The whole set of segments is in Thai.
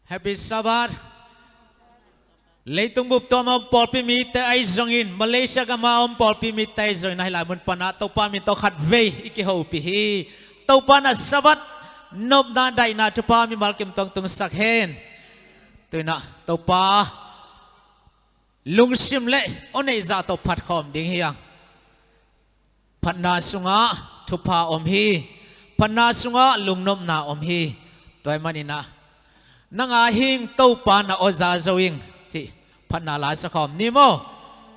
Happy Sabbath. Leitung bup to ma pol pimit ay zongin Malaysia ka ma pol pimit ay zong na hilamun pa na to pa min to khatve ikiho pihi to pa na sabat nob na dai na to pa mi malkim tong tum sakhen to na to pa lungsim le onei za to phat khom ding hiang phat na sunga to pa om hi phat na sunga lungnom na om hi toy manina nanga hing to pa na oza zoing chiพันนาลาสักคำนี่โม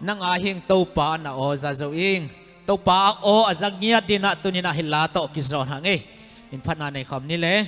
นังอาหิงเต้าป่าน่ะโอซาโจอิงเต้าป่าโออาจักเงียดดีนะตัวนี้นะฮิลาโตกิจอนหางเอ้เป็นพันนาในคำนี้เลย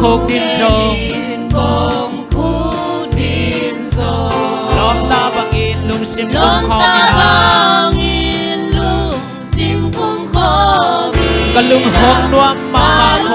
khúc tin dòng lom ta bang in lung sim kum kho ลุงหงนวมมาโค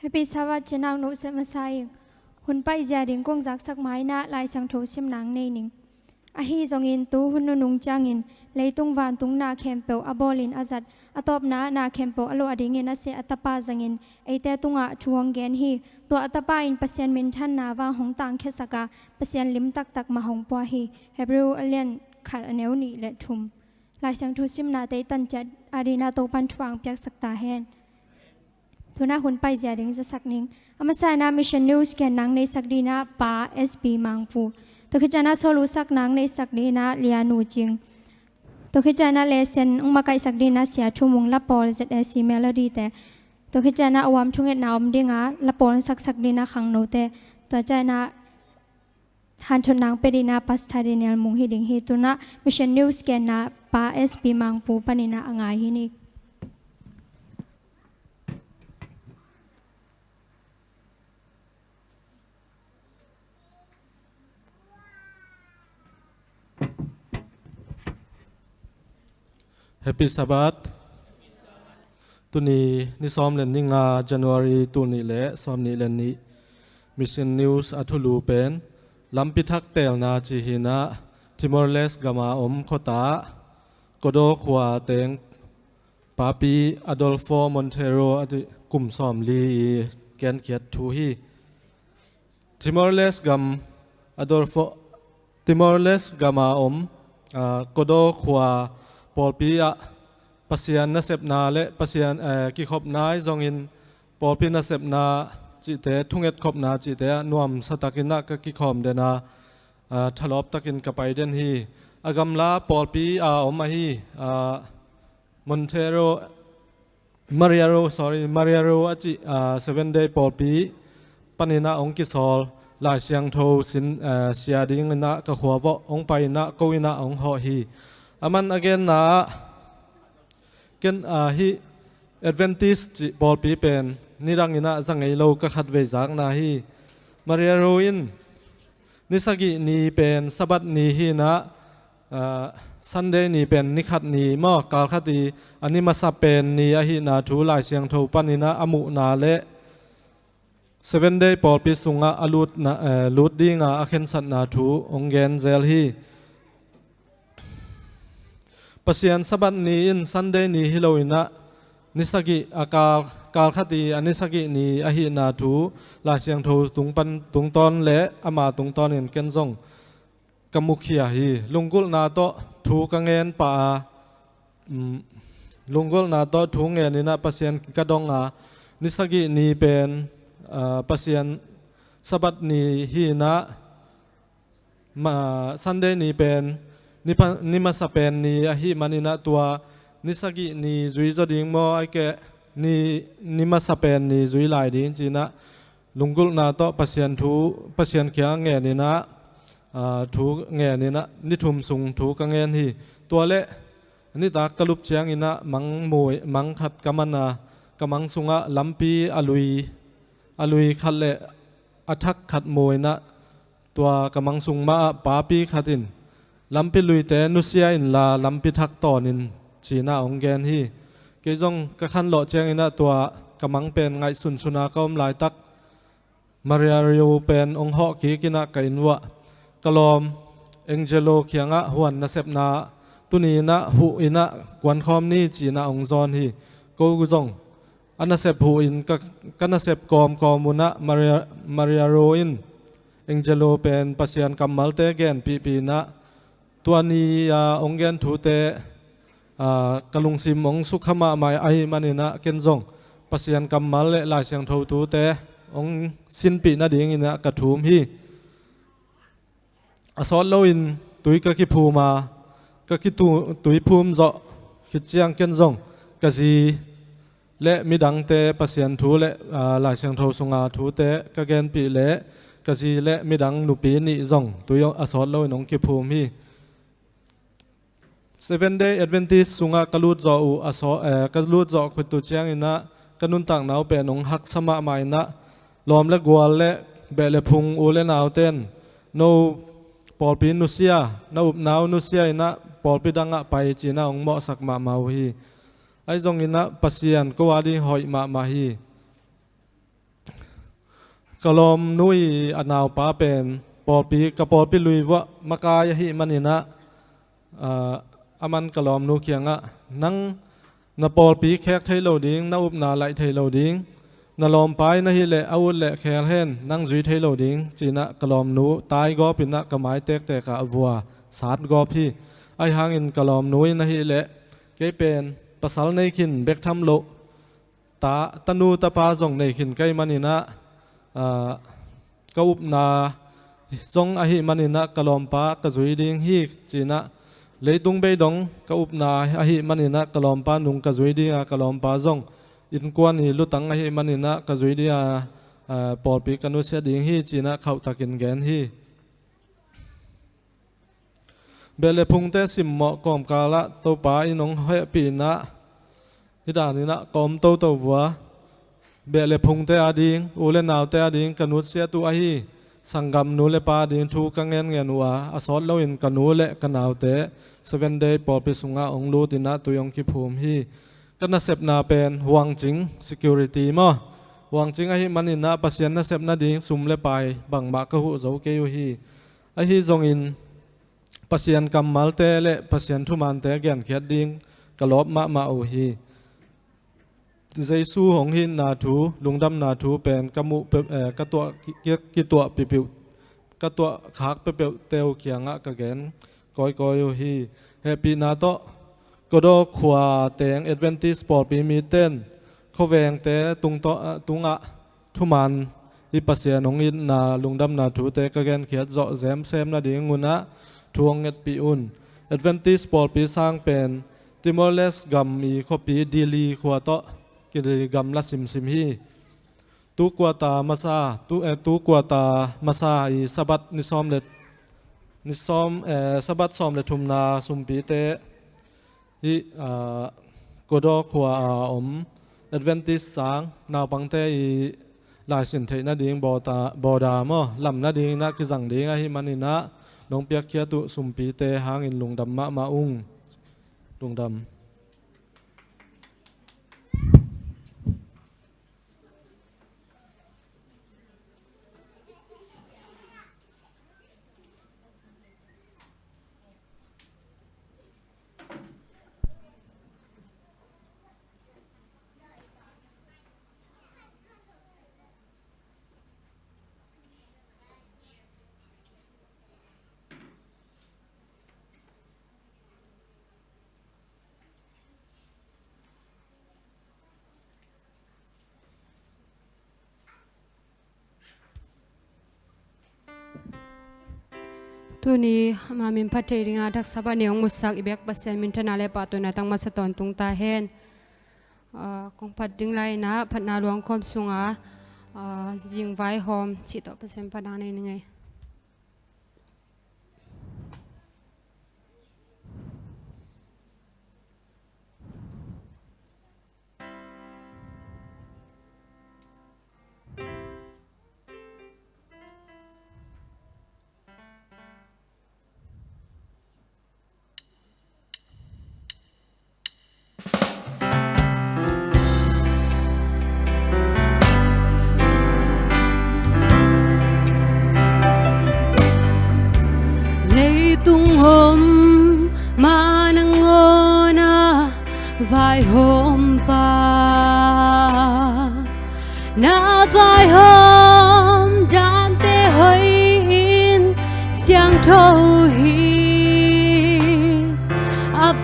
Happy Savat Chenang no se masaying hun pai gia ding kong jak sak mai na lai sang tho sim nang nei ning a hi zong in tu hun nung changin leitung van tung na khempeu abolin azat atop na khempeu alo ading in ase atapa zangin eite tunga thuang gen hi to atapa in pasien min than na wa hong tang khe saka pasien lim tak tak ma hong po hi hebrew alien khal aneu ni le thum lai sang tho sim na te tan chat adina to pan thuang pyak sakta hen Tuna hun pai gia ding za sakning amasana mission news ken nang nei sakdina pa sp mangpu to khichana solu sak nang nei sakdina lianu jing to khichana lesson makai sakdina sia thumung la pol zsc melody te to khichana awam thunget naum dinga la pol sak sakdina khangno te to chana han thon nang pedina pastharinel mung hi ding hi tuna mission news ken na pa sp mangpu panina angai hi ni Happy Sabbath. Tuni ni som len ninga January tuni le som ni len ni Mission News athulu pen lampithak tel na chi hina Timor Leste gama khota kodo khwa teng papi Adolfo Montero ati kum som li ken kiat thu hi Timor Leste gama kodo khwa Polpia pasian na sep na le pasian ki khop nai zongin polpi na sep na chi te thunget khop na chi te nuam satakina ka ki khom de na thalop takin kapai den hi agamla polpi a oma hi Montero Mariaro achi 7 day polpi panina ongki sol lai siang tho sin sia ding na ka khwawo ong pai na koina ong ho hi aman again na ken hi Adventist bol pi pen nirang ina zangai lo ka khat ve jak na hi Maria Roin nisagi ni pen sabat ni hi na Sunday ni pen nikhat ni mo kal khati ani masa pen ni a hi na thu lai siang tho panina amu na le 7 day bol pi sunga alut na lut dinga akhen sat na thu ongen zel hi Pasian sabat ni in Sunday ni hiloina นิสกิอากาลกาลคติอันนิสกินีอหินาทูลาเสียงโทตุงปันตุงตอนและอามาตุงตอนเห็นเกนซงกมุขเขียฮีลุงกุลนาโตทูกังเงินป่าลุงกุลนาโตทูเงินนี่นะปัสยันกระดงนิสกินีเป็นปัสยันสบัดนีฮีนะมาซันเดนีเป็นนิมาสเป็นนีอหิมานินะตัวนิสกินีจุยจดิ่งมอไอแกนิมาสเป็นนีจุยหลายดิ่งจีนะลุงกุลนาโตปัสยันทูปัสยันเขียงเงินนี่นะถูเงี้ยนี่นะนิทุมสุงถูกังเงินฮีตัวเละนี่ตากลุบเชียงอินะมังมวยมังขัดกำมันกำมังสุงะลำปีอลุยขัดเละอัทักขัดมวยนะตัวกำมังสุงมาปาปีขัดินลำปีลุยแต่นุเซียอินลาลำปีทักต่อนินจีน่าองเกนฮีเกยจงกะขันหล่อเชียงอินะตัวกำมังเป็นไงสุนาก็มลายตักมาเรียริโอเป็นองค์หอกกีกินะกินวะกลอมเอ็งเจโลเขียงะหวนนาเซบนาตุนีนะหูอินะกวนคอมนี่จีนะองซอนฮีกูกุจงอันนาเซบหูอินกันนาเซบกอมมุนะมาเรียโรอินเอ็งเจโลเป็นปัสยันกัมมัลเตเกนปีนะตัวนี้องเกนถูเตกลุงซิมองสุขมาไม่ไอมันนี่นะเกนจงปัสยันกัมมัลเลลายเสียงทูถูเตองสินปีนะดิ่งอินะกระถูมฮีอสอนเราอินตุยก็คิภูมาก็คิตุยภูมิเจาะคิดเจียงเกินจงกะซีและมีดังเตปัสยันทูและหลายเสียงโทสงาทูเตก็เกนปีและกะซีและมีดังนุปีนี่จงตุยอสอนเราอินองคิภูมิ7 Day Adventist สุงากะลูดเจาะอสอกะลูดเจาะขุดตุเจียงอินะกะนุนต่างหนาวเป็นองหักสมาใหม่นะลอมและกวลและเบลเลพุงอูและหนาวเต้นโนปอลปีนุเซียนาอุบนาวนุเซียอินะปอลปีดังไปจีน่าองเหมาะสักมาฮีไอจงอินะปัสยันก็ว่าดีหอยมาฮีกลอมนุยอนาวป้าเป็นปอลปีกับปอลปีลุยวะมากายฮีมันอินะอามันกลอมนุเคียงะนังนาปอลปีแขกไทยโลดิ้งนาอุบนาไหลไทยโลดิ้งนาลอมไปนาฮิเลอาวุธเลแขกเห็นนั่งจุยเทโลดิ้งจีน่ากลอมนูตายก็ปินะกระไม้เตกกะวัวสาดก็พี่ไอหางอินกลอมนูนาฮิเลเกเป็นภาษาในขินเบกทำโลตาตนูตาปาจงในขินไกมันอินะกอุบนาจงอหิมันอินะกลอมปากระจุยดิ้งฮีจีน่าเลยตุงเบดงกอุบนาอหิมันอินะกลอมปานุงกระจุยดิ้งกลอมปาจงอินกวนนี่ลุตังไอมันอินะกจุยดีปอดปีกันุเสียดิ่งฮีจีนะเขาตะกินแกนฮีเบลเลพุงเตสิมเหมาะกอมกาละตัวป้าอินงเฮปีนะฮิดานี่นะกอมตัววัวเบลเลพุงเตอดิ่งอูเลนาวเตอดิ่งกันุเสียตัวฮีสังกัมนูเลปาดิ่งทูกังเงินวัวอสอดเลวินกันูเลกันนาวเต7 Day ปอดปีสุงาองลูตินะตัวยองคิภูมิฮีกันนาเซบนาเป็นห่วงจริง security มั้งห่วงจริงไอ้มันอินนาปัสยันนาเซบนาดิ่งสุ่มเลไปบังมากระหูโจเกยุฮีไอ้ฮีจงอินปัสยันกัมมัลเตเลปัสยันทุมันเตแกนเขียดดิ่งกะลบมาโอฮีใจสู้ของหินนาทูลุงดำนาทูเป็นกะมุกะตัวกิตัวปิวกะตัวขากเปียวเตียวเขียงะกะแกนกอยยุฮีเฮปีนาโตก็ดขวาเตียงเอดเวนติสปอร์ตปีมีเต้นเขาแวงเตะตุงอะทุมันอีปัสยานงอินนาลุงดำนาถูเตะกะแกนเขียดเจาะแซมนาดิ่งงุนะทวงเอ็ดปีอุนเอดเวนติสปอร์ตปีสร้างเป็นติมอร์เลสกัมมีข้อปีดีลีขวาโตกิริกัมละซิมฮีตุกวาตามาซาตุกวาตามาซาอีสบัดนิซอมเลสบัดซอมเลทุมนาสุมปีเตที่ก็ดขวาเอดเวนติสสังนาวปังเตอีหลายสินเทน่าดิ่งบอดามอลำน่าดิ่งน่าคือสั่งดิ่งไอมันนี่นะน้องเปียกเขียตุสุมปีเตหางอินลุงดำมาอุ้งลุงดำ tu ni ma min phathei ringa dak saba neong musak ibek basen min thana le pa tu na tang masaton tung ta hen kong phat ding lai na phatna luang khom sunga jing vai hom chi to pasen padang nei ngai tung hôm mà nắng ngona vài hôm pa na vài hôm đam tê hơi in xiang thâu hi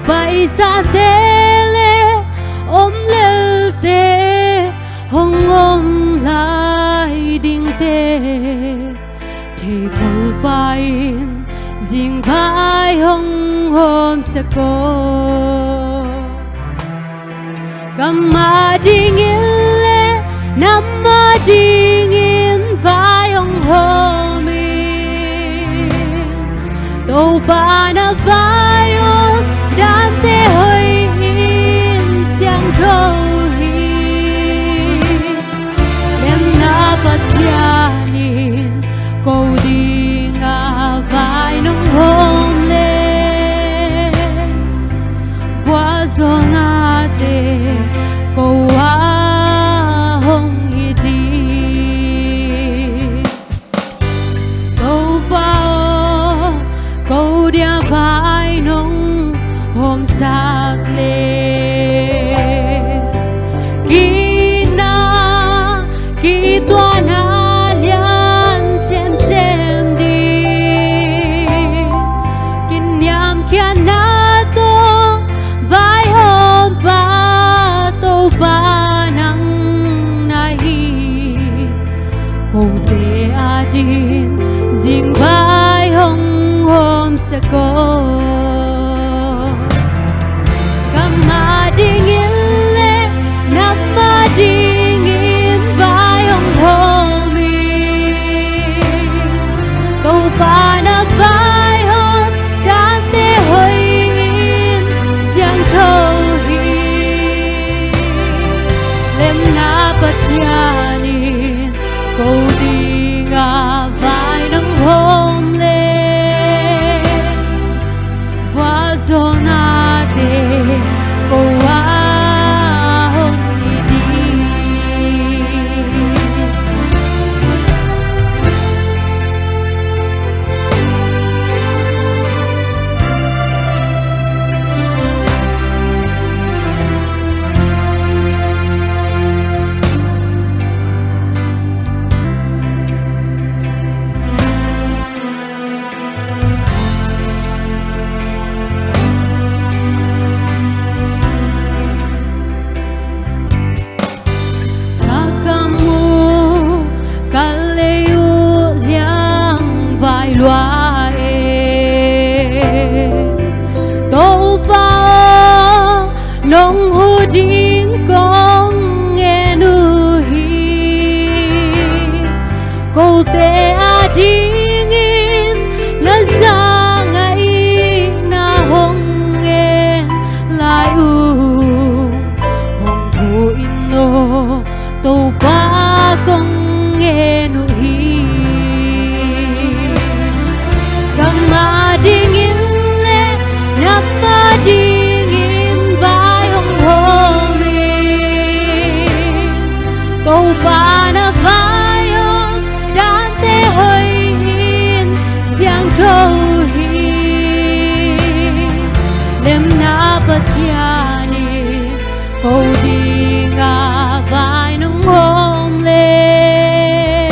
bay xa tê lê ôm lê tê hong ôm lại đinh tê thì khâu bay ding vai hong hôm sẽ có gamma ding in le namma ding in vai hong hôm tô ba na vai ôm đan tê hơi in xiang thâu hi em na pathianin câu đi ngà vai nông hôm lên qua gió ngã tê câu á hông hi đi câu bao câu đia vai nông hôm sắc lê kỳ na kỳ toa na din ding vai hong hôm sẽ có gamma ding in le namma ding in vai hong hôm câu ba na vai hong đan tê hơi in xiang thâu hi lem na pathianin câu đi ngà vai nắng hôm lên qua gió na tê câu á hông đi đi loa tô bao nông hu ding con nghe nu hi câu tê a ding in na sa ngày na hong nghe lại hong hu in no tô ba con nghe nu hi gamma ding in le namma ding in vai hong hôm câu ba na vai hong đan tê hơi in xiang thâu hi lem na pathianin câu đi ngà vai nung hôm lên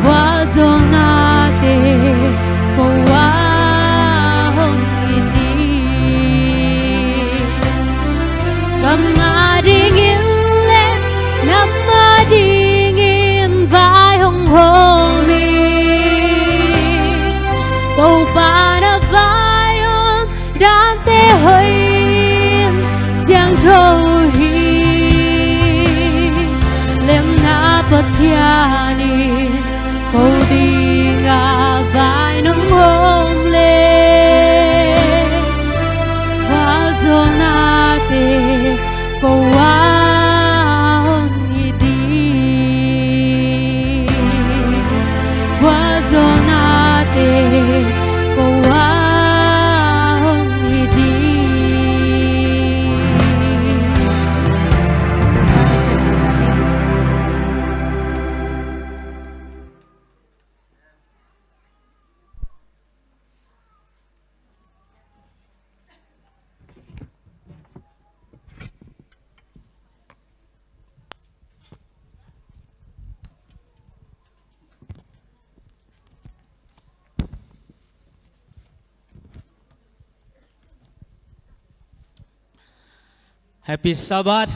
qua gió na tê câu á hông đi gamma ding in le namma pathianin cô đi ngả vai nông hôm lên qua gió nate cô áo đi qua gió nate cô áo đi Happy Sabbath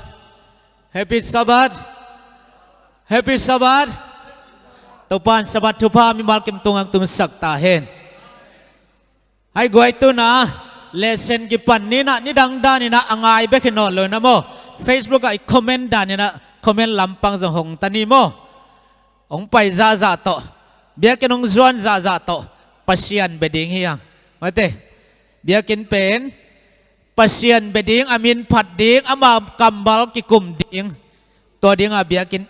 Happy Sabbath Happy Sabbath Tupan Sabbath tupa mi malkim tungang tumsak tahen Hai goi tu na lesson ki pan ni na ni dang da ni na angai be kino lo na mo Facebook ai comment da ni na comment lampang jong hong tani mo ong pai za to bia kinong zuan za to pasian beding hiang mate bia kin pen pasien beding amin phat ding ama kambal ki kum ding to ding a bia kin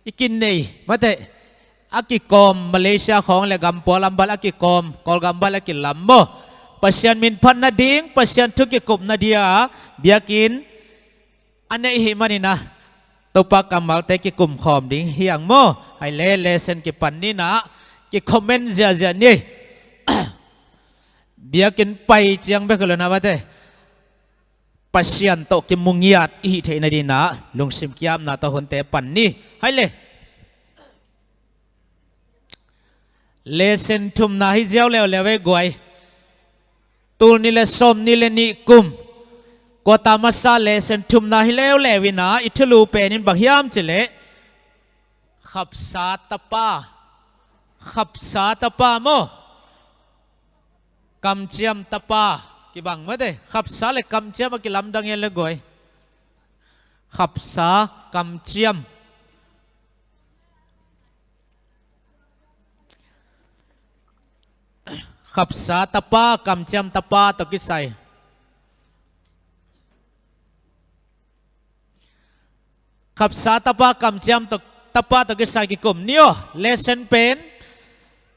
ikin nei mate akikom Malaysia khong le gampol ambal akikom kol gambal akil lammo pasien min phat na ding pasien thu ki kum na dia bia kin anei hi manina topa kamal te ki kum khom ding hiang mo hai le lesson ki pan ni na ki comment zia ni bia kin pai chiang be kolo na mate pasien to ki mungiat i the na dina lungsim kiam na to honte pan ni hai le lesson thum na hi jiao lew lewe goi tul ni le som ni le ni kum ko tamasa lesson thum na hi lew lewina ithulu penin baghiam chile khapsa tapa mo kamchiam tapa ki bang ma de khapsa le kamchiam ki lam dang le goi khapsa kamchiam khapsa tapa kamchiam tapa to ki sai khapsa tapa kamchiam to tapa to ki sai ki kum nio lesson pen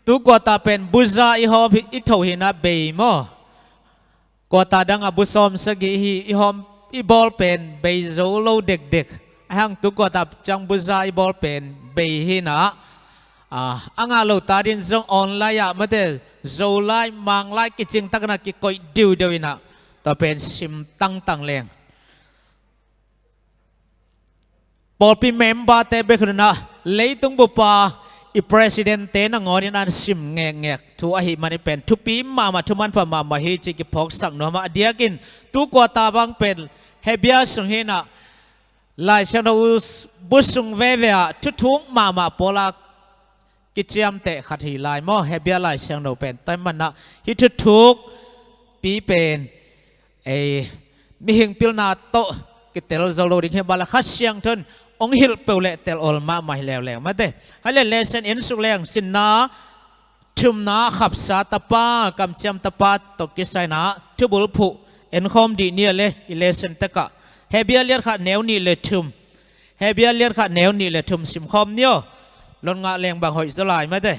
tu ko ta pen buza I hom I tho hi na be mo ko ta dang abusom sagi hi I hom I ball pen be zo lo dek hang tu ko ta chang buza I ball pen be hi na anga lo ta din zong online ya ma de zo lai mang lai ki ching tak na ki koi diu dewina ta pen sim tang leng Paul pi member te be khuna leitung bu pa I president te na ngoni na sim ngek thu a hi mani pen thu pi ma thu man pa ma hi chi ki phok sak no ma diakin tu ko ta bang pen hebia sung he na lai chang no busung ve thu thung ma pola ki chiam te khat hi lai mo hebia lai chang no pen tai man na hi thu thuk pi pen e mi hing pil na to ki tel zolo ding he bala kha siang thon ong hil peule tel ol ma mai lew ma de hale lesson in su leng sin na thum na khapsa tapa kamchiam tapa to ki sai na thubul phu en khom di ni le lesson taka hebia ler kha new ni le thum hebia ler kha new ni le thum sim khom nio lon nga leng bang hoi zalai ma de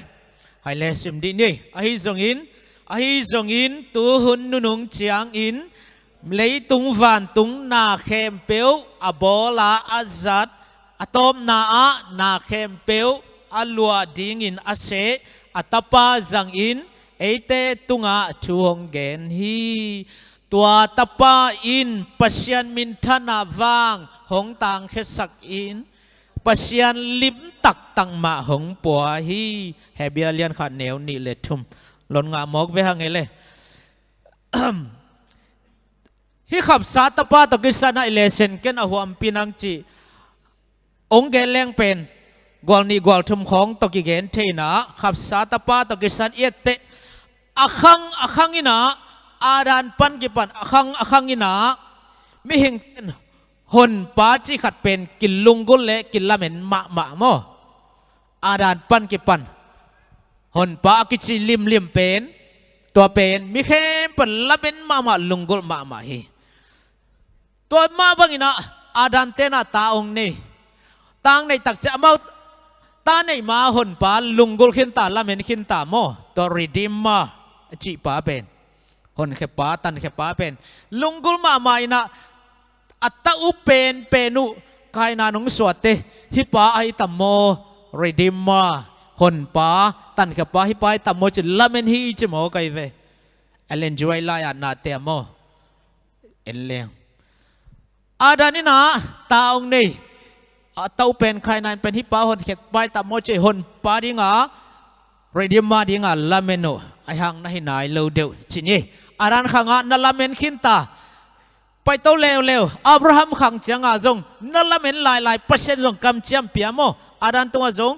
hai le sim di ni a hi zong in tu hun nu nung chiang in lấy tung van tung na khem peo abola azat atom na khem peo alua ding in ase atapa zang in eite tunga thuong gen hi tua tapa in pasian min thana wang hong tang khesak in pasian lim tak tang ma hong pua hi hebia lian kha neu ni le thum lon nga mok ve hang ele hi khap sa tapa to kisana lesson ken a huam pinang chi ong ge leng pen gol ni gol thum khong to ki gen theina khap sa tapa to kisan ete akhang ina adan pan ki pan akhang ina mi hing hon pa chi khat pen kilung gul le kilamen ma mo อาดานปันกิปันหนปากิจิลิมเป็นตัวเป็นมิเข้มเป็นละเป็นมาลุงกุลมาฮีตัวมาบังอินะอาดานเตนะตาองนี่ตางในตักจะมาตาในมาหนปาลุงกุลขินตาละเมนขินตาโมตัวรีดิมมาจิปาเป็นหนเขปาตันเขปาเป็นลุงกุลมาอินะอัตตาอุเป็นนูกายนานุงสวดเตฮิปาไอตัมโมรีดิมมาหนปาตันเขปาฮิปาไอตัมโมจิละเมนฮีจิโมไกเวเอเลนจวยลายานาเตโมเอเลงอาดานินะตาองนี่เต้าเป็นใครนั้นเป็นฮิปาหนเขปาตัมโมจิหนปาดิงารีดิมมาดิงาละเมนุไอหังนะฮินายเลวเดียวจินี่อารันขังะนั่นละเมนขินตาไปโตเลวอับราฮัมขังจังอาจงนั่นละเมนหลายเปอร์เซ็นต์จงกำเจียมเปียโมอาดันตัวจง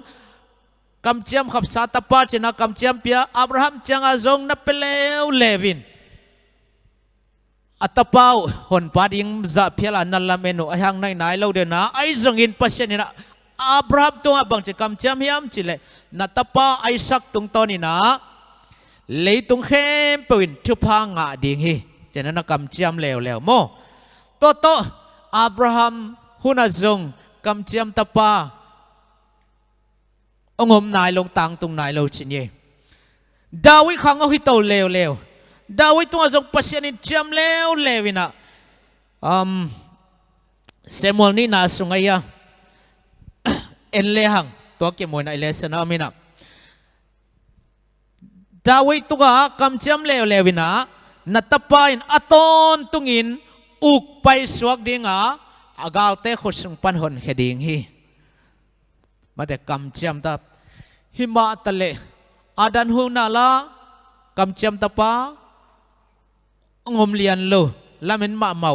กำเจียมขับสาตปาเจนะกำเจียมเปียอับราฮัมจังอาจงนับเลวเลวินอัตเป้าหนปาดิงจะเพียละนั่นละเมนูไอหังในเราเดนะไอจงอินเปอร์เซ็นต์นี่นะอับราฮัมตัวบังจะกำเจียมยามจิเลนัตเป้าไอสักตุงตอนนี้นะเลยตุงเข้มเปวินทุพังอาดิงฮีเจนะนักกำเจียมเลวโมโตอับราฮัมหุนจงกำเจียมตะปาองมนายลงตังตุงนายเราชินเยดาวิขังเอาฮิโตเลวดาวิตัวจงปัสยานิเจียมเลวินะเซมอลนี่นาสุงไงยะเอ็นเลหังตัวเกี่ยมวยนะเลสนามินะดาวิตัวกำเจียมเลวินะนัตปาอินอตอนตุงินอุกไปสวกดิงอากาลเตะขดสุงปันหนเฮดิงฮีมาแต่กำเจียมตับหิมะตะเลอาดันหูนาลากำเจียมตะปางมเลียนโลละเมนมาเมา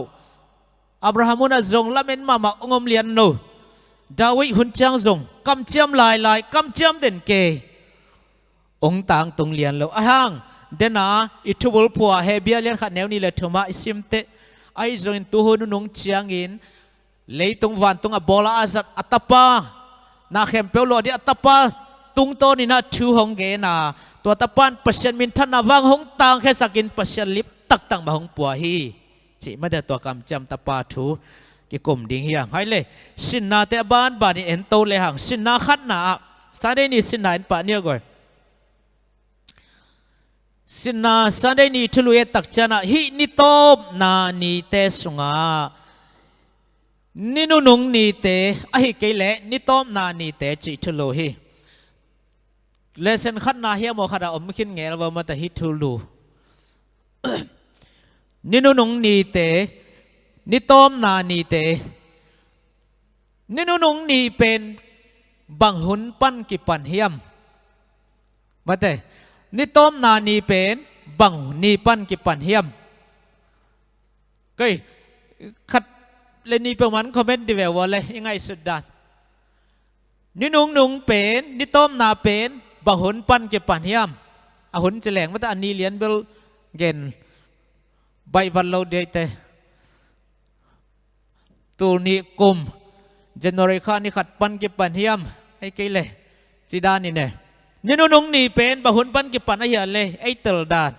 อับราฮัมุนจงละเมนมาเมางมเลียนโลดาวิดหุ่นจังจงกำเจียมลายกำเจียมเด่นเกองต่างตรงเลียนโลอาหังเดน่าอิทุบลพัวเฮเบียเลียนขัดแนวนี้เลยธรรมะอิสิมเตไอจงตัวหุ่นนุ่งเชียงอินเลยตรงวันตรงอบอลอาซัดอัตปานาเข้มเปลโลดีอัตปาตุงโตนี่นะชูหงเกนาตัวตะปันเปอร์เซ็นต์มินทันนาวังหงต่างแค่สักินเปอร์เซ็นต์ลิบตักตังมาหงปัวฮีจิไม่ได้ตัวกำจำตะปาทูกิกลมดิ่งเฮียงให้เลยสินนาเตบ้านบ้านนี่เอ็นโตเลยหังสินนาขัดนาซาเดนี่สินนาเอ็นปะเนี่ยก่อนสินนาซาเดนี่ทุลุเอตักจานะฮินิโตบนานีเตสุงานินุนุงนีเตอหิเกเลนิโตบนานีเตจิทุลุฮีเลเซนขัดนาเฮียโมขัดอมขินเงลว่ามาแต่ฮิทุลูนินุนุงนีเตนิโตมนานีเตนินุนุงนีเป็นบังหุนปั้นกิปันเฮียมมาแต่นิโตมนานีเป็นบังนีปั้นกิปันเฮียมก็ขัดเลนีประมาณคอมเมนต์ดีเวลว่าเลยยังไงสุดด้านนินุงนุงเป็นนิโตมนาเป็นบางหุนปั้นเก็บปันเฮียมอาหุนจะแหลงว่าแต่อันนี้เลี้ยนเบลเกนใบวันเราเดยเตตูนี้กุมเจนอริคานี่ขัดปั้นเก็บปันเฮียมไอ้เกลเลยจีดานี่เนี่ยนี่นุ่งนี่เป็นบางหุนปั้นเก็บปันไอ้เหี้ยเลยไอ้เตลดาน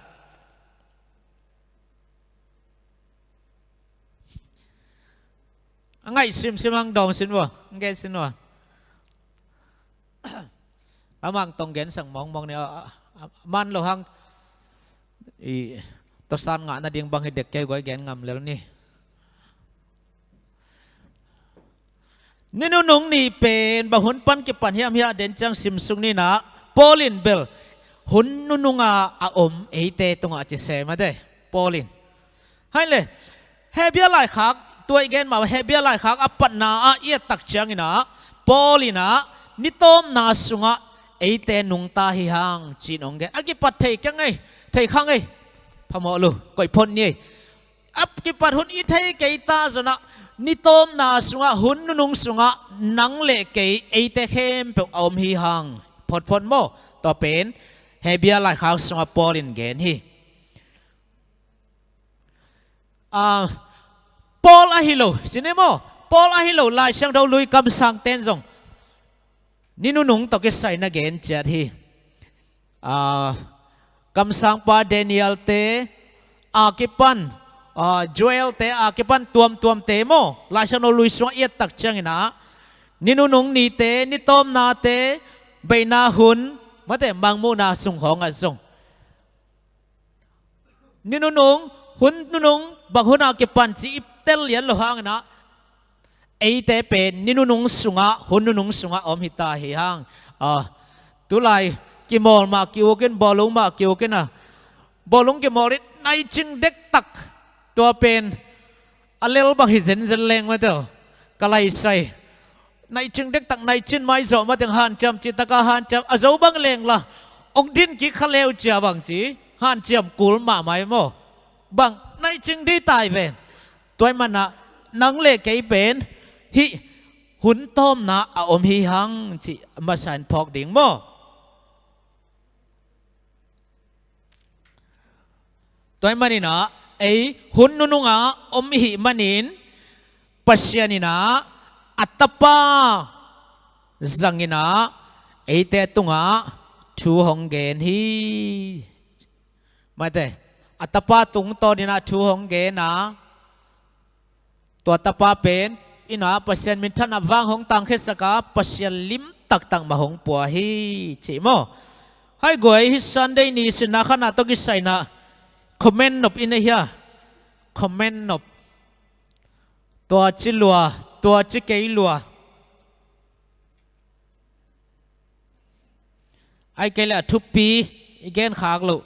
ไงซิมลังดองสินวะไงสินวะอามังตรงเกณฑ์สั่งมองเนี่ยมันเราหังตัวสานงานนั่นเองบางเด็กใจไว้แกนงำแล้วนี่นี่นุ่งนี่เป็นบางหุ่นปั้นเก็บปันเฮียมเฮียเด่นจังซิมซุงนี่นะโปลินเบลหุ่นนุ่งอาอมเอเตตรงอาจิเซมาได้โปลินให้เลยเฮเบียไลคักตัวเกณฑ์มาเฮเบียไลคักอปันนาเอียตักจังนี่นะโปลินะนิโตมนาสุงะไอเตนุงตาหิฮังจีนองเกอากิปัดเทกังไงเทขังไงพมอลูก่อยพนนี่อับกิปัดหุ่นอีเทเกยตาจนะนิโตมนาสุงะหุ่นนุงสุงะนังเละเกยไอเตเข้มเปอมหิฮังพนโมต่อเป็นเฮเบียไลคักสุงะปอลินเกนฮีปอลอะฮิโลจินเนโมปอลอะฮิโลไลเชียงดาวลุยกำสังเต้นจง นินุนุงตกิใส่นักเกณฑ์เจ็ดฮีกำสังปาเดนิเอลเตอากิปันจูเอลเตอากิปันตัวมเตโมลาชโนลุยสวงเอียตักจังนะนินุนุงนีเตนิตอมนาเตใบนาหุนมาแต่บางมูนาสุงของอาสุงนินุนุงหุนนุนุงบางหุนอากิปันจีเตลเลียนโลหังนะไอเตเป็นนินุนุงสุงะหุนนุนุงสุงะอมหิตาหิหังตุไลกิมอลมากิวกินบอลลุงมากิวกินนะบอลลุงกิมอลในจึงเด็กตักตัวเป็นอเลลบางหิเซนเซนเลงมาเถอะก็ไล่ใส่ในจึงเด็กตักในจินไม่โจมาถึงหันจำจิตตะกาหันจำอาโจบังเลงละองดินกิขเลวเจียบังจีหันจำกุลมาไม่โมบังในจึงดีตายเป็นตัวมันนะนังเล็กไอเป็นฮิหุนต้มนะอมฮิหังจีมาสันพอกดิ่งโมตัวมันนี่นะไอหุนนุนุงะอมหิมันินปัสยานินะอัตตปาจังอินะไอเตตุงะทูหงเกนฮีมาเตอัตตปาตุงโตนินะทูหงเกนะตัวตปาเป็นอินะปัสยานมินทันวังหงตังเขสกาปัสยานลิมตักตังมาหงปัวฮีจิโมให้กวยฮิสันได้นี่สินะขณะตกิใส่นะคอมเมนต์นบอินเฮียคอมเมนต์นบตัวจิลัวตัวจิเกยลัวไอเกลทุบปีอีเกนขากลุ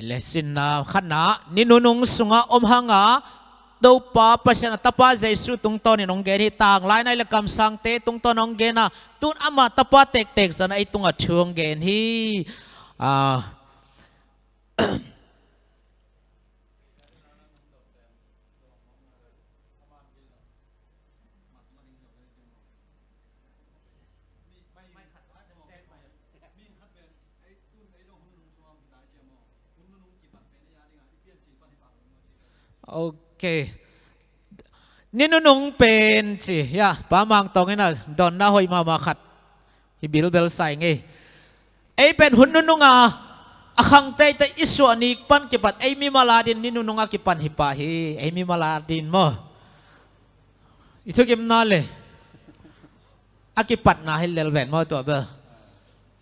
เลสินนาขณะนินุนุงสุงะอมหังะดูปาปัสนาตปาใจสุตุงตอนี่น้องเกนี่ต่างหลายในละกำสังเตตุงตอน้องเกนะตุนอามาตปาเตกสันไอตุงอัดช่วงเกนฮีโอเคนี่นุ่งเป็นสิยาป้ามังตรงนี้นะดอนน่าหอยมาขัดฮิบิลเบลใส่ไงไอเป็นหุ่นนุ่งอาขังเตยอิสวานิกปันกิปัดไอมีมาลาดินนี่นุ่งกิปันฮิปาฮีไอมีมาลาดินมั้งอิทุกิมนาเลยอากิปัดนาฮิเลลเวนมั้งตัวเบอ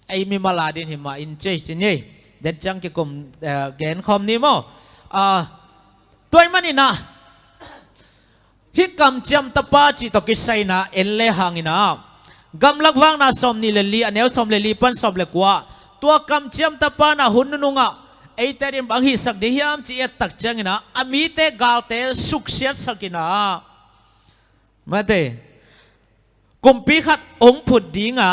ไอมีมาลาดินฮิมาอินเจจินี่เด็ดจังกิกุมเกนคอมนี่มั้งตัวมันนี่นะฮิกำจำตะปาจิตกิสัยนะเอลเลหังนะกำลังวางนะสมนี่เลลีอันเอวสมเลลีปันสมเลกว่าตัวกำจำตะปานะหุ่นนุงะไอเตริมบางฮิสักเดียมจีเอตักจังนะอามีเตกาลเตสุขเสียสักนะมาเตกุมพิขัดองผุดดิงะ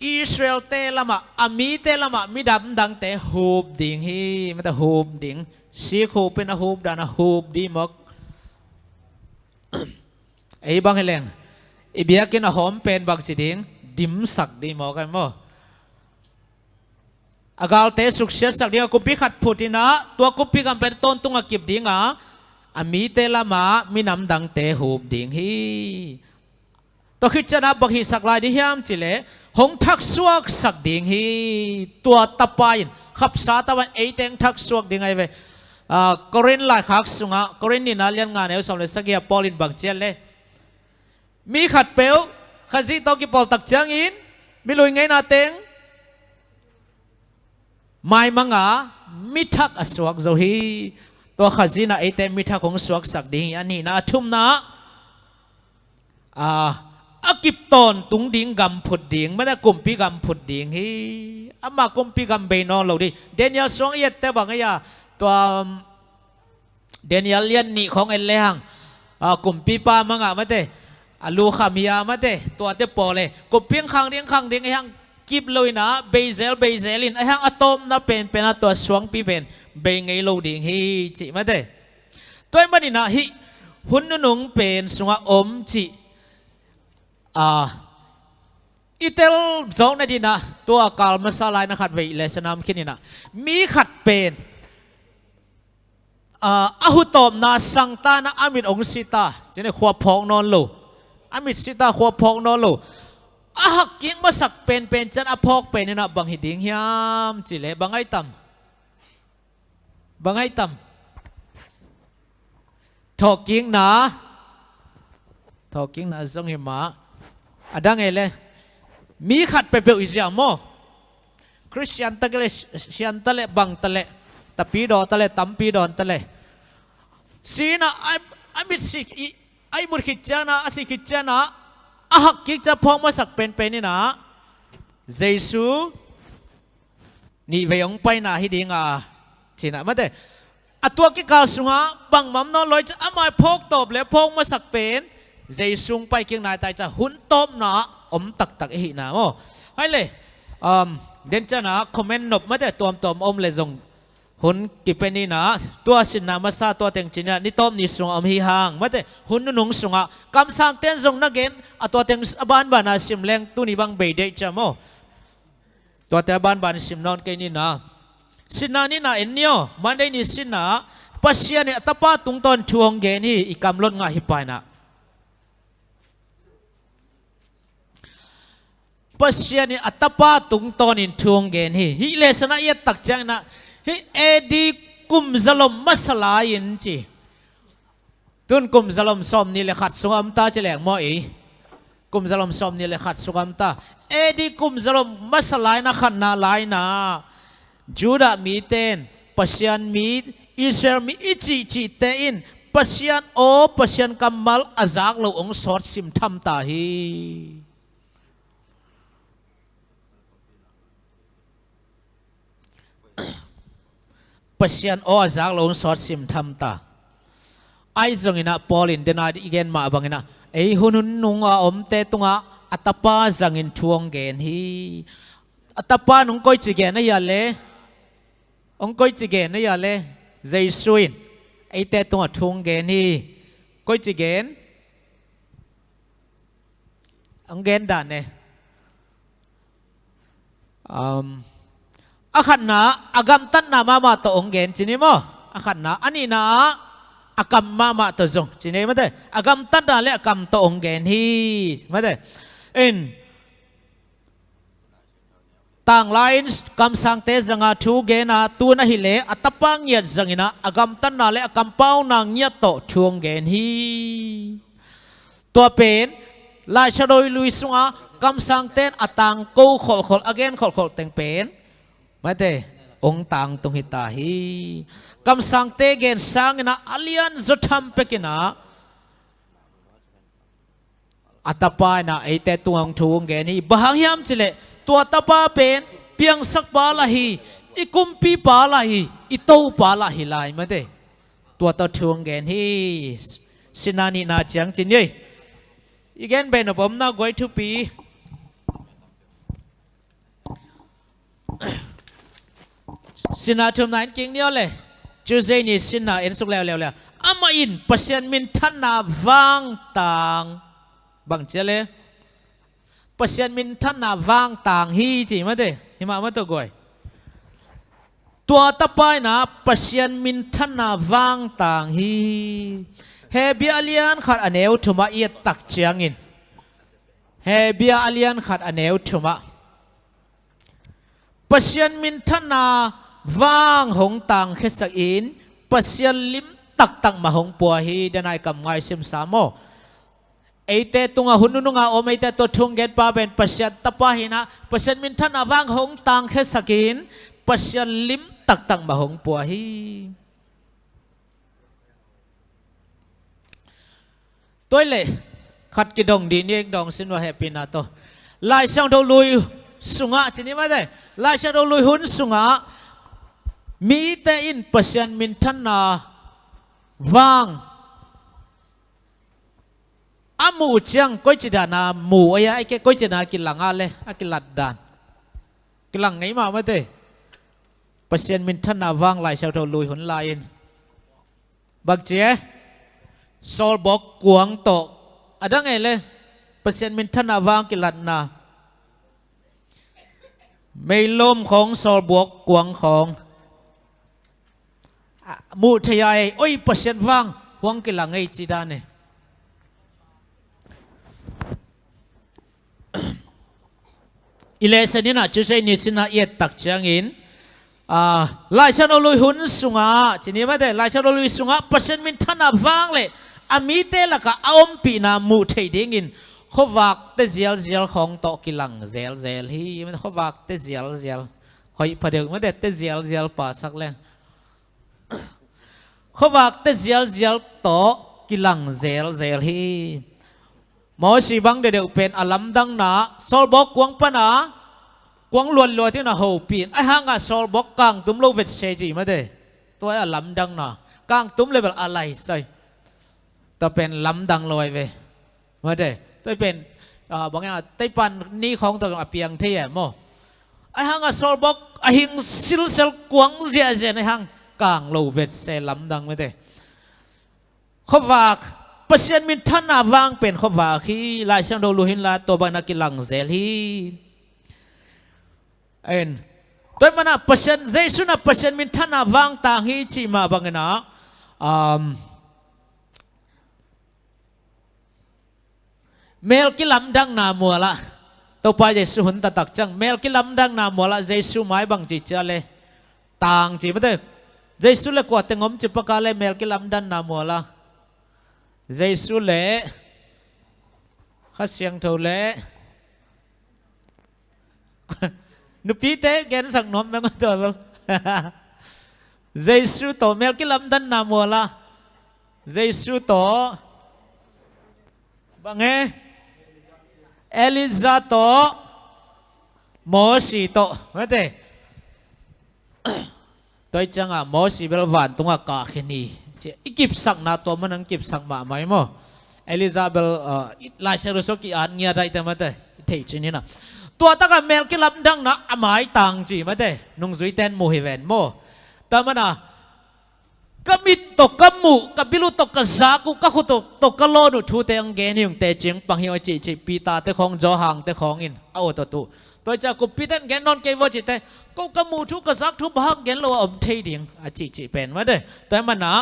อิสราเอลเตละมาอามีเตละมามีดำดังเตฮูบดิ่งฮีมันแต่ฮูบดิ่งสีฮูบเป็นฮูบดานะฮูบดีมกไอ้บางแหล่งไอ้เบียกินหอมเป็นบางจีดิ่งดิมสักดีมกกันมั้งอากาลเตสุขเสียสักเดียวกุมพิขัดผุดนะตัวกุมพิกันเป็นต้นตุงอากิบดิ่งอ่ะอามีเตละมามีน้ำดังเตฮูบดิ่งฮีตัวคิดจะนับบางฮิสักลายดิยามจิเลหงทักสวกสักดิ่งฮีตัวตะปายขับสาตะวันเอเตงทักสวกดิ่งไงเว้กอรินลายขักสุงะกอรินนี่น่าเลี้ยงงานเอวสมเลสักยาปอลินบังเจลเลยมีขัดเปลวขจิตอกิปอลตักจังอินมีลุยไงนาเตงไม่มังอ่ะมิทักอสวกโจฮีตัวขจิน่าเอเตงมิทักของสวกสักดิ่งอันนี้นะทุ่มนะอากิบตอนตุงดิ่งกำผุดดิ่งไม่ได้กุมปีกำผุดดิ่งฮีอามากุมปีกำเบนอนเราดิเดนิเอลสองเอ็ดแต่บางอย่างตัวเดนิเอลเลียนนี่ของเอลเลหังกุมปีปามังอ่ะไม่ได้ลูขามียาไม่ได้ตัวเตปอเลยกุมเพียงขังเดียงไอ้หังกิบเลยนะเบเซลินไอ้หังอะตอมน่ะเป็นตัวสวงปีเป็นเบงไงเราดิ่งฮีจิไม่ได้ตัวมันนี่นะฮีหุ่นนุ่งเป็นสวงอมจิอิตาลีสองนาทีนะตัวกาลมาสลายนะขัดไว้เลสนามคิดนี่นะมีขัดเป็น อาหุตอมนาสังตานะอามิดองสิตาจะเนี่ยขวบพองนอนลูอามิดสิตาขวบพองนอนลูอาหักกิ้งมาสักเป็นจันอพอกเป็นนี่นะบังหิดิงยามจิเลบังไอตัมทอกิ้งนะจงหิมะอดังเอเลมีขัดไปเปลอิจามโมคริสเตียนตะเลเชียนตะเลบังตะเลตะปีดอตะเลตัมปีดอนตะเลสีนะไอมิดสิไอบุตรขิดเจนะอาศิขิดเจนะอาหักกิจจะพองมาสักเป็นนี่นะเยซูนี่เวียงไปนะฮิดิงจีนะมาเดอตัวกิกาสุงะบังมัมนอลอยจะอามาพกตบและพงมาสักเป็นเยซูไปเกียงนายตายจะหุ่นต้มนะตักหินะโมให้เลยเดนจานะคอมเมนต์นบมาเดตัวเลยจงหุ่นกิเป็นนี่นะตัวสินนามาซาตัวเต็งจีนะนี่ต้มนี่สุงหิหางมาเดหุ่นนุ่งสุงะกำสังเต้นจงนักเกนตัวเต็งบ้านนาสิมแรงตัวนี้บังเบยเดจามโมตัวแต่บ้านสิมนอนเกนี่นะสินานี่นะเอ็นเนียวมันได้นิสินะปัสยานี่ตะป้าตุงตอนช่วงเกนี่อีกำลดงาหิปายนะปัสยานี่ตะป้าตุงตอนอินช่วงเกนี่ฮิเลสนะเยตักจังนะฮิเอดีกุมซาลมมัสลายินจีตุนกุมซาลมซอมนี่เลขัดสุกัมตาเจริญมอยกุมซาลมซอมนี่เลขัดสุกัมตาเอดีกุมซาลมมัสลายนะขันนาลายนะจูดามีเตนปัสยันมีอิสราเอลมีอิจิเตอินปัสยันกัมมัลอาซักเราองสอดสิมทำตาฮีปัสยันอาซักเราองสอดสิมทำตาไอจงอินะปอลินเดนาดีเกนมาบังอินะไอหุนุนนุงเตตุงอัตปาจังอินทวงเกนฮีอัตปานุงก้อยจิเกนนะยาเลองก้อยจิเกนนี่อย่าเลยใจสุยไอแต่ตัวทุ่งเกนี่ก้อยจิเกนองเกนด่านเนี่ยอาขันนะอากำตันนามาตัวองเกนจีนี่มั้งอาขันนะอันนี้นะอากำมาตัวจงจีนี่มั้งเด้อากำตันนาเลยอากำตัวองเกนฮีมั้งเด้อินต่างไลน์กำสังเตจังอาทูเกนะตัวน่ะฮิเลอัตปังยัดจังอินะอากำตันนาเลอากำเป้านางยัดโตช่วงเกนฮีตัวเป็นลายชะโดยลุยสุงากำสังเตนอตังกูขอลอเกนขอลเต็งเป็นไม่เตองตังตรงหิตาฮีกำสังเตเกนสังอินะอเลียนจุดทำเป็กินะอัตปายนะไอแต่ตัวองทูงเกนฮีบางยามจิเลตัวตาป้าเป็นเพียงสักปาละฮีอีกุมปีปาละฮีอีโตปาละฮีลายมาเดตัวตาทวงเกนฮีสินานีนาจังจินยี่อีกแกนเป็นผมน่ากวยทุกปีสินาทุมนั้นกิงเดียวเลยจูเซนี่สินาเอ็นสุกแล้วอามาอินปัสยันมินทันนาวังต่างบังเจเลปัสยันมินท่านนาวังต่างฮีจีมาเดหิมาตัวกวยตัวตะปายนะปัสยันมินท่านนาวังต่างฮีเฮเบียเลียนขัดอเนวทุมาเอียตักเจียงอินเฮเบียเลียนขัดอเนวทุมาปัสยันมินท่านนาวังหงต่างเฮสักอินปัสยันลิมตักมาหงปัวฮีเดนายกำไงซิมสามโมไอเตตุงหุ่นนุงอมไอเตตัวทุ่งเกตปาเป็นปัสยันตะปาหินะปัสยันมินทันอวังหงตังเฮสกินปัสยันลิมตักมาหงปัวฮีตัวเล่ขัดกิดงดีนี่ดองสินว่าแฮปปี้นะตัวลายช่างดูลุยสุงะจีนี่มาได้ลายช่างดูลุยหุ่นสุงะมีแต่อินปัสยันมินทันนาวังอามูจังก้อยจิดานามูไอ้แกก้อยจิดากินหลังอะไรกินหลัดดานกินหลังไงมาไม่ได้ปัสยันมินทันนาวังลายชาวทลุยหุนลายบักเจ้โซลบอกกวงโตอะไรไงเลยปัสยันมินทันนาวังกินหลัดนาไม่ลมของโซลบอกกวงของ mu thayai oi pasien wang huang ki langai chi da ne ile sanina chu sei ni sina yet tak chang in lai chan lui hun sunga chini ma de lai chan lui sunga pasien min thana wang le ami te la ka aom pi na mu thei ding in khowak te zial zial khong to ki lang zel zel hi man khowak te zial zial hoi phadeu ma de te zial zial pa sak le khowak te zial zial to ki lang zel zel hi mo si bang de deu pen alam dang na sol bok kwang pa na kwang luan luanที่น่ะโหปีนไอ้ห่างอ่ะซอลบอกกางตุ้มโลเวทเซจีมาเด้ตัวไอ้ลำดังน่ะกางตุ้มเลเวลอะไรใส่ตัวเป็นลำดังลอยเว้มาเด้ตัวเป็นบางอย่างไต้ปันนี่ของตัวเปียงเทียมโมไอ้ห่างอ่ะซอลบอกไอ้หิงซิลเซลกวางเสียเสียในห่างกางโลเวทเซลำดังมาเด้เขาว่าเปอร์เซ็นต์มินท่านวางเป็นเขาว่าที่ลายเชียงโดลูหินลาตัวบานักกิลังเซลฮีเอ็นตัวมันเปอร์เซ็นต์เจสุน่ะเปอร์เซ็นต์มินท่านวางต่างฮีจีมาบางนะเมลกิลัมดังนามัวละตัวไปเจสุหุนตะตักจังเมลกิลัมดังนามัวละเจสุไม้บางจีเจเลยต่างจีไม่ได้เจสุเลยกว่าแต่งมจีปะกาเลยเมลกิลัมดังนามัวละเจสุเล่ข้าเสียงเท่าเล่นุปีเตะแกนสังนมแม่งตัวเราเจสุโตเมลกิลัมดันนามัวละเจสุโตบังเอเอลิซาโตโมสีโตไม่ได้ตัวจังอ่ะโมสีเบลวันตรงกาเขนีอีกิบสักนาตัวมันนั่งกิบสักมาไหมโมเอลิซาเบลลายเชรุสกิอันเงียได้แต่ไม่ได้เที่ยนี่นะตัวตะกันเมลกิลัมดังนะอหมายต่างจีไม่ได้นุ่งซุยเต้นโมฮิเวนโมแต่มันนะก็มีตกกะหมูกับบิลุตกกะซากุก็ขุตกกะโลนุทูเตงเกนิยงเตจิงปังฮิวจิปีตาเตของจอหางเตของอินเอาตัวจะกุปีเต้นแกนนอนเกวจิเตก็กะหมูทุกกะซักทุบหักแกนโลอมเทดิงจิเป็นไม่ได้แต่มันนะ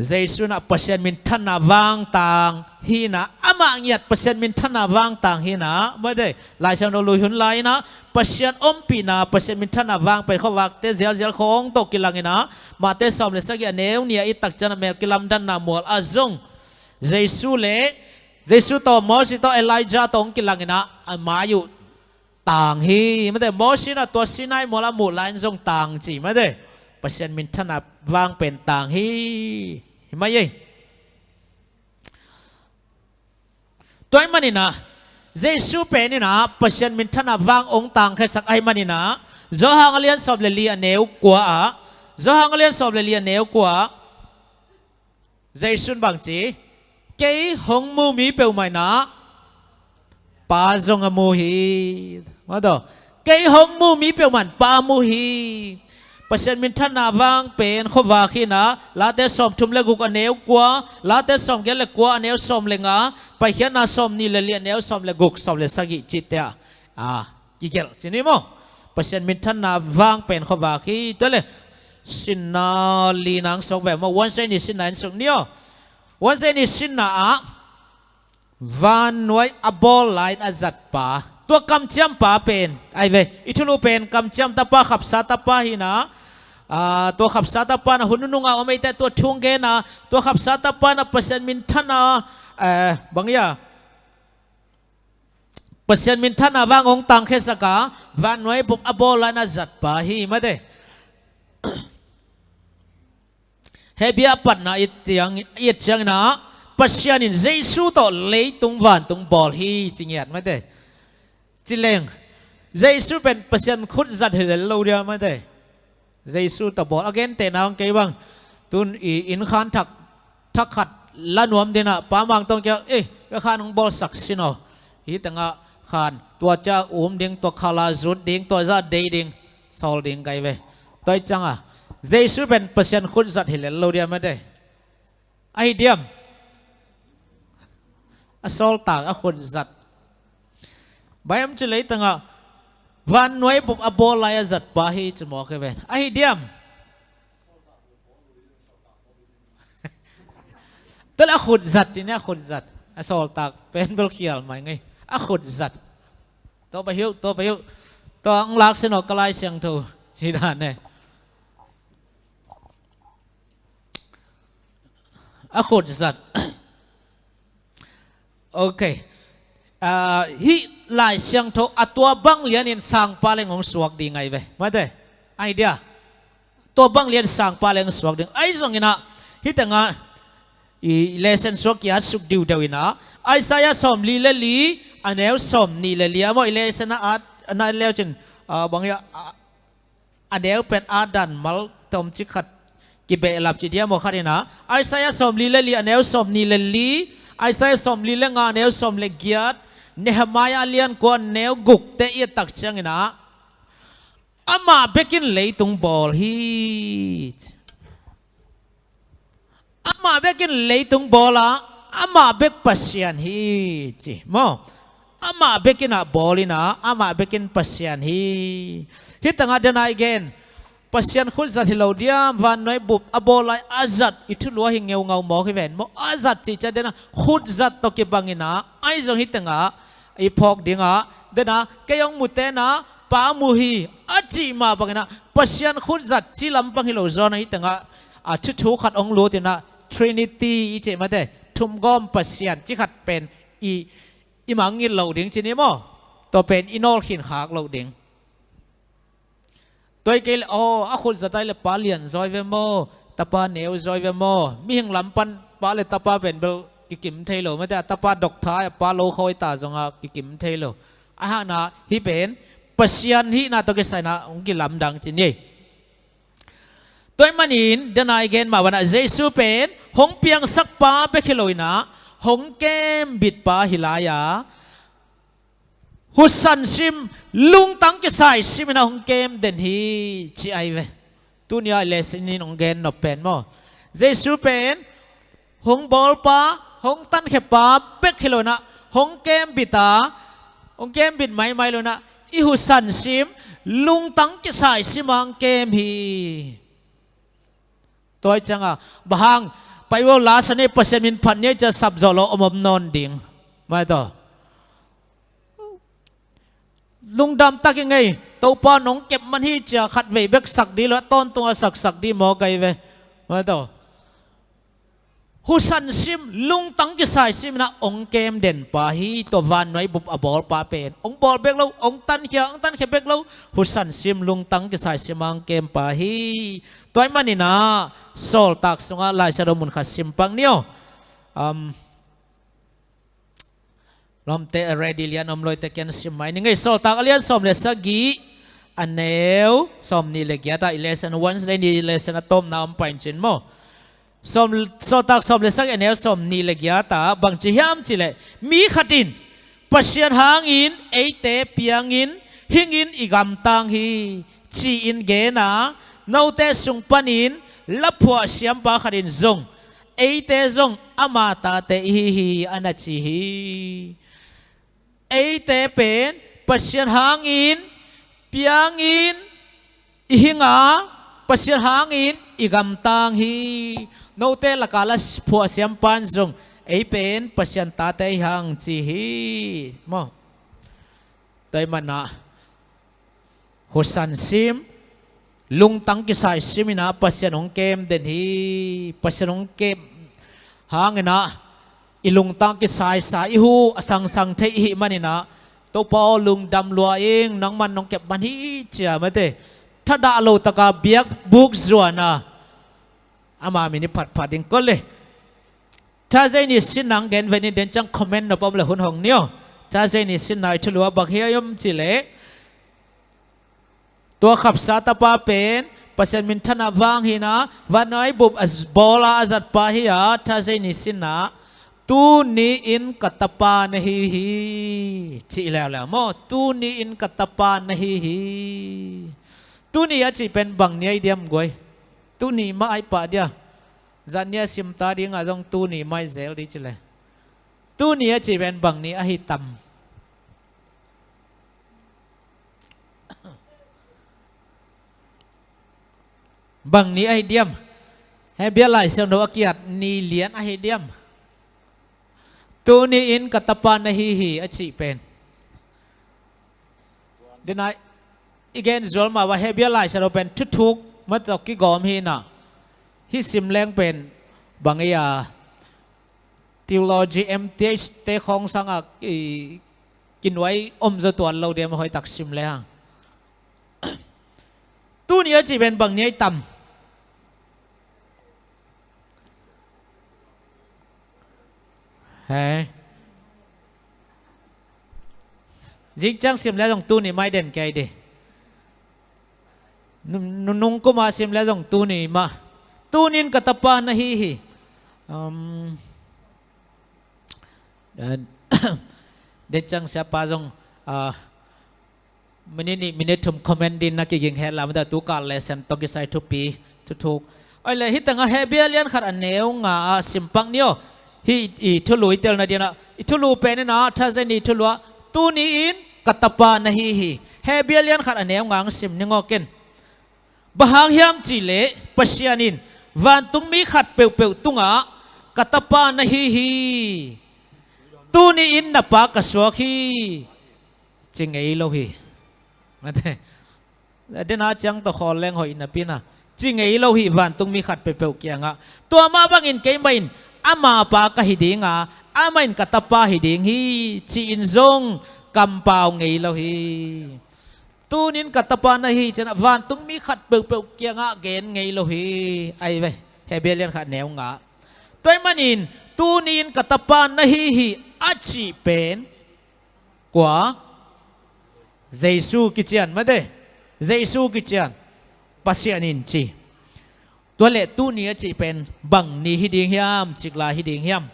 เจสุนะเปอร์เซ็นต์มินท่านวางต่างฮีนะอามาเงียดเปอร์เซ็นต์มินท่านวางต่างฮีนะไม่ได้ลายเชิงโดลุยหุ่นลายนะเปอร์เซ็นต์อมปีนะเปอร์เซ็นต์มินท่านวางเป็นข้อวักเตเจียลของตกกิลังนะมาเตสอมเลสักอย่างเนวเนี่ยอิตักจันเมลกิลัมดันนามัวอาซงเจสุเล่เจสุโตมอสิโตเอลิจาตงกิลังนะมาอยู่ต่างฮีไม่ได้มอสินะตัวสินายมัวละหมู่ลายซงต่างจีไม่ได้เปอร์เซ็นต์มินท่านวางเป็นต่างฮีไม่ยังตัวมันนี่นะเจสุเป็นนี่นะเปอร์เซ็นต์มินท่านวางองค์ต่างแค่สักไอ้มันนี่นะจอฮังเลียนสอบเลียนเนวกว่าจอฮังเลียนสอบเลียนเนวกว่าเจสุบางจีเกี่ยหงมูมีเปลวไม่นะปาจงมูฮีมาดูเกี่ยหงมูมีเปลวมันปามูฮีเปอร์เซ็นต์มินท่านวางเป็นข้อว่าขี้นะลาเตสอมทุ่มเล็กุกอันเนวกว่าลาเตสอมเกล็กกว่าอันเนวสอมเลงะไปเขียนนาสอมนี่เลียนเนวสอมเล็กุกสอมเลสกิจิตเตะกี่เกลจีนี่มั้งเปอร์เซ็นต์มินท่านวางเป็นข้อว่าขี้ตัวเลยสินนาลีนังสองแบบว่าวันเซนิสินนันสองเนี่ยวันเซนิสินนาวันไว้อบอลไลน์อาจัดป่าตัวกำจำป่าเป็นไอเวอิทุลูเป็นกำจำตาป่าขับซาตาป่าหินะตัวขับซาตาป่านะหุ่นนุ่งเอาไม่แต่ตัวทุ่งเกนะตัวขับซาตาป่านะเปอร์เซ็นต์มินท่านะบางอย่างเปอร์เซ็นต์มินท่านะวางองตังเคสกาวันไว้ปุ๊บอบอลไลน์อาจัดป่าหิมาเด้เฮบียปัดนะอิตยังนะเปอร์เซ็นต์เจสุโตเลยตุงวันตุงบอลฮีจริงๆไม่ได้จิเลงเจสุเป็นเปอร์เซ็นต์คุดจัดเหตุเราเดียวไม่ได้เจสุตบอลอเกนเตนะองเกบังตุนอินขานทักขัดละนวมเดนะป้ามังต้องเจ้าก็ขานของบอลสักสินอฮีตั้งขานตัวเจ้าดิ่งตัวคาลาจุดดิ่งตัวจะเดดิ่งซอลดิ่งไกเวตัวจังเจสุเป็นเปอร์เซ็นต์คุดจัดเหตุเราเดียวไม่ได้ไอเดียมอสอลต่างคุดจัดใบมันจะเลยตั้ง วันน้อยบุบอบอลายจัดปาฮีจะมองกันเป็นไอเดียมแต่ละขุดจัดจีเนี่ยขุดจัดสอลตักเป็นเบลเคียลไหมไงขุดจัดตัวไปหิวตัวอังลักษณะกลายเสียงทูจีนั่นเนี่ยขุดจัดโอเคฮิลายเสียงทูตัวบังเลียนสร้างปาเลงของสวกดีไงเว้มาเด้ไอเดียตัวบังเลียนสร้างปาเลงสวกดีไอส่งอินะฮิตงาอีเลเซนสวกยาสุกดิวเดวินะไอสายสมลีเลลีอันเอวสมนีเลลีอะมออีเลเซนอาดอันนั้นเลวจนบางอย่างอันเอวเป็นอาดันมัลตอมจิขัดกิเบลับจิเดียมอขัดนะไอสายสมลีเลลีอันเอวสมนีเลลีไอสายสมลีเลงอันเอวสมเลกียดเนหมายาเลียนกวนเนวกุกเตยตักจังนะอามาเบกินเลยตุงบอลฮีทอามาเบกินเลยตุงบอลละอามาเบกปัสยันฮีจีโมอามาเบกินอะบอลินะอามาเบกินปัสยันฮีฮิตังอาเดนายเกนปัสยันขุดจัดฮิโลเดียมวันน้อยบุบอบอลายอาจัดอิทุลัวหิงเงาเงาหมอกให้เวนโมอาจัดจีจัดเดนะขุดจัดตกิบังอินะไอจงฮิตังอาไอพอกดิ่งอ่ะเดนะแกยังมุเตนะปามุฮีอาจีมาบังนะปัศยันขุดจัดจีลำบังฮิโลจอนะฮิตังอ่ะชุขัดองลูตินะ Trinity อีเจมาเดทุมกอมปัศยันจีขัดเป็นอีมังงินเหล่าดิ่งจีนี้มั้งตัวเป็นอินอลขินขากเหล่าดิ่งตัวเกลอาขุดจัดได้เลยปาเลียนจอยเวโมตาปาเนวจอยเวโมมีหิงลำปันปาเลยตาปาเป็นเบลกิมเทโลไม่ได้ตาปาดอกท้ายปาโลคอยตาจงอากิมเทโลอาหารนะฮิเป็นปัศยันฮินาตัวเกษนะองกิลำดังจีนี่ตัวมันอินเดนายเกนมาวันนั้นเจสูเป็นหงเปียงสักปาเปคิโลนะหงเกมบิดปาฮิลายาฮุสันซิมลุงตั้งกิสายซิมนะหงเกมเดนฮีจีไอเวตุนยาเลสนินหงเกนนบเป็นมั้งเจสูเป็นหงบอลปาหงตันเขปาเปคิโลนะหงเกมบิดาหงเกมบิดไม่โลนะอิฮุสันซิมลุงตั้งกิสายซิมังเกมฮีตัวจังอ่ะบางไปว่าลาสเนปเซมินพันเนี่ยจะสับจอลอมนอนดิ่งไม่ต่อลุงดำตักยังไงตัวปอนงเก็บมันที่จะขัดเวเบกสักดีแล้วต้นตัวสักดีหมอไกเวไม่ต่อฮุสันซิมลุงตั้งกิสายซิมนะองเกมเด่นปาฮีตัววันน้อยบุบอบอลปาเป็นองบอลเบกเราองตันเขียองตันเขียเบกเราฮุสันซิมลุงตั้งกิสายซิมังเกมปาฮีตัวมันนี่นะโซลตักสงลายสะดมุนขัดซิมปังเนียวลมเตะเรดิเลียนอมลอยเตะกันซิมไม่นี่ไงโซลตักเลียนสมเลสกีอันเนวสมนี่เลกียตาอิเลสันวันส์เลยนี่อิเลสันต้มน้ำไปจินโมสมตักสมเลสักอันเนวสมนี่เลกียตาบางจีฮามจิเลมีขัดินปัศยันหางอินเอเตเปียงอินหิงอินอีกำตังฮีจีอินเกนะนาเตสุงปันินลับหัวเสียมปาขัดินซงเอเตซงอามาตาเตฮีอันนัชีฮีเอเตเป็นปัศยันหางอินเปียงอินหิงาปัศยันหางอินอีกำตังฮีนาเตละกาลผัวเสียมปันซงเอเป็นปัศยันตาเตหังจีฮีมอแต่มันนะฮุสันซิมลุงตั้งกิสายซิมินะปัศยันองเกมเดนฮีปัศยันองเกมหางนะอิลุงตั้งกิสายสายหูสังเทหิมันนี่นะตัวปอลุงดำลัวเองนังมันน้องเก็บมันฮีเจียมาเตถ้าด่าโลตะกาเบียกบุกจวนนะอามามินิผัดดิ่งก็เลยถ้าใจนี่สินังเกนเวนิเดนจังคอมเมนต์นะปอมเลยหุ่นหงเนียวถ้าใจนี่สินายทุลัวบักเฮียยมจิเลตัวขับสาตปาเป็นปัศยันมินทนาวางหินะวันน้อยบุบบอลาอาจัดปาหิยาท่าใจนิสินะตูนีอินกัตปานฮีฮีจีแล้วโมตูนีอินกัตปานฮีฮีตูนีอาจีเป็นบังเนียเดียมกวยตูนีมาไอปะเดียจันเนียซิมตาดีงาจงตูนีไม่เซลดิจิเลยตูนีอาจีเป็นบังเนียอหิตัม บังนี้ไอเดียมเฮเบียไลเซนโดอากิยัดนีเลียนไอเดียมตัวนี้อินกัตปานฮีฮีอจิเป็นเดี๋ยวนะอีกเกนจอลมาว่าเฮเบียไลเซนโดเป็นทุกๆมาตกกี่กอมฮีน่ะฮิซิมแรงเป็นบางอย่าง theology MTH เตะของสังกักินไว้จะตัวเราเดียวมาคอยตักซิมเลยฮะตู้นี้จะเป็นบางนี้ต่ำเฮ้จิงจังซิมแล้วตรงตู้นี้ไม่เด่นแกดินุ่งก็มาซิมแล้วตรงตู้นี้มาตู้นี้ก็ตะปานนะฮีเด็ดจังเสียปาจงมินิทุ่มคอมเมนต์ดินนักยิงเฮลามันจะตุกาเลเซนตกิไซทุปีทุกไอ้เลยฮิตังเฮเบียเลียนขัดอันเนวงาสิมปังเนียวฮิทุลุยเตลนาเดียนะทุลุเป็นนะถ้าจะนี่ทุลัวตูนี้อินกัตปานะฮีเฮเบียเลียนขัดอันเนวงาสิมนิงอเกนบางยามจิเลปัชยานินวันตุงมีขัดเปลวตุงะกัตปานะฮีตูนี้อินนับปากสวกฮีจิงไอโลฮีมาเถอะเดี๋ยวน่าจังตัวคอแรงหอยนับปีน่ะจิงไอโลฮีวันตุงมีขัดเปลวเกียงะตัวมาบางอินเกมินอามาปากฮิดิงะอามาอินกัตปาฮิดิงฮีจีอินซงกำปาวไงโลฮีตูนินกัตปานะฮีจะนะวันตุงมีขัดเปลวเกียงะเกนไงโลฮีไอเว้เฮเบเลียนขัดแนวงะตัวมันอินตูนินกัตปานะฮีอาชีเป็นกว่าเยซูกิจยันมาเด้เยซูกิจยันปัสยานินจีตัวเล็ตู้นี้จีเป็นบังนี้ฮิดิงยามจิกลาฮิดิงยาม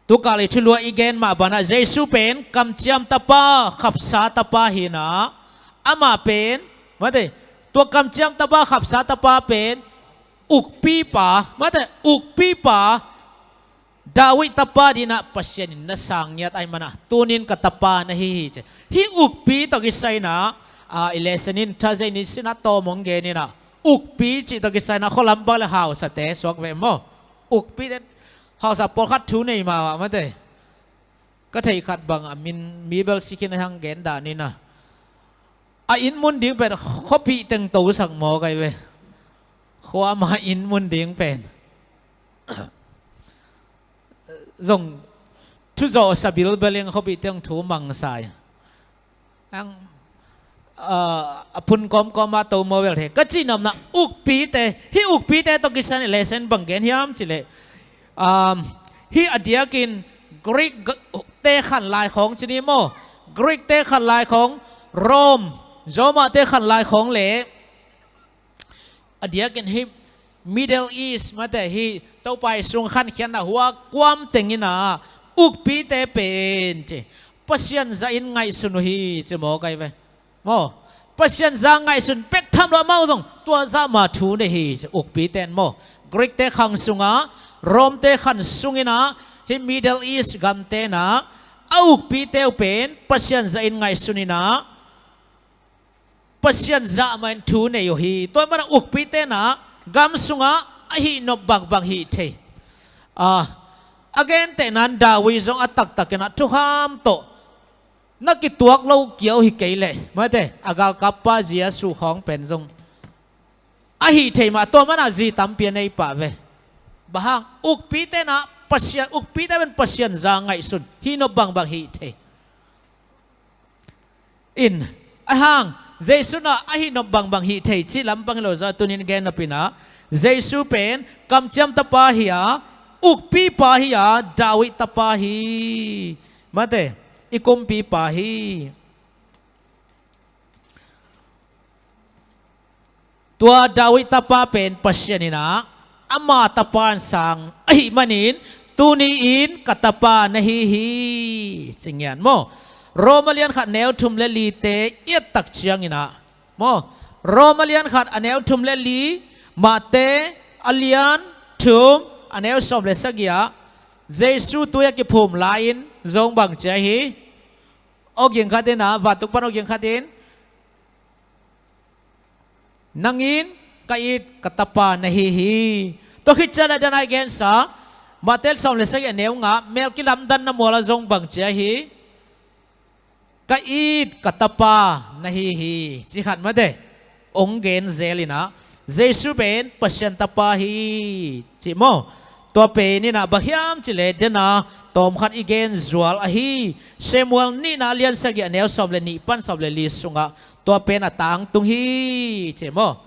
ตุกาลิชุลัวอีเกนมาบานะเยซูเป็นกำจำตาปาขับสาตาปาหินะอามาเป็นมาเด้ตัวกำจำตาปาขับสาตาปาเป็นอุกปีปามาแต่อุกปีปาดาวิตปาดีนะปัสยานินนะสังยัดไอมานะตูนินกัตปานะฮิอุกปีตกิไซนะอิเลสนินท่าเจนิสินะโตมงเกนินะอุกปีจิตกิไซนะขลัมบาลฮาวสเตสวกเวมโมอุกปีเดฮาวสับปอคัดทูนี่มามาแต่ก็ไทยขัดบังมินมีเบลสิกินหังเกนดานี่นะอินมุนดิ้งเป็นขบีเต็งตูสังโมไกเวความมาอินมุนเดียงเป็นส่งทุจสบิลเบลียงเขาไปเตียงถูมังสายอังพุนกอมก็มาตัวโมเวลเทก็จีนำนะอุกปีเตฮิอุกปีเตต้องกินเลเซนบังเกนยามจิเลฮิอดียกินกรีกเตขันลายของจินิโมกรีกเตขันลายของโรมโจมาเตขันลายของเลอดียกินฮิ Middle East มาแต่ฮิเต้าไปส่งขันเขียนนะหัวความเต็งนะอุกปีเตเป็นเจปัสยันจะอินไงสุนฮีจะมองไงไปมอปัสยันจะไงสุนเป็กทำเราเมาส่งตัวจะมาถูในฮีจะอุกปีเตนมอกรีกเตขังสุงะโรมเตขันสุงินะฮิ Middle East กัมเตนะอุกปีเตเป็นปัสยันจะอินไงสุนินะปัสยันจะมันถูในยูฮีตัวมันอุกปีเตนะกำสุงะฮินบบังฮิเทagain แต่นั้นดาวิจงอัตตักกันนะทุกขามโตนักกิตัวเราเกี่ยวฮิเกยเลยมาเตอากากับปาเจียสุของเป็นจงฮิเทมาตัวมันอาจีตัมเปียในป่าเวบางอุกปีเตนะปัสยันอุกปีเตเป็นปัสยันจางไงสุนฮินบบังฮิเทอินห่างเจสุนะฮินบบังฮิเทจิลำบังโลซาตุนินเกนปินะเจสุเป็นกำจำตะปาฮิอาอุกปีปาฮิอาดาวิตปาฮิมาเตอิคุมปีปาฮิตัวดาวิตปาเป็นปัสยานินะอามาตปานสังมันินตูนีอินกัตปานฮิจิงยันโมโรมาเลียนขัดแนวทุมเลลีเตเอียตักเชียงอินะโมโรมาเลียนขัดแนวทุมเลลีมาเตอเลียนทุมอันนี้สมเลสักยาเยซูตัวยักษ์ภูมิลายน์จงบังใจฮี og yang khatin na vatuk pan og yang khatin nangin kait katapa nahi to khichana danai gen sa matel som le sak aneu nga mel kilam dan na mola jong bang chia hi kait katapa nahi chi khat ma de ong gen zelina jesu ben pasyan tapa hi chi mo to pe ni na bahiam chile dena tom khat igen zual a hi samuel ni na lian sak aneu som le ni pan som le li sunga to pe na tang tung hi chi mo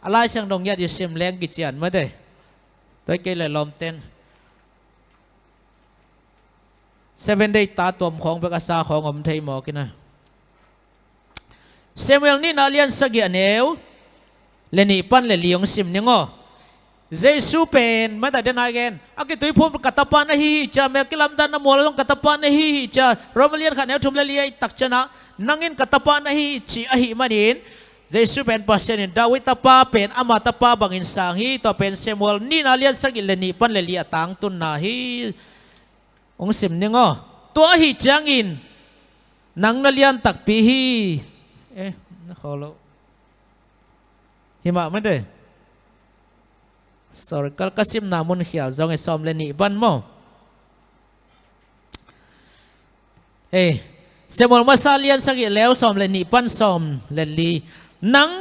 alai sang dong ya di sim leng gi chian ma de tôi kêu là lom ten 7 day ta tuom khong bek asa khong om thei mo kina Samuel ni na lian sagi aneu le ni pan le liong sim ni ngo Jesu pen ma da den again aki tui phum katapa na hi cha me kilam dan na mol long katapa na hi cha romalian khan eu thum le liai tak chana nangin katapa na hi chi a hi manin Jesu pen pasien in David tapa pen ama tapa bangin sang hi to pen Samuel ni na lian sagi le ni pan le lia tang tun na hi ong sim ni ngo to hi chang in nang na lian tak pi hi na kholo hima ma de sorry kal kasim namun khial zong e som le ni ban mo Samuel masalian sagi leo som le ni pan som le li nang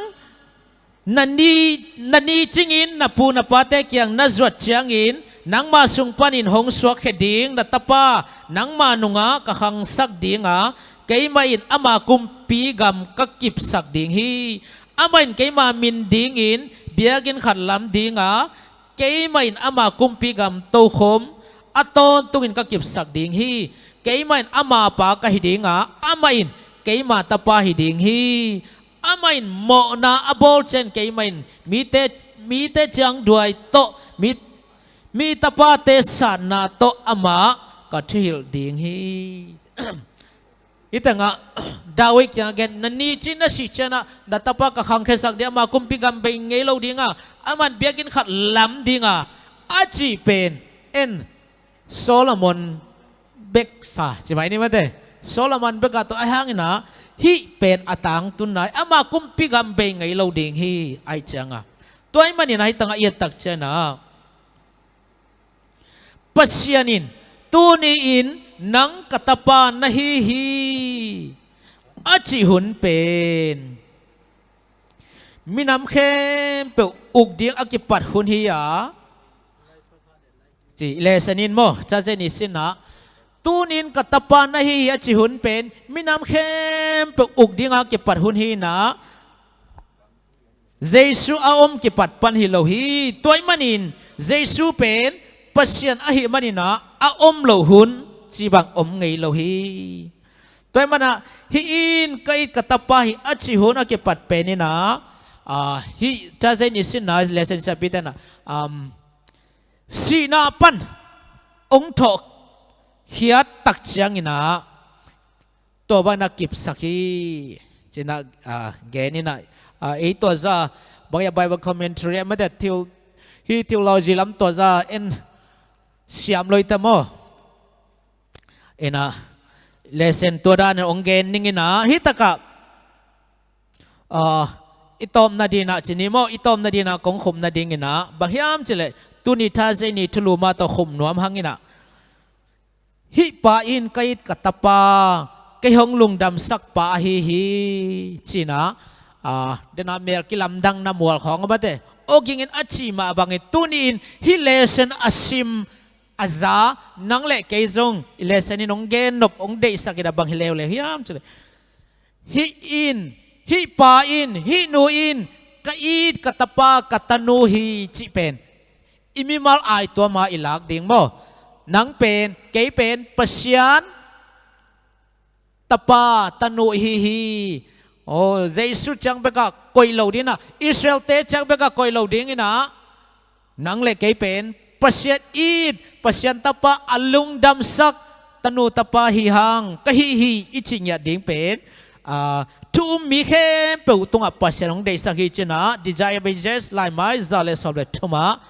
nani chingin na pu na pate kyang na zwat changin nang ma sung panin hong suak heding na tapa nang ma nunga ka khang sak dinga keimain ama kumpi gam ka kip sak ding hi amain keima min ding in biagin khat lam dinga keimain ama kumpi gam to khom aton tungin ka kip sak ding hi keimain ama pa ka hidinga amain keima tapa hiding hi amain mo na abol chen keimain mi te chang duai to mi tapa te san na to ama ka thil ding hi itanga David yang gen nani china si chana da tapa ka khang khesak dia ma kumpi gam be ngei lo dinga aman biakin khat lam dinga achi pen en Solomon bek sa chi bai ni ma de Solomon bek ka to ahangina hi pen atang tun nai ama kumpi gam be ngei lo ding hi ai changa toy mani nai tanga ye tak chana pasyanin tuni in nang katapa nahi hi achi hun pen minam khem pe uk ding akipat hun hi ya chi lesanin mo cha je ni sina tunin katapa nahi hi achi hun pen minam khem pe uk ding akipat hun hi na Jesu aom kipat pan hi lo hi toy manin Jesu pen pasyan ahi manina aom lo hun chi bang om ngei lo hi toy mana hi in kai katapa hi achi hun akipat penina hi ta zai ni sin na lesson sa pitana si na pan ong tho hiat tak chiang ina to ba na kip sakhi china geni na ei to za bangya bible commentary ma da hi theology lam to za en siam loi ta mo ena lesson to da ne ong gen ningina hi taka itom na dina chinimo itom na dina kong khum na dingina bahiam chile tuni tha zeni thuluma to khum nuam hangina hi pa in kait katapa kai hong lung dam sak pa hi china dena mer kilam dang na mual khong ba te oging in achi ma bangi tuni in hi lesson asim aza nang le keizong lesson in ong gen nop ong dei sakida bang hilew le hiam chile hi in hi pa in hi nu in kait katapa katanu hi chi pen imimal ai to ma ilak ding mo nang pen kei pen pasyan tapa tanu hi Jesu chang beka koi lo dina Israel te chang beka koi lo ding ina nang le kei pen pasyan it pasyan tapa alung dam sak tanu tapa hi hang kahi ichinya ding pen tu mi khem pe tunga pasyan ong dei sak hi china desire be just like my zale soble thuma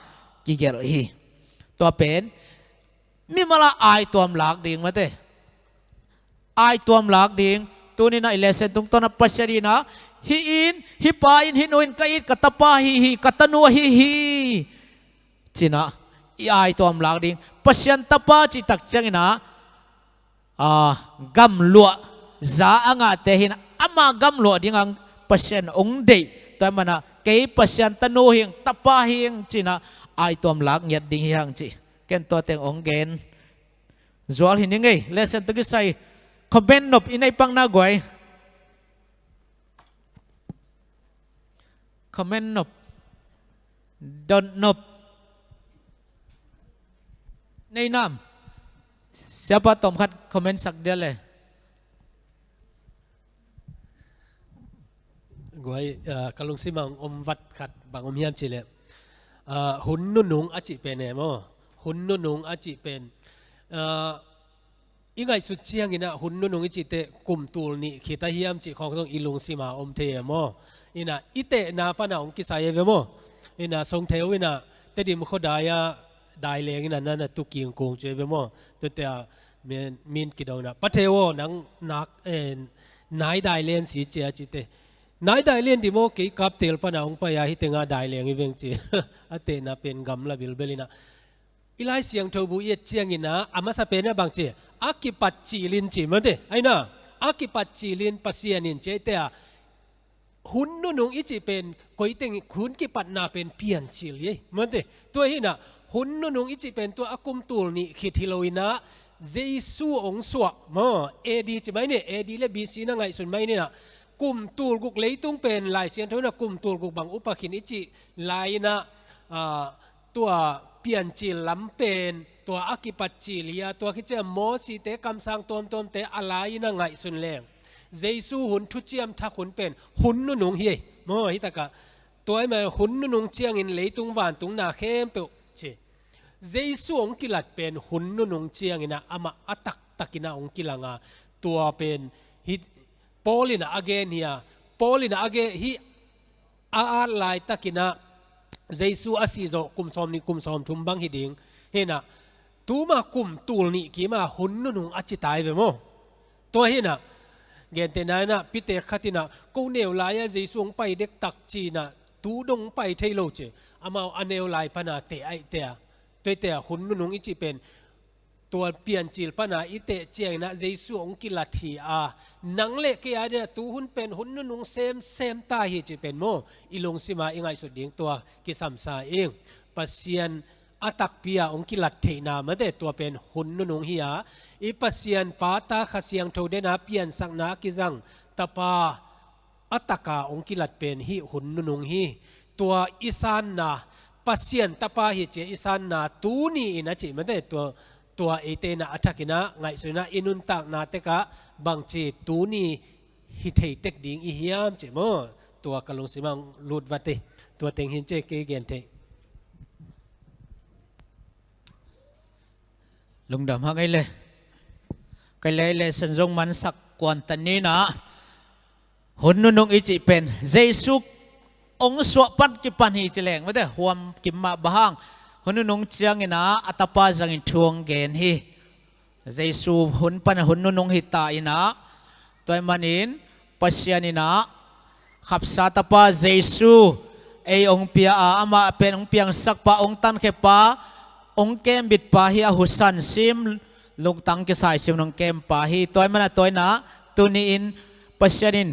ki gel hi to pen mi mala ai tom lak ding mate ai tuam lak ding tu ni na ilesen tung to na pasyari na hi in hi pa in hinuin ka it katapa hi katanu hi china i ai tuam lak ding pasyan tapa chi tak chang ina gam lua za anga te hin ama gam lua ding ang pasyan ong dei to mana kei pasyan tanu hing tapa hing china ai tuam lak nyat ding hiang chi ken to teng ong gen zual hin ngai lesson tu sai comment nop inai pang na goi comment nop don't nop nei nam siapa tom khat comment sak dia le goi kalung simang wat khat bang hiam chi le hun nu nung achi pen mo hun nu nung achi pen ingai su chiang ina hun nu nung ichi te kum tul ni khita hiam chi khong song ilung sima the mo ina ite na pa na ong ki sai ve mo ina song theu ina te dim kho daya dai leng ina na tu king kong che ve mo te te min ki do na pa theo nang nak nai dai len si che chi te nai dai len di mo ki kap tel pa na ong pa ya hi te nga dai leng i veng chi ate na pen gam la bil belina ilai siang tho bu ye chiang ina ama sa pen na bang che akipat chi lin chi ma de ai na akipat chi lin pasian in che te hun nu nung ichi pen koi teng khun ki pat na pen pian chil ye ma de to hi na hun nu nung ichi pen to akum tul ni khit hiloina jesu ong swa mo edi chi mai ne edi le bc na ngai sun mai ne na kum tul guk leitung pen lai sian tho na kum tul guk bang upakhin ichi lai naตัวเปลี่ยนจีลำเป็นตัวอากิปัจจิลียตัวคิดจะโมสีเตคำสั่งตอมเตอะไรนั่งไงสุนแรงเจสูหุ่นทุเจียมทักหุ่นเป็นหุ่นนุ่งเฮโมฮิตากะตัวไอ้มาหุ่นนุ่งเจียงอินเลยตุงหวานตุงนาเข้มเปล่าเจเจสูองกิลัดเป็นหุ่นนุ่งเจียงอินะอามาอัตักตักินาองกิลังาตัวเป็นฮิโปลินาอเกนเฮียโปลินาอเกฮิอาลายตักินาเจสูอาศิโจคุมซอมนี่คุมซอมทุมบังฮิดิงเห็นนะตูมาคุมตูลนี่กี่มาหุ่นนุ่งอจิตายไปมั้งตัวเห็นนะเงินเตนายนะพิเตขัดินะกูเนวลายเจสูงไปเด็กตักจีนะตูดงไปเทโลเจอามาอันเนวลายพนาเตไอเตะตัวเตะหุ่นนุ่งอิจิเป็นตัวเปลี่ยนจิลปนาอิเตเจียงนะเจสูงกิลัทีนังเล็กกี่เนี่ยตูหุ่นเป็นหุ่นนุ่งเซมตาฮิจิเป็นโมอิลงสิมาอิงไงสุดดิ่งตัวกิสัมซาเองปัสยันอัตักพิยาองกิลัทีนาเมื่อเดตัวเป็นหุ่นนุ่งเฮียอีปัสยันปาตาขเสียงโทเดนาเปลี่ยนสังนากิจังตาปาอัตกาองกิลัดเป็นฮิหุ่นนุ่งฮีตัวอิสานนาปัสยันตาปาฮิเจอิสานนาตูนี่นะจิเมื่อเดตัวเอเตนะอัฐกินะไงสุนะอินุนตักนาเตกะบางจีตูนี่ฮิเทเต็กดิ่งอิฮิยามเจโมตัวกะลงสิมังลูดวัตเตตัวเต็งหินเจเกเกนเตลุงดำฮักไงเลยไกเลยเลยสันจงมันสักกวนตันนี้นะหุ่นนุ่งอิจิเป็นเจสุองสวปันกิปันฮิจิแรงไม่ได้หวมกิมมาบางหุ่นนุ่งเชียงอินะอัตปาจังอินทวงเกนฮีเจสุหุ่นปันหุ่นนุ่งฮิตาอินะตัวมันอินปัสยานินะขับสาตปาเจสุไอองเปียอามาเป็นองเปียงสักปะองตันเขปาองเกมบิดปาฮีอาหุสันซิมลุงตังกิสายซิมนองเกมปาฮีตัวมันตัวนะตุนีอินปัสยานิน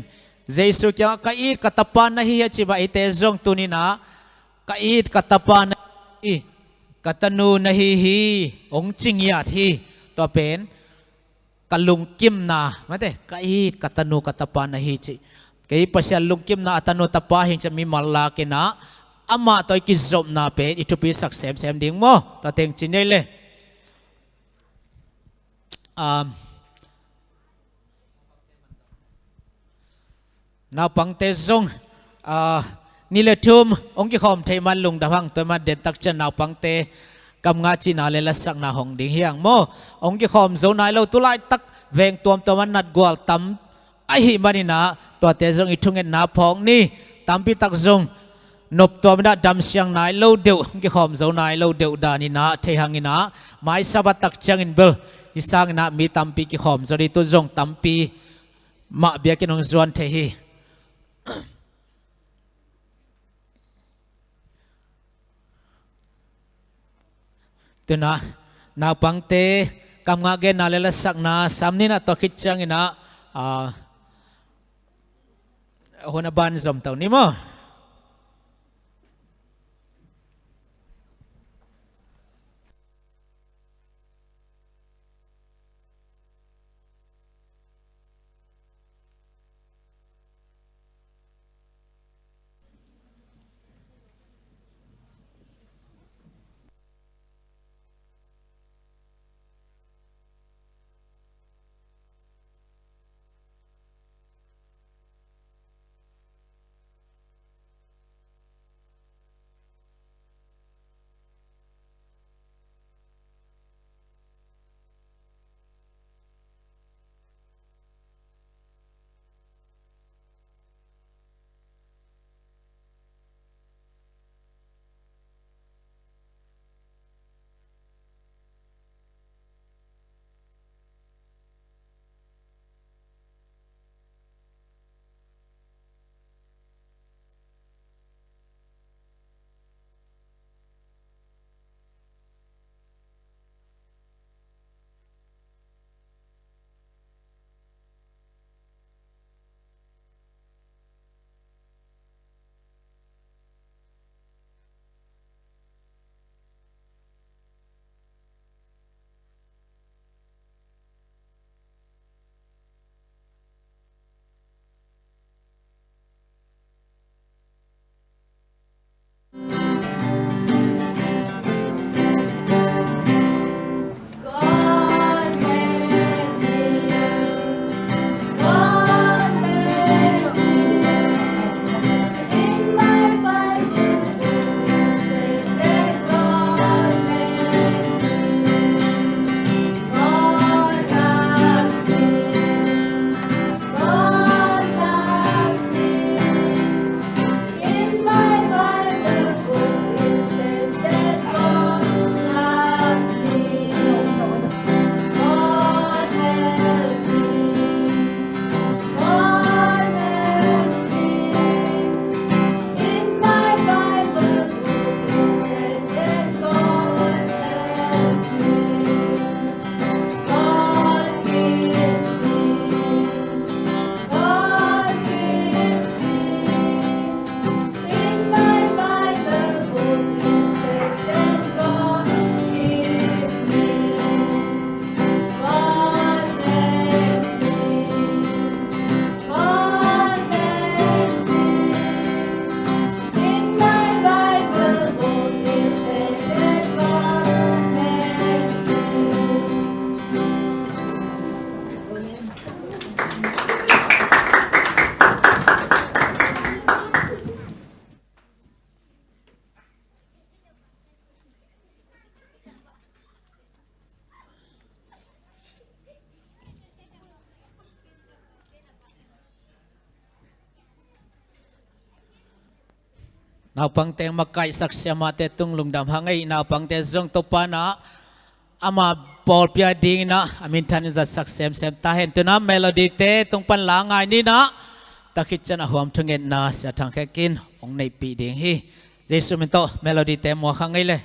เจสุเกี่ยวกับอีดกัตปานนะฮีจิบะอิเตซงตุนีนะกับอีดกัตปานนะฮีกัตนูนะฮีองจิงยาทีตัวเป็นกัลุงกิมนาไม่ได้กับอีดกัตนูกัตปานนะฮีจิkay pasya lungkim na atano tapahin sa mi malaki na ama to'y kizop na pe ito pisak sem ding mo tateng chinele na pang tezong niletum ong ki khom thei man lung dawang toy man den tak chan na pang te kam nga china le lasak na hong ding hiang mo ong ki khom zo nai lo tu lai tak veng tuam taman nat gwal tam ai hi maninaตัวเตจงอิทุงเงินนาพองนี่ตามพิตักจงนบตัวมันดำเสียงนายเล่าเดียวกี่หอมเจ้านายเล่าเดียวดานินะเทหังอินะไม้สะบัดตักเชียงอินเบล ฮิสังนะมีตัมปีกิขอมจริตุจงตัมปีมาเบียกินองจวนเทฮีตัวนะนาปังเตกำงาเกนาเลลสักนาสามนี้นะตัวคิดจังอินะหัวหน้าบ้านจอมเต่านี่มั้งนาปังเตงมาไกสักเสียมาเตตุงลุงดำหังไงนาปังเตจงตปานะอามาปอลพิอาดิงนะอามินทันจัดสักเสียมเสียมตาเห็นตัวน้ำเมโลดี้เตตุงปันหลังไงนี่นะตะคิดจะนะหวมทุงเงินนะเสียทางแค่กินองในปีดิงฮีเจสุมินโตเมโลดี้เตมัวหังไงเลย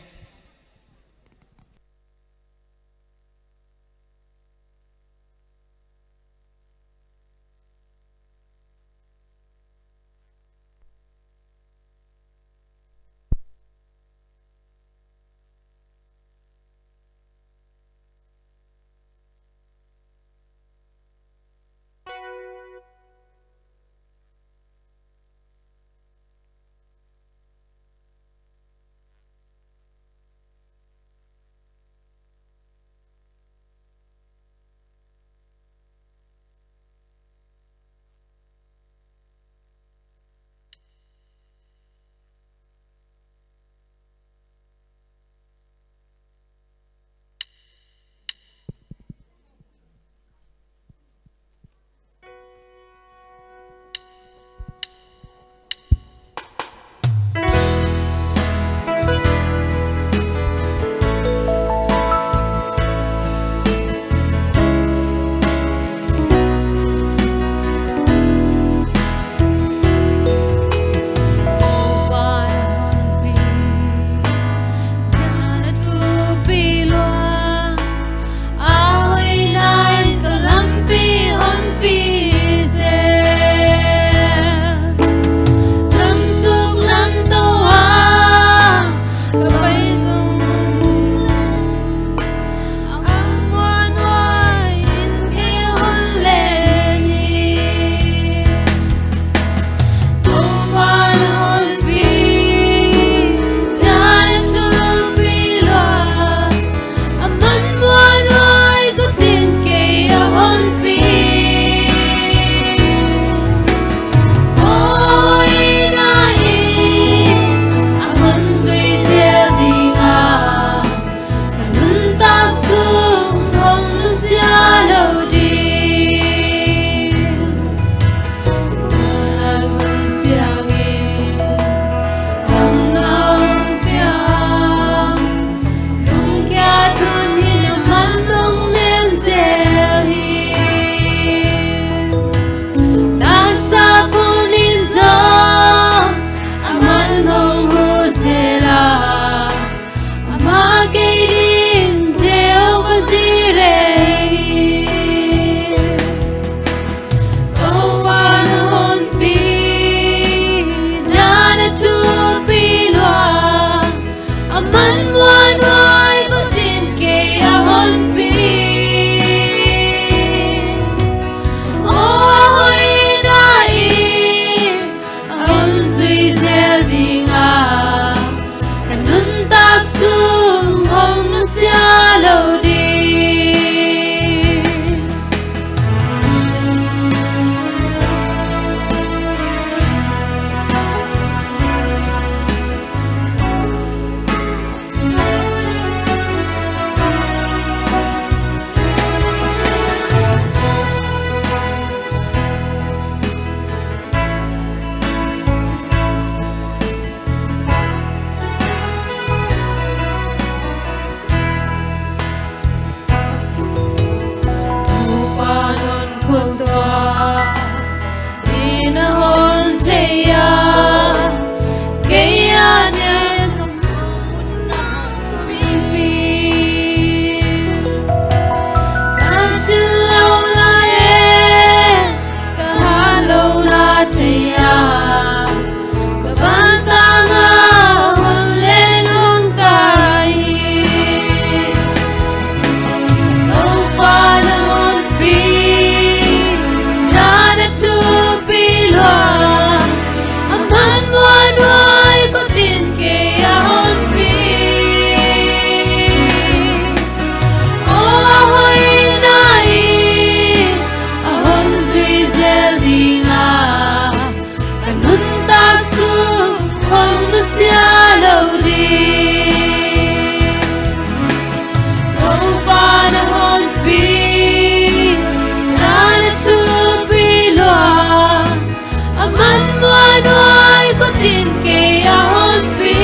man mua nuôi có tin kê a hôn pi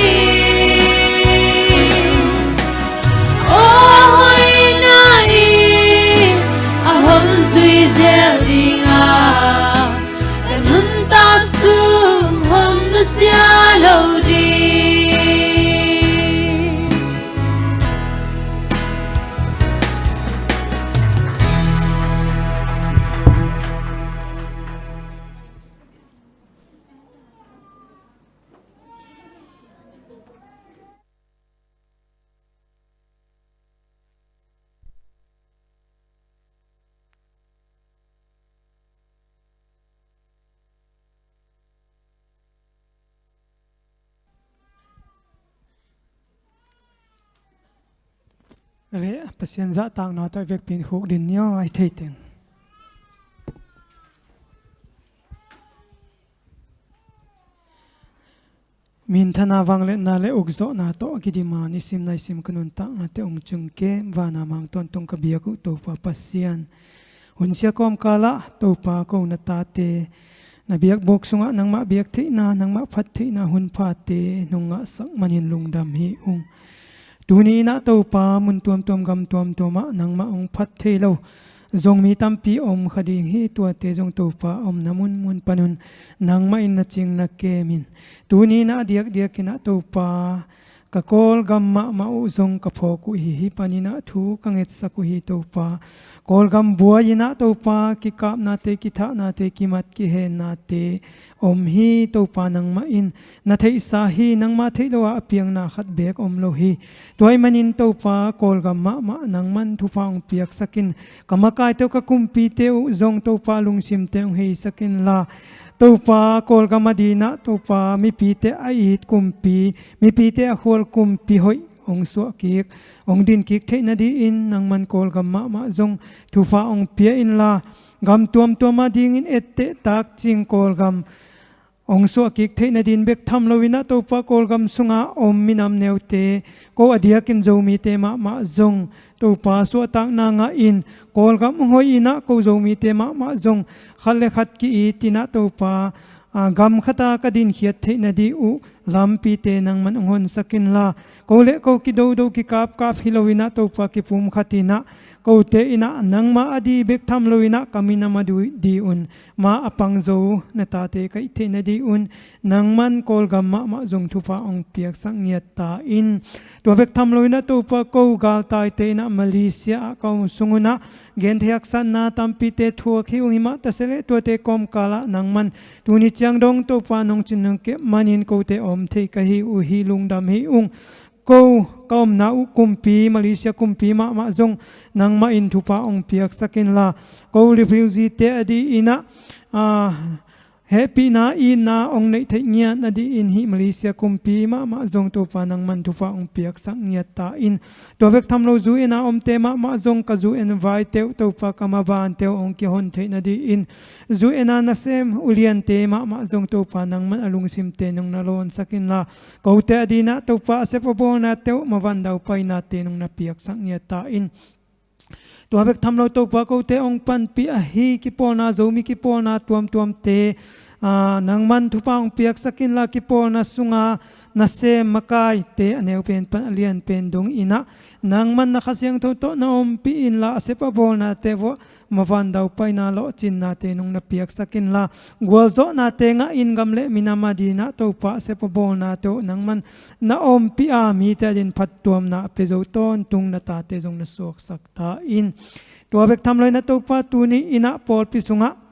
ôi na i a hôn duy dễ đi ngà nun tan sung hôn nu sia lâu đi lẽ pasien za tang na ta vek pin khuk din nyo ai thei teng min thana wang le na le ukzo na to gidima ni sim nai sim kunun ta na te ong chung ke wa na mang ton tong ka bia ku to pa pasien hun sia kom kala to pa ko na ta te na biak bok sunga nang ma biak thei na nang ma phat thei na hun pha te nonga sak manin lungdam hi ung tuni na to pa mun tuam tuam gam tuam tuama nang ma ong phat thei lo zong mi tampi om khading hi tua te zong to pa om namun mun panun nang ma in na ching na ke min tuni na diak diak kina to pa ka kol gam ma u zong ka pho ku hi panina thu kanget sa ku hi to pa kol gam bua ina to pa ki kap na te ki tha na te ki mat ki he na te om hi to pa nang ma in na thei sa hi nang ma thei lo a piang na khat bek om lo hi toy manin to pa kol gam ma nang man thu pang piak sakin kamakai to ka kumpi te zong to pa lung sim te hei sakin la to pa kol gamadina to pa mi pi te ait kumpi mi pi te a khol kumpi hoi ong so kik ong din kik the na di in nang man kol gam ma zong thu fa ong pia in la gam tuam tuama ding in ette tak ching kol gam ong so kik the na din bek tham lowina to pa kol gam sunga om minam neute ko adia kin zo mi te ma zong to pa so tak na nga in kol gam hoi ina ko zo mi te ma zong khalle khat ki tina to pa gam khata ka din khiat the na di u lampi te nang man ngon sakin la ko le ko ki do ki kap hilowina to pa ki pum khatina ko te ina nang ma adi bek tham lowina kamina ma du di un ma apang zo na ta te kai the na di un nang man kol gam ma zong thu pa ong piak sang ngiat ta in to bek tham lowina to pa ko gal tai te na Malaysia ko sunguna gen theak san na tampi te thua khiu hima ta sele to te kom kala nang man tuni chang dong to pa nong chin nang ke manin ko te om thei ka hi u hi lungdam hi ung ko kom na u kumpi Malaysia kumpi ma zong nang ma in thu pa ong piak sakin la ko refugee te adi ina happy na in na ong nei thei nya na di in hi Malaysia kumpi ma zong to pa nang man thu pa ong piak sak nya ta in to vek tham lo zu ina om te ma zong ka zu en vai te to pa kama ban te ong ki hon thei na di in zu ena na sem ulian te ma zong to pa nang man alung sim te nong na lon sakin la ko te adina to pa se po na te ma van dau pai na te nong na piak sak nya ta in to bek tham lo to pa ko te ong pan pi a hi ki pol na zo mi ki pol na tuam te nang man thu pa ong piak sakin la ki pol na sunga na se makai te aneu pen pan alian pen dong ina nang man na khasyang to na om pi in la se pa bol na te vo ma van dau pai na lo chin na te nong na piak sakin la gwal zo na te nga in gam le minama di na to pa se pa bol na to nang man na om pi a mi te din phat tuam na pe zo ton tung na ta te jong na sok sak ta in to bek tham loi na to pa tu ni ina pol pi sunga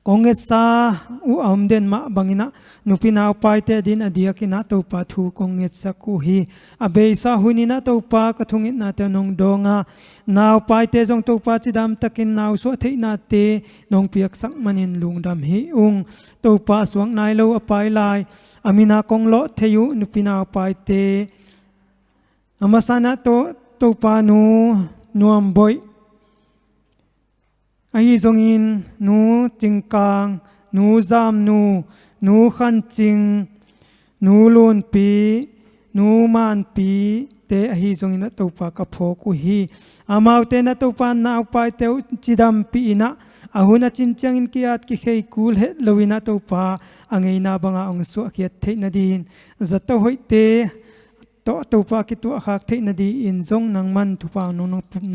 konget sa u den ma bangina nupina pai te din adia kina to pa thu konget sa ku hi abe sa hunina to pa ka thungit na te nong donga naw pai te jong to pa chidam takin naw so thei na te nong piak sak manin lungdam hi ung to pa suang nai lo apai lai amina kong lo theyu nupina pai te amasana to pa nu nuam boy ai zongin nu tingkang nu zam nu khan ching nu lun pi นูมานปีเตอหิจงอินะตัวปากระโพกุฮีอามาวเตนะตัวปานนาอุปายเตวจิดำปีนะอาหุนจินจังอินกิอาตกิเขยกูลเฮลวินะตัวปาอังเงนาบังอาองสุอกิยเทนดีนจัตโตหอยเตตัวปากิตัวขักเทนดีอินจงนังมันทุปาน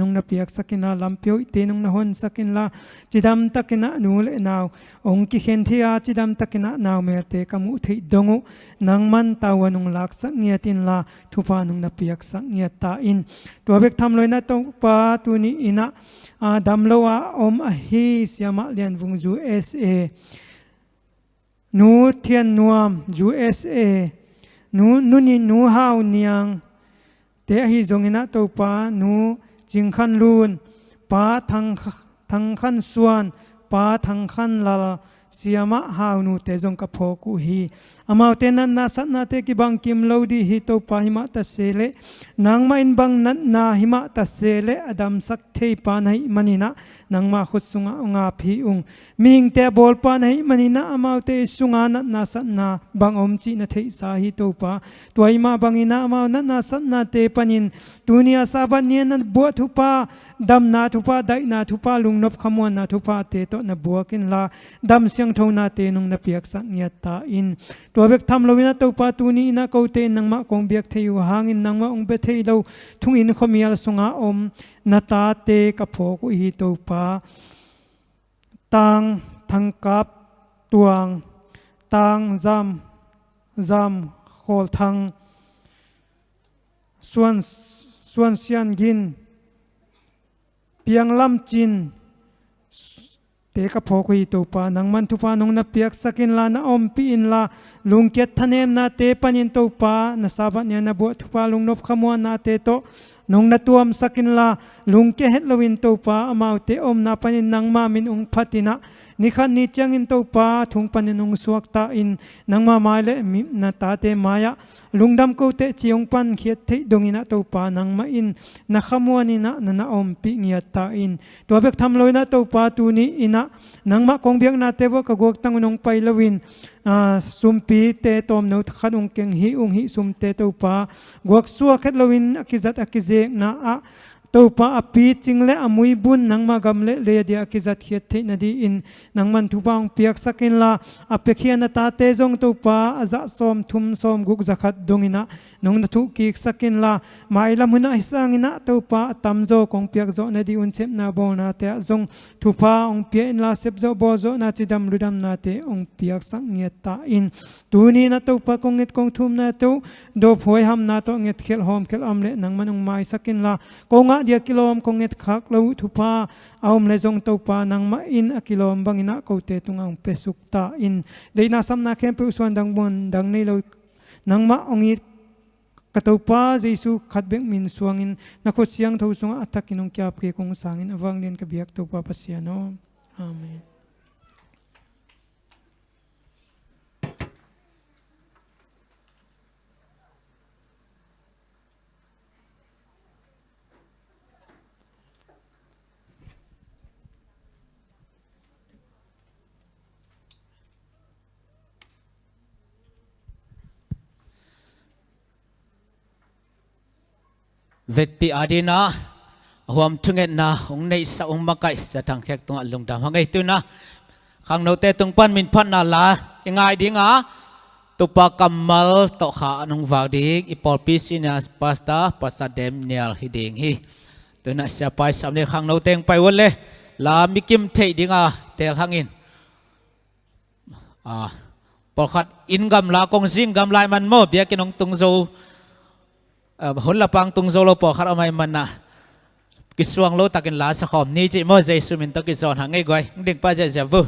งนเปียกสักินาลำเปียวเตนงนหนสักินลาจิดำตะกินะนูเลนาวองกิเขนเทียจิดำตะกินะนาวเมเตกมุเทดงุนังมันตาวนงลักสักเงียตินลาทุปานงนเปียกสักเงียตาอินตัวเบกทำเลยนะตัวปาตัวนี้อินะดำโลวาอมอฮีเสียมาเลียนวง USA นูเทียนนวม USA นูนี่นูฮาวเนียงเตะฮีจงอินะตัวปานูจิงขันลูนปาทังขันส่วนปาทังขันลาเสียมาฮาวนูเตจงกับพอกุฮีอามาวเตนันนาสัตนาเตกิบังกิมโลดีฮีตัวปาหิมะตะเสเลนางมาอินบังนันนาหิมะตะเสเลอดัมสักเทปานให้มันินะนางมาขุดสุงางาพีอุงมิงเตบอลปานให้มันินะอามาวเตสุงานันนาสัตนาบังอมจีนเทสาฮีตัวปาตัวอิมาบังอินะอามาวนันนาสัตนาเตปานินตุนียาซาบันเนียนันบัวทุปาดำนาทุปาได้นาทุปาลุงนบขมวนนาทุปาเตโตนบัวกินลาดำเสียงทงนาเตนงนเปียกสักเงียตาอินตัวเบกทำเราวินาตัวปาตูนี้นะเขาเตนนังมะคงเบียกเทอยู่ห่างอินนังมะองเบเทเราทุ่งอินขมียลสงาอมนาตาเตกับพกุอีตัวปาตังทังกับตวงตังจำโคลทังส่วนเสียนกินเปียงลำจินเตกพอคุยตัวปานังมันทุปานงนับเปียกสักินลานาอมปีอินลาลุงเกตทะเนมนาเตปันินตัวปานาสาบันยานาบวทุปาลุงนบขมวนนาเตโตนงนาตัวมสักินลาลุงเกเฮตลวินตัวปาอมาวเตอมนาปันินนังมามินองพัตินะนิขันนิจังอินตัวปาทุงปันินองสวกตาอินนังมาไมเลมินาตาเตมายะลุงดำกูเตจิองปันเขียดเทดงอินะตัวปานังมาอินนักขมวนินะนาอมปีเงียตาอินตัวเบกทำลอยนะตัวปาตูนี้อินะนังมะคงเบียงนาเตวกกวกตังนงไปลวินสุมปีเตตอมนุขันองเกงหิสุมเตตัวปากวกสัวเขตลวินอกิจัดอกิเจกนาอะตัวปาอปีจิงเลอมุยบุญนังมากำเลเลียดีอกิจัดเขียดเทนดีอินนังมันทุบางเปียกสักินลาอเปขียนตาเตจงตัวปาอาจะสมทุมสมกุกจักดงอินะนงนทุกิกสักินลามาอิลามุนะฮิสังอินะตัวปาตัมโจคงเปียกโจนดีอุนเซมนาโบนาเตจงทุปาองเปียอินลาเซบโจโบโจนาจิดัมรุดัมนาเตองเปียกสังเงียตาอินตูนีนาตัวปากงเงตคงทุมนาตัวโดพวยหำนาตัวเงตเขลหอมเขลอมเลนังมันองไม้สักินลากงะเดียกิโลมคงเงตขักเลวทุปาเอาเลจงตัวปานังมาอินอกิโลมบังอินะเขาเตตุงองเปสุกตาอินเดน่าสัมนาเข้มเปอุสวนดังบนดังนี้เรานังมาองอิกตัวป้าเจสุขัดเบงมินสวงอินนักขดเสียงทวสงอัตตะกินองแกบเกคงสางอินอวังเลียนกับเบียกตัวป้าปัสยาโนอาเมนเวกปีอาดีนะหวมทุงเงินนะองในสาวองมาไกจะทางแขกตัวลงดำหังไงตัวนะข้างโนเตตุงปันมินพันนาลายังไงดีงะตุปากำมัลตอขาอนงวากดีอีปอลปิสินาสปาสตาปัสเดมเนียลฮิดิงฮีตัวนั้นจะไปสำเนียงข้างโนเตงไปวันเลยลามิกิมเทดีงะเตลหังอินปอขัดอินกำลากงซิงกำลายมันโมเบียกินองตุงโซหุ่นละปังตุงโซโลปอขัดเอาไม่มันนะกิสวงโลตักินลาสักคมนี้จิโมเจสุมินตกิสอนหังไงก้อยดิ่งป้าเจเจฟู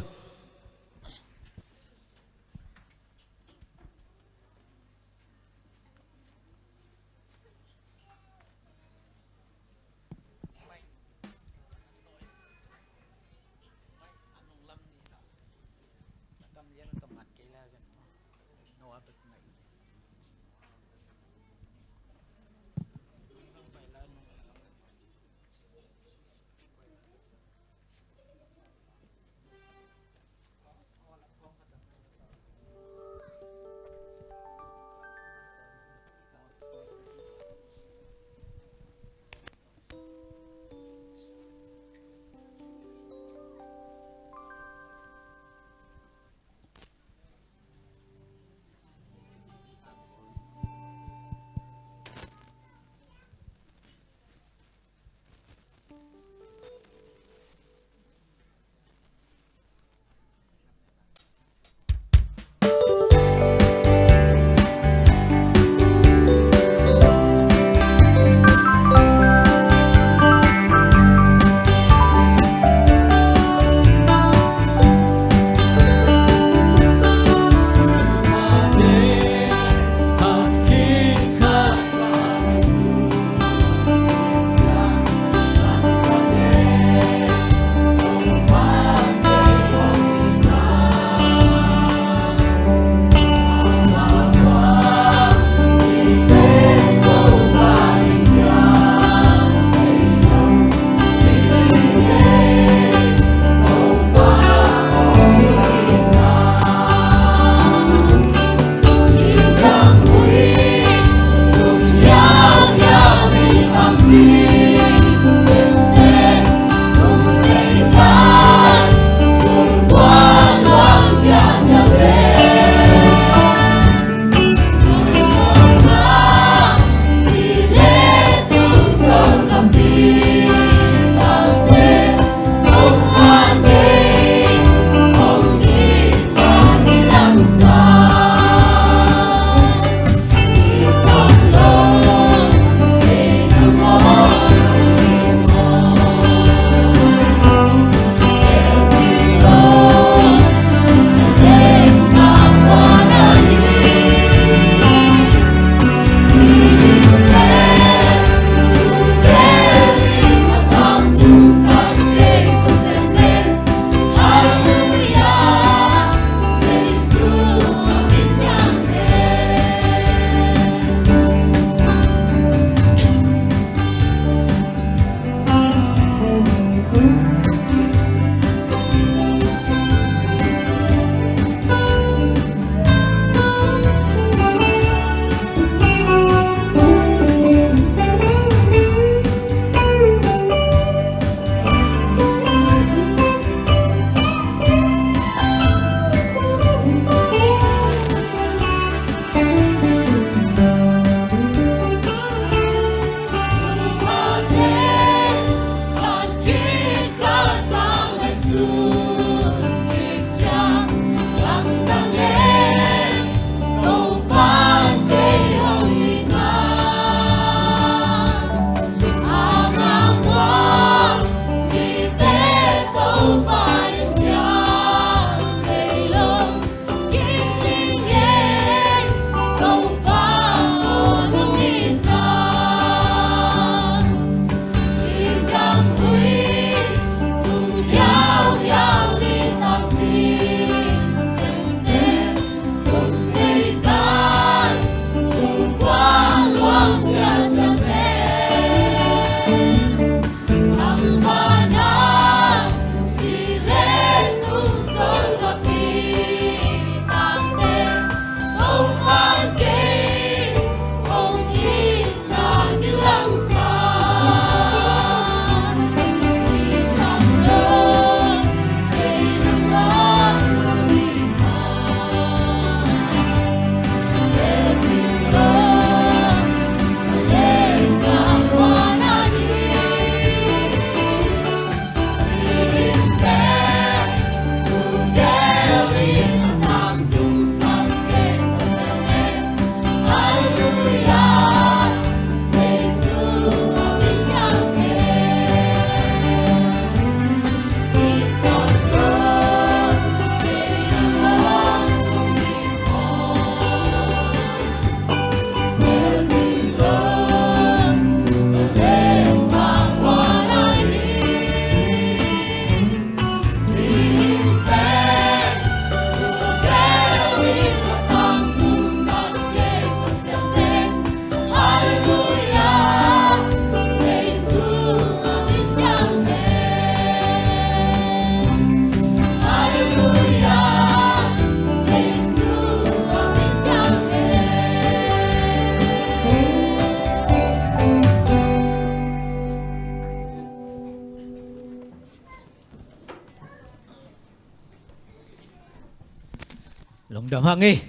lung dam hangi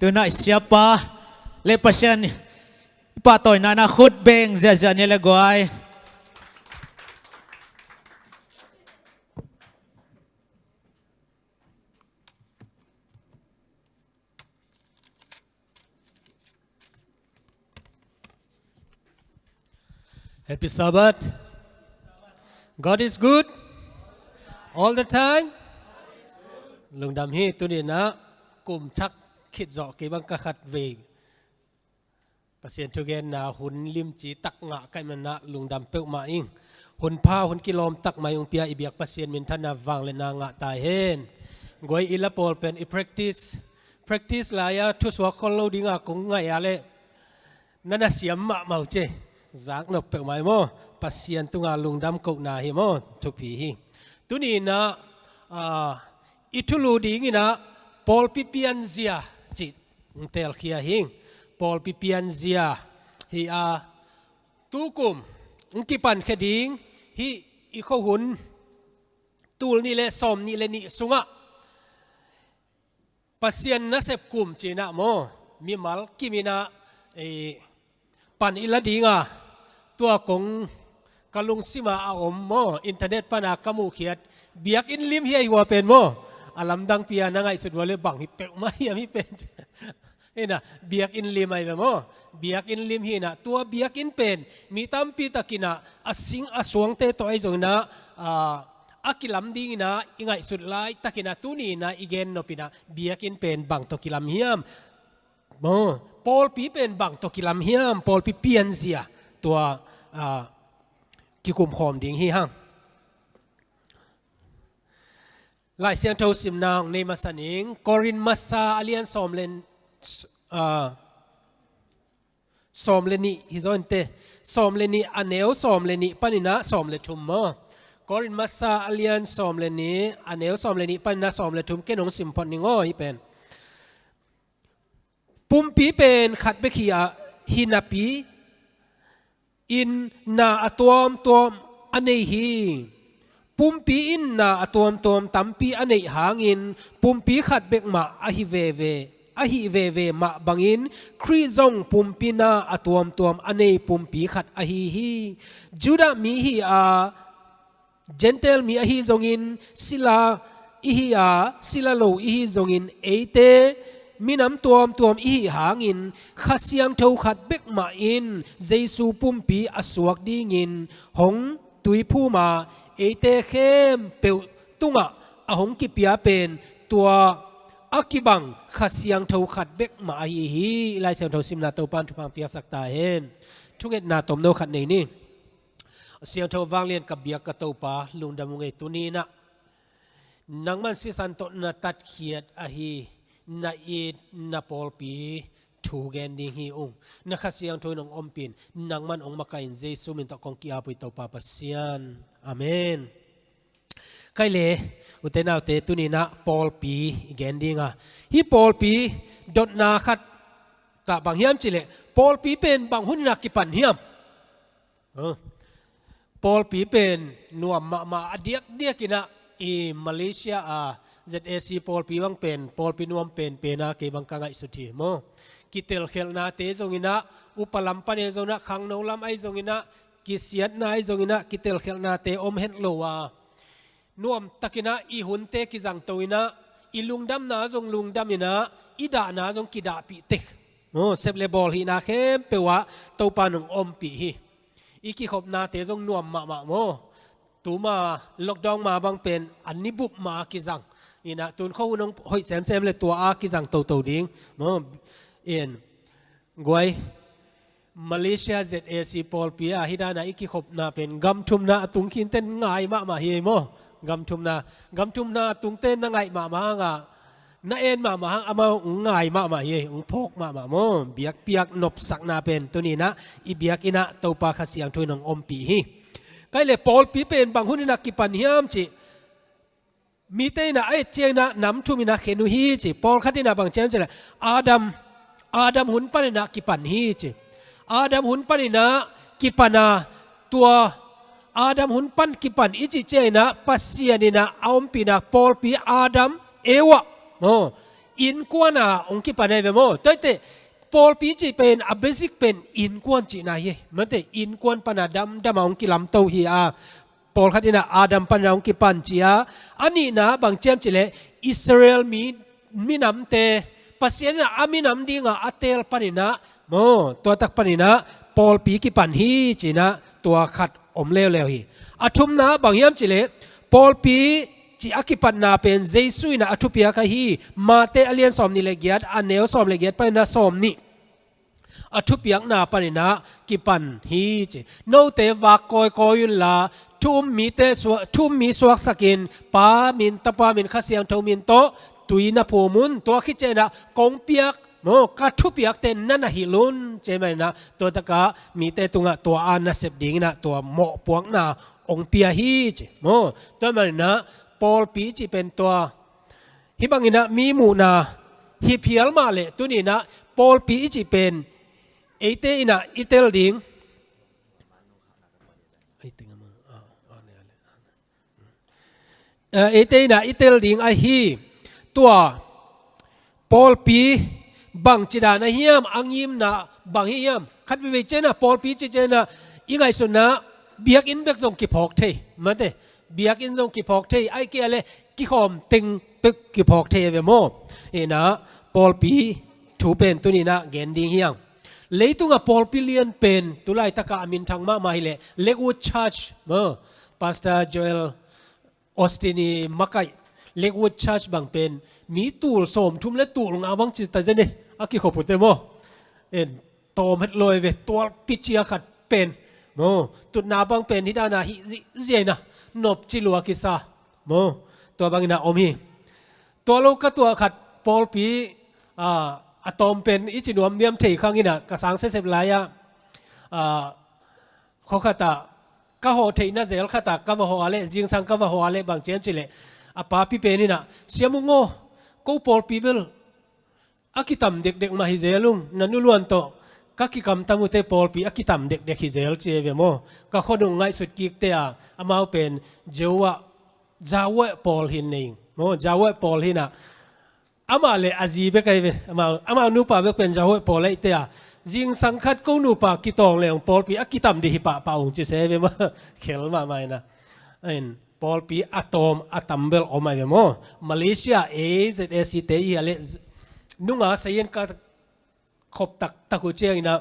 tu na siapa le pasien pa toy na khut beng za ne le goai Happy Sabbath. God is good all the time. Lung dam hi tu ni na kum thak khit zo ke bang ka khat ve. Pasien tu gen na hun lim chi tak nga kai man na lung dam pe ma ing. Hun pa hun kilom tak ma yung pia ibiak pasien min thana wang le na nga tai hen. Goi ila pol pen I practice la ya tu swa kol lo dinga kung nga ya le. Nana siam ma mau che. Giác nộp bẹo máy mô pasien tu ngà lung đam cậu nà hi mô tu pi hi tu ni na itulu di ngi na Paul pipian zia chi tel khia hing Paul pipian zia hi tu kum ngki pan khading hi I kho hun tul ni le som ni le ni sunga pasien na sep kum chi na mo mi mal kimina pan ila dingaตัวกงกะลุงซิมาอาอมโมอินเทอร์เน็ตปานากะมูเขียดเบียกอินลิมเฮียหัวเป็นโมอาลัมดังเปียนังไอสุดวะเลยบังฮิเปกไม่ยังไม่เป็นเห็นนะเบียกอินลิมไอแบบโมเบียกอินลิมเฮียนะตัวเบียกอินเป็นมีตามปีตะกินะอสิงอสวงเตตัวไอจงนะอากิลัมดีนะอิงไอสุดไลตะกินะตุนีนะอีเกนโนปินะเบียกอินเป็นบังตัวกิลัมเฮียมโมปอลปีเป็นบังตัวกิลัมเฮียมปอลปีเปียนเสียตัวกิคุมคอมดิ่งฮีฮังหลายเสียงเท่าสิมนางในมาสนิงกอรินมาซาอเลียนสอมเลนสอมเลนีฮิโซนเตสอมเลนีอันเนวสอมเลนีปานินะสอมเลทุมมอกอรินมาซาอเลียนสอมเลนีอันเนวสอมเลนีปานินะสอมเลทุมเกนงสิมพอนิงอฮิเป็นปุ่มปีเป็นขัดเบคีอาฮินาปีอินนาอตวมอันนี้ฮีปุ่มปีอินนาอตวมตัมปีอันนี้หางอินปุ่มปีขัดเบกมาอหิเวเวมาบังอินครีซงปุ่มปีนาอตวมอันนี้ปุ่มปีขัดอหิฮีจูดามีฮีเจนเทลมีอหิซงอินศิลาอิฮีศิลาโลอิฮีซงอินเอเตมีน้ำตัวอีหางินข้าเสียงเท่าขัดเบกมาอินเจสูปุ่มปีอสวกดีงินหงตุยผู้มาเอเตเข้มเปียวตุงหงกิเปียเป็นตัวอากิบังข้าเสียงเท่าขัดเบกมาอีฮีลายเสียงเท่าซิมนาโตปันทุพังเปียสักตาเห็นทุกเอ็ดนาตมโนขัดในนี่เสียงเท่าวางเลียนกับเบียกระโตปาลุงดำมุงไอตัวนี้นะนังมันสิสันโตนาตัดเขียดอฮีนาอีนาปอลปีทูเกนดิงฮีองนักเสียงทวยนองอมปินนังมันองมาไกอินเจสุมินตะกองกีอาปุยตาปาปัสยานอาเมนไกเลอุเทนาเตตุนีนะปอลปีเกนดิงอ่ะฮีปอลปีดดนาขัดกะบางเฮียมจิเลปอลปีเป็นบางหุ่นนักกิปันเฮียมปอลปีเป็นนัวมาเดียกินะมาเลเซียZAC ปอลปีวังเป็นปอลปีนวมเป็นนะเก็บังกังไอสุธีโมกิเตลเขลนาเตจงอินะอุปลัมปันเอจงนะขังนงลำไอจงอินะกิเสียดนาไอจงอินะกิเตลเขลนาเตอมเฮนโลวานวมตะกินะอีหุนเตกิจังโตอินะอีลุงดำนาจงลุงดำอินะอีดานาจงกิดาปีเตกโมเซบเลบอลฮีนาเข้มเปวะโตปานงอมปีฮีอีกิขบนาเตจงนวมมาโมตูมาล็อกดาวน์มาบางเป็นอันนี้บุบมากิจังนี่นะตุนเขาน้องหอยแซมเลยตัวอากิจังโตดิ้งมั้งเอ็นกวยมาเลเซีย ZAC ปอลปีอาฮิดานะอีกิขบนาเป็นกำทุมนาตุงขินเต้นง่ายมาเฮียมั้งกำทุมนาตุงเต้นง่ายมาฮะนาเอ็นมาฮะอามาง่ายมาเฮียพกมามั้งเบียกเปียกนบสักนาเป็นตัวนี้นะอีเบียกอินะตัวปลาขเสียงถวยน้องอมปีฮีก็เลยปอลปีเป็นบางคนนักกิปันเฮียมจีมีเตนะไอเจียนะน้ำทุ่มินะเขนุฮีจีปอลขัดนะบางเจ้าจีอาดัมหุนปันนะกิปันฮีจีอาดัมหุนปันนะกิปันตัวอาดัมหุนปันกิปันอิจิเจนะปัสเซียนี่นะเอาปีนะปอลปีอาดัมเอวะโม อินกวนองค์กิปันเวโมตัวเตปอลปีจีเป็นอเบสิกเป็นอินกวนจีนายมันเตอินกวนปนาดำองค์กิลำโตฮีอาปอลขัดนะอาดัมปนาองค์กิปันจีอาอันนี้นะบางเจมจิเลอิสราเอลมีน้ำเตปัสยานะอามีน้ำดีงาอัตเตลปนินะโมตัวตักปนินะปอลปีกิปันฮีจีนะตัวขัดอมเลวฮีอาทุมนะบางยามจิเลปอลปีจีอากิปันนาเป็นเจสุยนะอทุพิยาคฮีมาเตอเลียนสอมนิเลกียดอันเนวสอมเลกียดไปนะสอมนี่อทุพิยนาปนินะกิปันฮีจีโนเตวากคอยยุนลาทุ่มมีเตสวทุ่มมีสวกสกินปามินตะปามินข้าเสียงทมินโตตุยนะพูมุนตัวคิดเจนะกงเปียกโมกัทุเปียกเตนนั่นฮิลุนเจไหมนะตัวตะกะมีเตตุงะตัวอานะเสพดิงนะตัวโมปวงนะองเปียฮีจโมตัวมันนะปอลปีจีเป็นตัวฮิบังอินะมีมูนาฮิเพียลมาเลตัวนี้นะปอลปีจีเป็นเอเตอินะอิเตลดิงเอเตอินะอิเตลดิงไอฮีตัวปอลปีบังจิดานะเฮียมอังยิมนะบังเฮียมคัดวิเวเจนะปอลปีจีเจนะอีไงสุนะเบียกอินเบกส่งกิพอกเทมันเตเบียกอินส่งกิพอกเทไอเกลเลกิขอมติงเป็กกิพอกเทเวโมเอนะปอลปีถูเป็นตัวนี้นะเกนดิงเฮียงเลยตุงะปอลปีเลียนเป็นตุไลตะกะอามินทางมาไม่เลเลกูชัชเมอพาสตาร์โจเอลออสตินีมักไกเล็กวูดชัชบางเป็นมีตูลสมทุ่มและตูลงาบังจิตแต่เจนี่อากิขบุตรเตโมโตมเฮ็ดลอยเวตัวปิเชียขัดเป็นโมตุนาบังเป็นที่ดานาฮิเจนะนบจิลัวกิซาโมตัวบางนาอมีตัวลูกก็ตัวขัดปอลปีอะตอมเป็นอิจินวมเนียมเทข้างนี้นะกระสังเสพลายเขาขัดก็หัวเทน่าเจลขัดก็ว่าหัวเล่จิงสังก็ว่าหัวเล่บางเจนจิเลอาปาปีเป็นนี่นะเสียมุงโง่กูปอลปีเบลอากิตามเด็กๆมาฮิเซลุงนั่นนู่นล้วนโตก็กิคำตามุเตปอลปีอากิตามเด็กๆฮิเซลเจเวโมก็คนงง่ายสุดกิกเตะอามาเป็นเจวะจาวะปอลหินเองโมจาวะปอลหินะอามาเลอาจีเบกไอเวอามานูปาเบกเป็นจาวะปอลเลยเตะจิงสังคัดกูนูปากิตองเลยองปอลปีอากิตามดิฮิปะปาองจิเซเวโมเขลมาไม่นะปอลปีอะตอมอะตัมเบลออกมาเวโมมาเลเซียAZSเตยอะไรนุ่งอาศัยนก็ขบตักกุเจียงนะ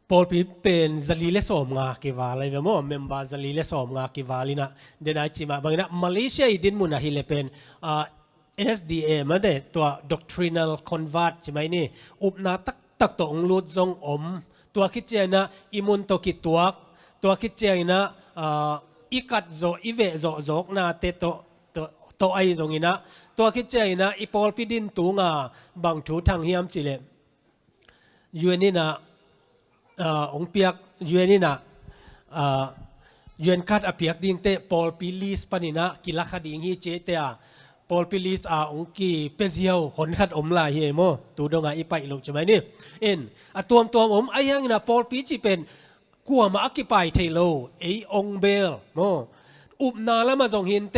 ปอลปีเป็นซาลีเลสอมงาเกวาเลยเวโมเมมบาซาลีเลสอมงาเกวาลีนะเดนไอจิมาบางนะมาเลเซียดินมุนฮิเลเป็นSDA มันเดตัว doctrinal convert ใช่ไหมนี่อุปนาตักตัวองลุดจงอมตัวคิดเจนะอิมุนตัวคิดตัวคิดเจนะอีกัดโจอีเวโจโจกนาเตโตไอจงอินะตัวคิดเจนะอีปอลพิดินตูงาบางถูทางเฮียมจิเลยูนี่นะองเปียกยูนี่นะยูนคัดอเปียกดิ่งเตปอลพิลิสปนินะกิลักขดิ่งฮีเจเตะปอลพิลิสองกีเปเซียวหนคัดอมลายเฮโมตูดงาอีไปลูกใช่ไหมนี่ตัวอมไอยังนะปอลพิจิเป็นกัวมาอักกิไปเทโลไอองเบลโมอุบนาละมาส่งหินเต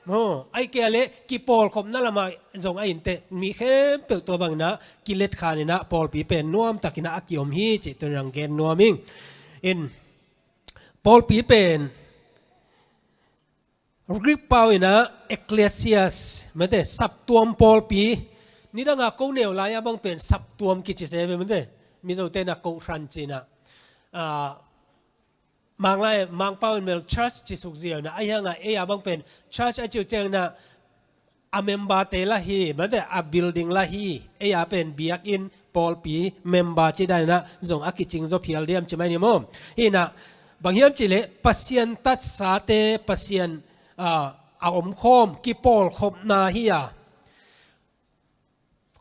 โมไอเกเลกิปอลคมนั่นละมาส่งไอหินเตมีแค่เปิดตัวบางนะกิเลตคานินะปอลปีเป็นนวมตักินะอักกิอมฮีจิตัวรังเกนนวมิงปอลปีเป็นกริปเปาอินะเอคเลเซียสมันเตสับตัวปอลปีนี่ดังอากูเนวลายบังเป็นสับตัวกิจเสวมันเตมิโซเตนะกูฟรันจินะมังไลมังเป้าเป็นเมลชัชจิสุกเซียวนะไอ้ยังไงบังเป็นชัชไอจิวเจงนะเมมบาเตละฮีมันแต่บิลดิ้งละฮีเป็นเบียกอินปอลปีเมมบาจิได้นะส่งอากิจิงโซพิลเดียมใช่ไหมนี่โมนะบางเฮียมจิเลปัสยันตัดสาเตปัสยันอมคมกิปอลคบนาฮี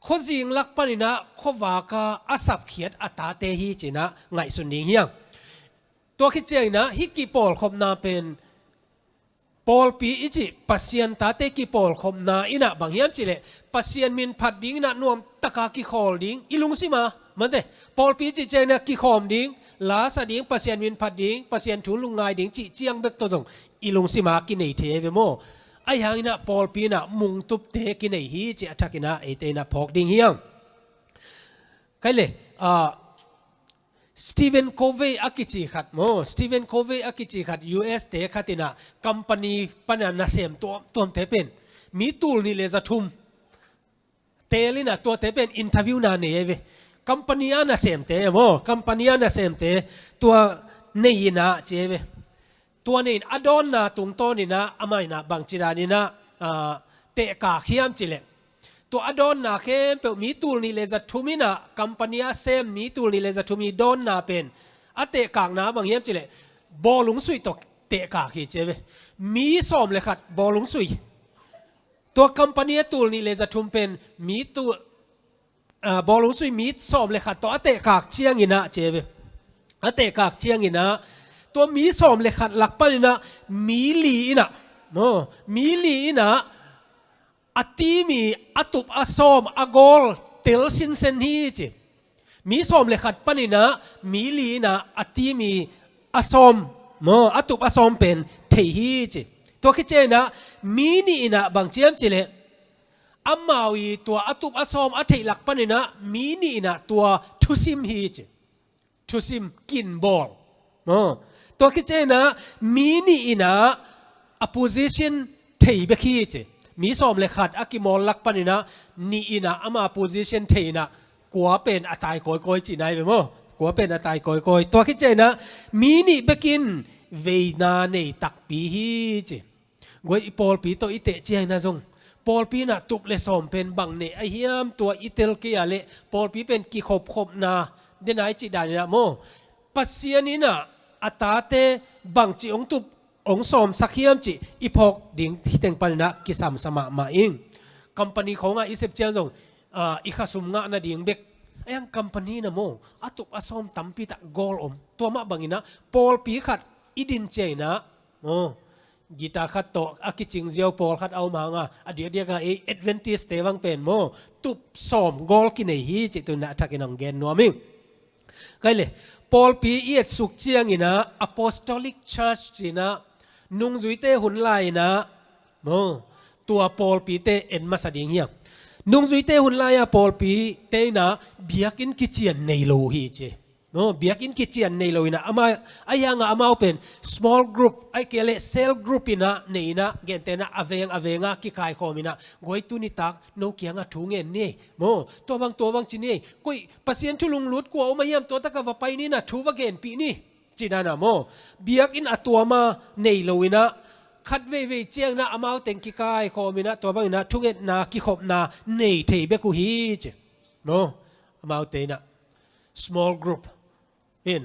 ข้อสิ่งลักปนินะข้อว่าก็อาศับเขียดอัตาเตฮีจินะไงสุนิงเฮียงตัวคิดเจงนะฮิกิปอลคมนาเป็นปอลปีอิจิปัสยันตาเตกิปอลคมนาอินะบางเฮียมจิเลปัสยันมินพัดดิ้งนะนวมตะกากิคอลดิ้งอิลุงสิมามันเตปอลปีจิเจงนะกิคอมดิ้งลาสดิ้งปัสยันมินพัดดิ้งปัสยันถูลุงไงดิ้งจิเจียงเบกตัวจงอิลุงสิมากินเอเทเวโม ไอ้ยังนะปอลปีนะมุงตุบเตกินไอ้ฮีเจทักกินะไอ้เตนะพอกดิ่งเฮียงใครเลยสตีเวนโคเวอากิจิขัดโมสตีเวนโคเวอากิจิขัด US เตขัดตินะคัมปานีปัญญานาเซมตัวเตเป็นมีตูลนี่เลยจะทุ่มเตลินะตัวเตเป็นอินเทอร์วิวนาเนี่ยเวคัมปานีอานาเซมเตโมคัมปานีอานาเซมเตตัวนี่นะเจเวตัวนี้อดอนนะตุงโตนี่นะอาไม่นะบางจีรานี่นะเตะกาเขียมจิเลตัวอดอนนะเข้มเปมีตูลนี่เลยจะทุ่มินะคัมปานีอาเซมมีตูลนี่เลยจะทุ่มีดอนนะเป็นอเตะกางนะบางเยี่ยมจิเลบอลลุงสุยตกเตะกาขี้เจเวมีสอมเลยขัดบอลลุงสุยตัวคัมปานีตูลนี่เลยจะทุ่มเป็นมีตัวบอลลุงสุยมีสอมเลยขัดตัวอเตะกากเชียงอินะเจเวอเตะกากเชียงอินะตัวมีสอมเลยขัดหลักปันนะมีลีนะโมมีลีนะอตีมีอตุบอสอมอกอลเตลสินเซนฮีจิมีสอมเลยขัดปันนะมีลีนะอตีมีอสอมโมอตุบอสอมเป็นเทฮีจิตัวคิดเจนะมีนี่นะบางเจียมจิเลอามาวีตัวอตุบอสอมอเทหลักปันนะมีนี่นะตัวทุซิมฮีจิทุซิมกินบอลโมตัวคิดเจนะมีนี่นะอ opposition เทยเบคีเจมีสอมเลขัดอากิมอลลักปันนะนี่นะอามา opposition เทยนะกัวเป็นอัตายโกยจีนายไปมั้งกัวเป็นอัตายโกยตัวคิดเจนะมีนี่เบกินเวนาเนตักปีฮีเจกวยปอลปีตัวอิเตเจียนะจงปอลปีน่ะตุบเลสอมเป็นบังเนไอเฮียมตัวอิเตลเกียเลปอลปีเป็นกิขบนาเดนายจีดานี่นะโมปัสเซียนี่นะอัตาเตบังจีองตุบองสอมสักเฮียมจีอีพอกดิ่งที่เต็งปันนะกิสามสมามาเองคัมปานีของอิเซปเจียนจงอีข้าสุมงะนะดิ่งเบกไอ้ยังคัมปานีนะโมอัตุบอสอมตั้มปีตะกอลตัวมาบังอินะปอลปีขัดอิดินเจนะโมกีตาขัดโตอากิจิงเซียวปอลขัดเอามาง่ะอดีตเดียกันเอดเวนติสเตวังเป็นโมตุบสอมกอลกินไอฮีจิตุนะทักกินังเกนนัวมิงไงเลยปอลปีเอียดสุกเจียงอินะ apostolic church จีนะนุ่งจุยเตหุนไลนะโมตัวปอลปีเตเอ็นมาสดิ่งเฮียนุ่งจุยเตหุนไลอะปอลปีเตนะเบียกินกิเจียนในโลฮีเจโมเบียกินกิเจียนในโลนะอามาอายังอามาเป็น small group ไอเกเล cell group นะในนะเกนเตนะอเวงะกิกายคอมินะกวยตุนิตักโนเกียงะถุงเงินนี่โมตัวบางจีนี่กุยปัสยันทุลุงลุดกัวมาเยี่ยมตัวตะกะวะไปนี่นะทูวะเกนปีนี่จีนานะโมเบียกินอตัวมาในโลนะคัดเวเจียงนะอามาเต็งกิกายคอมินะตัวบางนะทุงเงินนากิขบนาในเทเบกุฮีเจโมอามาเตนะ small groupเห็น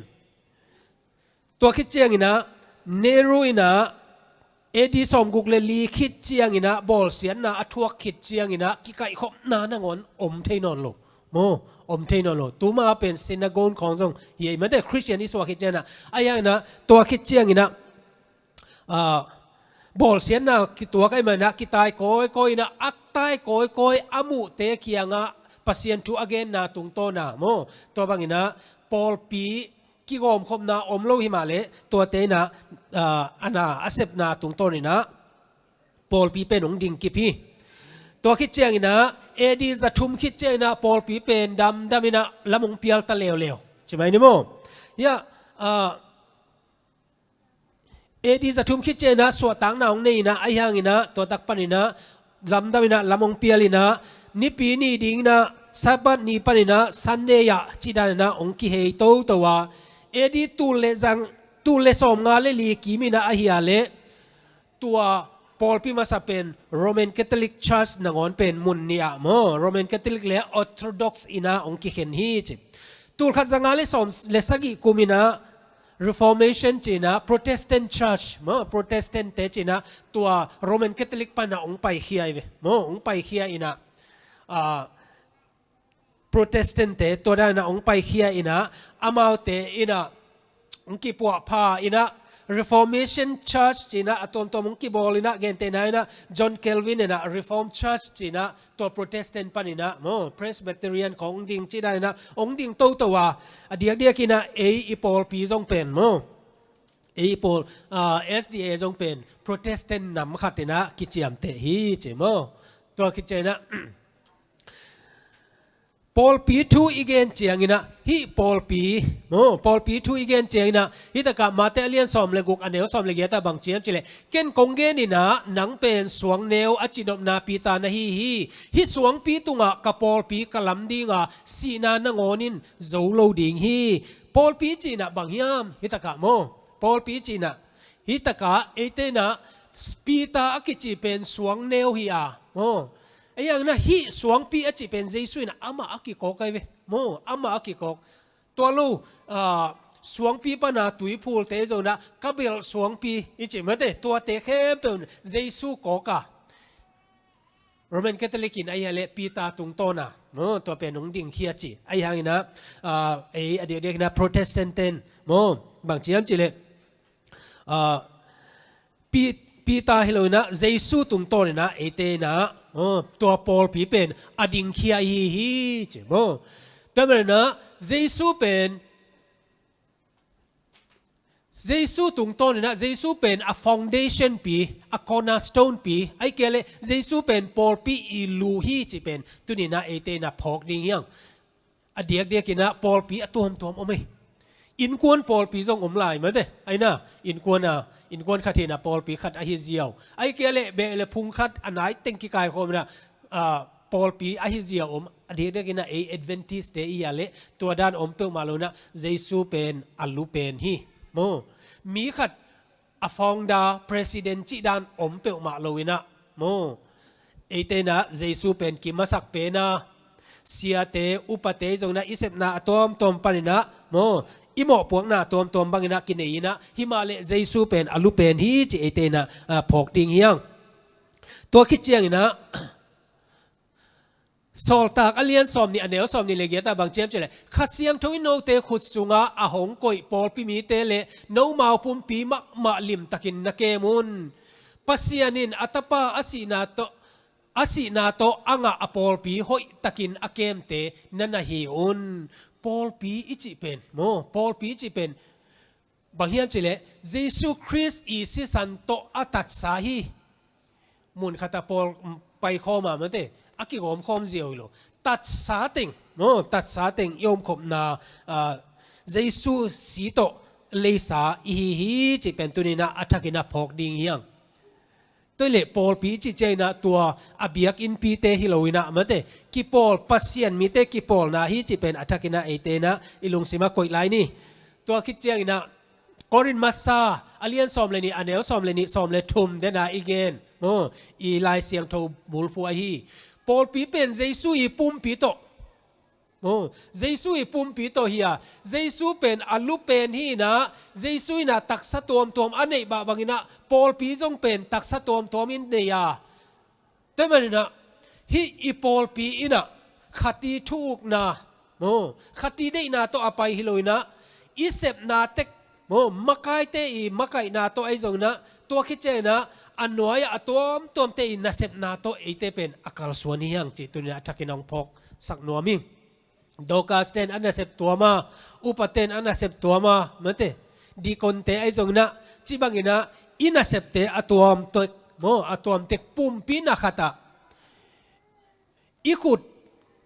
ตัวคิดเจียงอินะเนรูอินะเอดีสมกุกเลลีคิดเจียงอินะบอลเสียนนะอทัวคิดเจียงอินะกิไก่ขบนาหงอนอมเทนอนโลโมอมเทนอนโลตัวมาเป็นซินาโกนของทรงเฮียมันแต่คริสเตียนที่สวาคิดเจียงนะไอ้ยังนะตัวคิดเจียงอินะบอลเสียนนะคิดตัวไก่มันนะกิตายโกยนะอักตายโกยอามุเตะเคียงะปัสเซียนทูอเกนนะตุงโตนะโมตัวบางอินะปอลปีกิกอมคมนาอมโลหิมาเลตัวเตนะอันน่ะอาเซปนาตุงต้นนี่นะปอลปีเป็นองดิ่งกิพีตัวคิดเจียงนะเอดีจะทุ่มคิดเจียงนะปอลปีเป็นดำนะละมงเปียลตะเลวใช่ไหมนี่โมยะเอดีจะทุ่มคิดเจียงนะสวดตังนาองนี่นะไอ้ยังนะตัวตักปันนี่นะดำนะละมงเปียลินะนี่ปีนี่ดิ่งนะสัปดาห์นี้ปนินะซันเดียจีดานะองค์กิเฮโตตัวเอดีตูเลสอมงาเลลีกิมินะอาฮิอาเลตัวปอลพิมาสเป็นโรมันคาทอลิกเชิร์ชนางอนเป็นมุนเนียโมโรมันคาทอลิกเลออร์โธดอกซ์อินะองค์กิเฮนฮีจิตูขัดสังาเลสอมเลสกิกุมินะ Reformation จีนะ Protestant Church โม Protestant เตจีนะตัวโรมันคาทอลิกปนะองค์ไปเฮียเวโมองค์ไปเฮียอินะProtestant ตัวนั้นนะองไปเขียอินะอามาเตอินะองกิปัวพาอินะ Reformation Church จีนะตัวองกิบอลินะเกนเตนะอินะ John Calvin อินะ Reform Church จีนะตัว Protestant ปนินะโม Presbyterian ขององดิ่งจีได้นะองดิ่งโตตัวเดียกินะอีปอลปีจงเป็นโม ไอ้ปอลSDA จงเป็นโปรเตสแตนต์นำขัดนะกิจยามเตฮีเจโมตัวกิจนะปอลปีทูอีเกนเจียงนะฮิปอลปีปอลปีทูอีเกนเจียงนะฮิตะกะมาเตเลียนสอมเลกุกอันเนวสอมเลเกตาบางเจียมจิเลเกนกงเกนี่นะหนังเป็นสวงเนวอจิดมนาปีตานะฮิสวงปีตุงะกับปอลปีกะลำดิงะสีนานงอนินโซโลดิงฮีปอลปีจีนะบางยามฮิตะกะโมปอลปีจีนะฮิตะกะเอเตนะปีตาอกิจิเป็นสวงเนวฮิอาไอ้ยังนะฮิสวงปีอจิเป็นเจสุยนะอามาอกิโกกไอเวอามาอกิโกกตัวลูสวงปีปนาตุยพูลเตโจนะกับเบลสวงปีอิจิมาเตตัวเตเข้มเป็นเจสุโกกะโรมันคาทอลิกินไอ้ยังเลปีตาตุงโตนะตัวเป็นหนุ่งดิ่งเคียจิไอ้ยังนะไอ้เด็กๆนะโปรเตสแตนต์บางเจียมจิเลปีตาฮิโลนะเจสุตุงโตนะเอเตนะตัวปอลปีเป็นอดิงเคียฮีจิโมแต่เมื่อนะเจสุเป็นเจสุตุงโตนะเจสุเป็นa foundation ปีa cornerstone ปีไอ้เกลเจสุเป็นปอลปีอิลูฮีจิเป็นตัวนี้นะเอเตนะพอกดิ่งยังอเดียกกินะปอลปีตัวโอเมอินกวนปอลปีจงลายมาเด้ไอ้น่ะอินกวนขัดเห็นปอลปีขัดอหิเซียวไอ้เกลเบลพุงขัดอันไหนเต็งกิกายโคมนะปอลปีอหิเซียวเดียกินะเอเอดเวนทิสเดียเละตัวด้านเปิลมาโลนะเจสุเป็นอัลลูเป็นฮีมีขัดอฟองดาประธานจิด้านเปิลมาโลวินะเอเตนะเจสุเป็นกิมาสักเป็นนะเสียเตอุปเตจงนะอิเซปนาตอมปานินะอิโมพวกน่ะตอมบางนะกินเอนะฮิมาเลเจสุเป็นอลูเป็นฮีจิเอเตนะพอกติงเฮียงตัวคิดเจียงนะสอลตากอเลียนสอมนี่อันเดียวสอมนี่เลเกตาบางเจียมเจเลยขัดเสียงทวินโนเตขุดสุงะอาหงกอยปอลปีมีเตเลโนมาปุ่มปีมะลิมตะกินนักเกมุนปัสยานินอัตปาอสีนาโตอ่างอปอลปีหอยตะกินอเกมเตนันฮีอุนปอลปีอิจิเป็นปอลปีอิจิเป็นบางเฮียมเจเลยเยซูคริสต์อิสิสันโตอัตัดสาฮีมุนขัตปอลไปข้อมาเมื่อเตอากิโกมคอมเซียวโลตัดสาติงตัดสาติงยอมขบนาเยซูสีโตเลสาฮีจิเป็นตัวนี้นะอัฐกินะพอกดิ่งยังตัวเล็กปอลปีจิเจนะตัวอเบียกอินปีเตฮิโลวินะมาเตกิปอลปัสเซียนมีเตกิปอลนะฮิจิเป็นอัฐกินะเอเตนะอิลุงสิมากอยไลนี่ตัวคิดเจียงนะกอรินมาซาอเลียนซอมเลนี่อันเนลซอมเลนี่ซอมเลทุมเดนะอีเกนอีไลเสียงโทบุลฟัวฮีปอลปีเป็นเจสุอีปุ่มปีโตเจสุอีปุ่มปีโตฮีเจสุเป็นอัลลูเป็นฮีนะเจสุนะตักสะตวมอันนี้บางนะปอลปีจงเป็นตักสะตวมอินเดียแต่มันนะฮีอีปอลปีอินะขัดตีทุกนะขัดตีได้นะตัวอภัยฮิโลยนะอิเซปนาเต็กมักไกเตอีมักไกนาตัวไอจงนะตัวคิดเจนะอันน้อยตัวเตอินนาเซปนาโตเอเตเป็นอาการส่วนนี้ยังจิตตัวนี้ทักกินองพกสักนัวมิงโดกาสเตนอันนาเซปตัวมาอุปเตนอันนาเซปตัวมาเหมือนเตดีคนเตไอจงนะจีบังอินะอินาเซปเตอตัวตัวเตปุ่มปีนักขัดอีขุด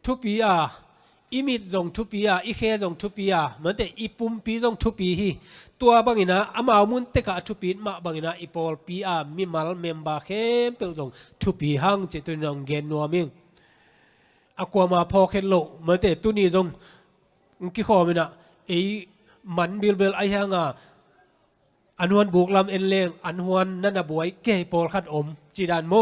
ทุปีอาอิมิดจงทุปีอาอิเคจงทุปีอาเหมือนเตอีปุ่มปีจงทุปีฮีตัวบางอินะอามามุนเตกะทุปีมาบางอินะอีปอลปีอามิมัลเมมบาเข้มเปิลจงทุปีหังจิตุนองเกนนัวมิงอากวามาพอเคนโลเหมือนเตตุนีจงกิขอมินะไอมันบิลไอฮังอันฮวนบุกลำเอ็นเลงอันฮวนนั่นน่ะบวยเกยปอลขัดจีดานโม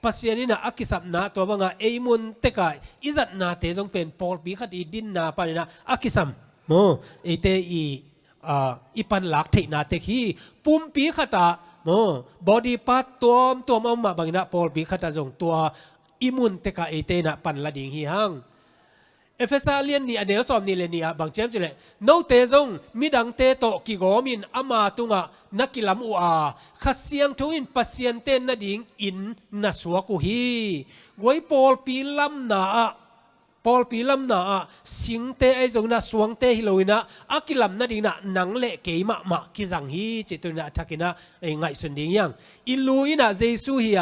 ปัสยานี่นะอักิสับนาตัวบางเอมุนเตกะอิจัดนาเตจงเป็นปอลปีขัดอีดินนาปานินะอักิสัมเอเตอีปันหลักเทนาเตคีปุ่มปีขัดบอดี้พาร์ตตัวมาบางนะปอลปีขัดจงตัวอิมุนเตกะเอเตนะปันละดิ่งฮีฮังเอเฟซัสเลียนนี่อันเดียวสอมนี่เลยนี่บางเจมส์เลยโนเตจงมิดังเตโตกิโกมินอามาตุงะนักกิลามอูอาขัดเสียงทุนปัสเซียนเตนนาดิ่งอินนัสวกุฮีไว้ปอลปีลำนา ปอลปีลำน่ะสิงเตไอจงน่ะสวงเตฮิโลวินะอากิลำน่ะดิ่งน่ะหนังเละเกยมะกิจังฮีจิตุน่ะทักกินะไอไงสุนดิ่งยังอิลูอินะเจสุฮีย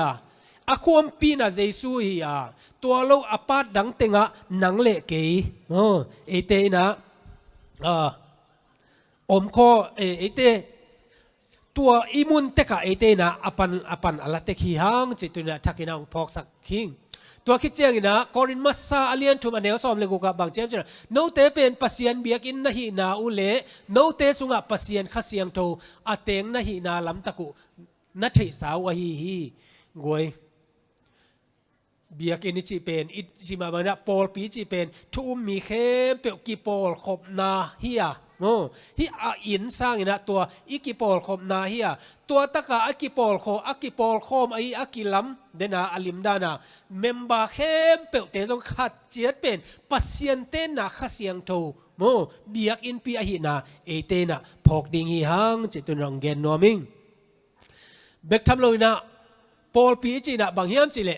อาควมปีน่ะเจสุฮียตัวเราอปาดดังเตงะหนังเละเกยเอเตนะอมโคเอเตตัวอิมุนเตกะเอเตนะอปันอลาเตคีฮังจิตุน่ะทักกินะองพอกสักคิงตัวคิดเจียงนะกอรินมัสซาอเลียนทุมันเนวซอมเลกุกับบางเจ้าจ้ะโนเตเป็นปัสยานเบียกินนะฮีนาอุเลโนเตสุงะปัสยานขัสยังโตอาเตงนะฮีนาลำตะกุนัทธิสาวะฮีงวยเบียกินนี่จีเป็นอิจิมาบันปอลปีจีเป็นทุ่มมีเข้มเปียวกีปอลขบนาเฮียฮิอาอินสร้างนะตัวอิกิปอลขบนาเฮียตัวตะกะอักิปอลโคอักิปอลโคมไออักิลัมเดนาอลิมดานาเมมบาเข้มเปียวเตจงขัดเจียดเป็นปัสยันเตนะขัสยังโตเบียกินปีอหินาเอเตนะพอกดิงฮีฮังจิตุนองเกนนัวมิงเบกทำเลยนะปอลปีจีนะบางเฮียมจิเล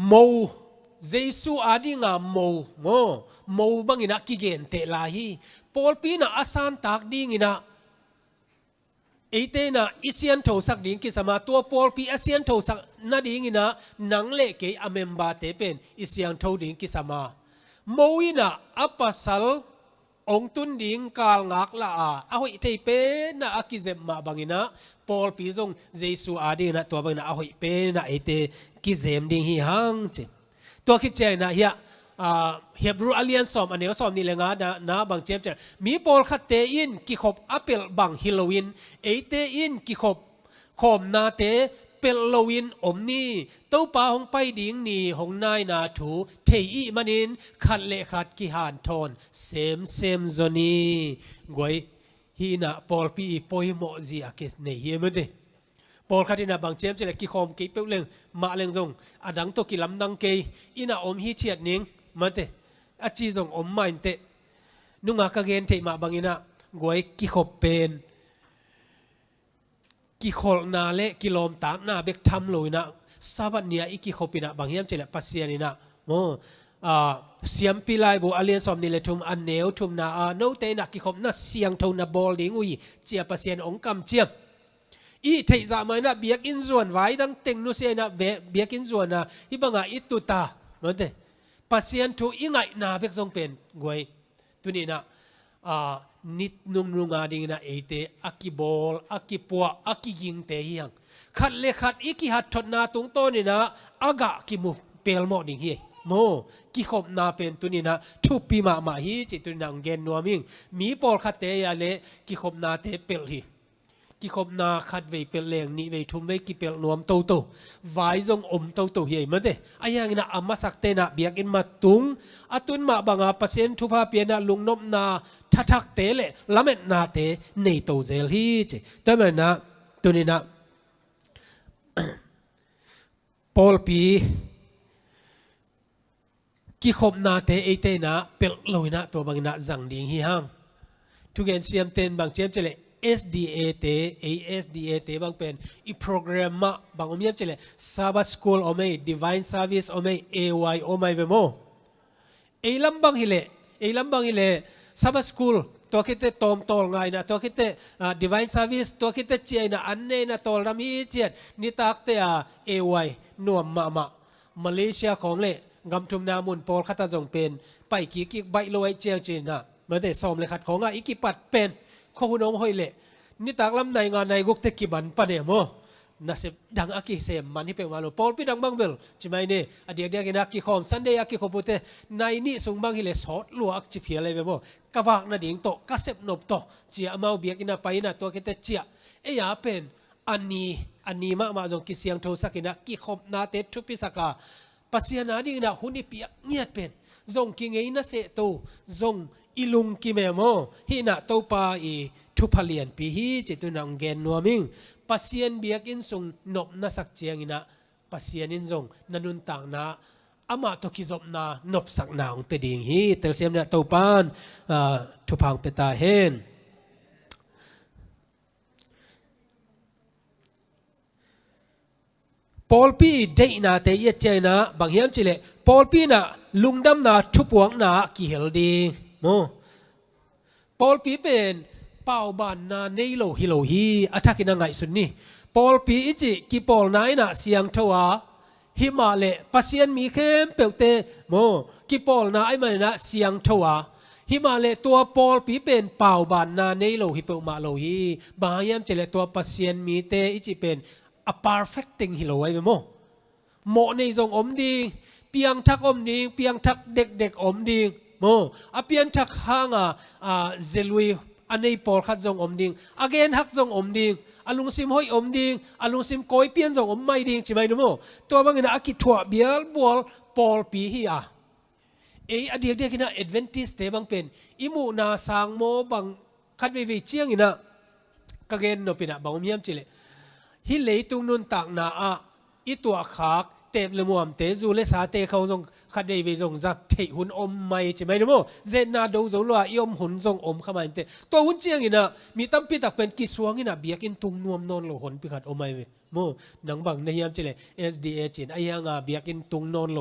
โมเจสุอาดิงาโมบังอินะกิเกนเตลาฮีปอลปีนะอาซานตากดิงอินะเอเตนะอิเซียนโทสักดิงกิสมาตัวปอลปีอาเซียนโทสักนาดิงอินะนังเล่เกยอเมมบาเตเป็นอิเซียนโทดิงกิสมาโมอินะอัปสัลองตุนดิงกาลงักละอาหอยเทเป็นนะอากิเซมมาบังอินะปอลปีจงเจสุอาดิงนะตัวบังอินะอาหอยเป็นนะเอเตกิเซมดิงฮีฮังเจตัวคิดเจนะเฮียเฮบรูอเลียนซอมอันนี้ก็ซอมนี่เลยนะบางเจมเจมีปอลคัดเตอินกิขบอัปเปิลบังฮิโลวินเอเตอินกิขบขอมนาเตเปลโลวินอมนี่เต้าป่าของไปดิ่งนี่ของนายนาถูเทอีมันินขัดเลขัดกิหานทอนเซมโซนีกวยฮีน่ะปอลปีปอยโมซีอากิสเนเยมเดปอลคัดนะบางเจมจะเลยกิขอมกิเปลเลงมาเลงจงอดังตกิลำดังเกยอินะอมฮีเชียดนิงมาเตอาจีจงอมไม่เตนุ่งอากาเกนเทมาบางอินะกวยกิขบเป็นกิขอลนาเละกิลอมตามนาเบกทำเลยนะซาบันเนียอีกิขบินะบางเฮียมเจริญปัสยานินะเสียมปีไลบูอาเลียนสอมนิเลทุมอันเนวทุมนาโนเตนักกิขบน่าเสียงทูนาบอลดิงอุยเจียปัสยานองกำเจียมอีเทจามันนะเบียกอินส่วนไว้ดังเต็งนุเซียนะเบียกอินส่วนนะฮิบังอาอิตุตาเหมือนเดปัสยานทูอิงไงนาเบกทรงเป็นกวยตุนี่นะนิดนุ่งอาดิงนะเอเตอากิบอลอากิปัวอากิยิงเตยังขัดเลขัดอีกิหัดทนนาตุงโตนี่นะอากะกิมุเปลโมดิงเฮกิขบนาเป็นตุนี่นะทุปีมาฮีจิตุนังเกนนัวมิงมีปอลขัดเตยาเลกิขบนาเตเปลฮีกิขบนาขัดเวเปลเลงนี่เวทุมเวกิเปลนวมโตไว้จงอมโตเฮียมันเดอายังนะอามาสักเตนะเบียกินมาตุงอตุนมาบังอาเปเซนทุพาเปียนะลุงนบนาทักเตเลละเม็ดนาเตในโตเซลฮีเจแต่มันนะตัวนี้นะปอลปีกิขบนาเตเอเตนะเปลลอยนะตัวบางนะจังดิงฮีฮังทุกเงินเสียมเต็นบางเจมเจเลSDA เต ASDA เตบางเป็นอีโปรแกรมมาบางอมยามเจเล Sabbath School อไม่ Divine Service อไม่ AY อไม่เวโมลำบางฮิเล Sabbath School ตัวคิดเตตอมตอลไงนะตัวคิดเตDivine Service ตัวคิดเตเจียนะอันเนนะตอลรามีเจียดนิตากเตAY นวมมาเลเซียของเล่กำทุมนามุนปอลขัตจงเป็นไปกิกใบลอยเจียงจีนนะเมื่อเดซ้อมเลยขัดของอีกิปัดเป็นข้อหุ่นองห้อยเละนี่ตากลำในงานในกุกเตกิบันปะเนี่ยโมน่าเสพดังอากิเสมมันที่เป็นมาโลปอลพี่ดังบังเบลใช่ไหมเนี่ยเดียกนักกิคอมซันเดียกิคอมพุเตในนี่ส่งบังฮิเลสอดลัวอักจิเพียอะไรแบบโมกะวากนาดิ่งโตกะเสพนบโตเจียมาเบียกินาไปนะตัวกิเตเจียยาเป็นอันนี้มาจงกิเสียงโทสักินะกิคอมนาเตทุพิสักาปัสยานาดิ่งนะหุ่นนี่เปียเงียดเป็นจงกิเงยนะเสโตจงอิลุงกิเมโมฮินะโตปาอีทุพเลียนปีฮีจิตุนังเกนนัวมิงปัสยานเบียกินส่งนบนาสักเจียงนะปัสยานินส่งนันุนต่างนะอามาตกิจบนานบสักนาองเตดิงฮีเตลเซียมเนี่ยโตปานทุพังเปตาเฮนป ปอลปีเดนาเตยเจนะบางเฮียมจิเลปอลปีน่ะลุงดำนาทุปวงนากี่เฮลดีโมปอลปีเป็นเป่าบานนาเนโลฮิโลฮีอัฐกินังไงสุดนี่ปอลปีอิจิกีปอลนายน่ะเสียงทว่าหิมาเลปัสยันมีเข้มเปิลเตโมกีปอลนายมันน่ะเสียงทว่าหิมาเลตัวปอลปีเป็นเป่าบานนาเนโลฮิเปิลมาโลฮีบางเฮียมจิเลตัวปัสยันมีเตอิจิเป็นa perfecting ฮิโลไว้ไหมโมในทรงอมดีเปียงทักอมดีเปียงทักเด็กอมดีโมเปียงทักห้างเซลุยอันนี้ปอลขัดทรงอมดีagainฮักทรงอมดีอลุงซิมห้อยอมดีอลุงซิมก้อยเปียนทรงอมไม่ดีใช่ไหมนุโมตัวบางอย่างอากิถั่วเบียลบอลปอลปีฮีอาอดีตเด็กนะ Adventist เตบังเป็นอิมูนาสางโมบังคัดไปวิเชียงอีนะกะเกนโนปินะบางมีมจิเลฮิเลตุงนุนต่างนาอีตัวขากเตบเลมวมเตจูเลสาเตเขาทรงขัดเดวิทรงจับเทหุนอมไม่ใช่ไหมนุโมเจนาดูจงลัวยอมหุนทรงอมเข้ามาเตตัวหุนเจียงอีนะมีตั้มปีตักเป็นกิสวงอีนะเบียกินตุงนวมนอนโลหนพิขัดอมไม่โมหนังบังในยามจิเล SDA จินไอ้ยังเบียกินตุงนอนโล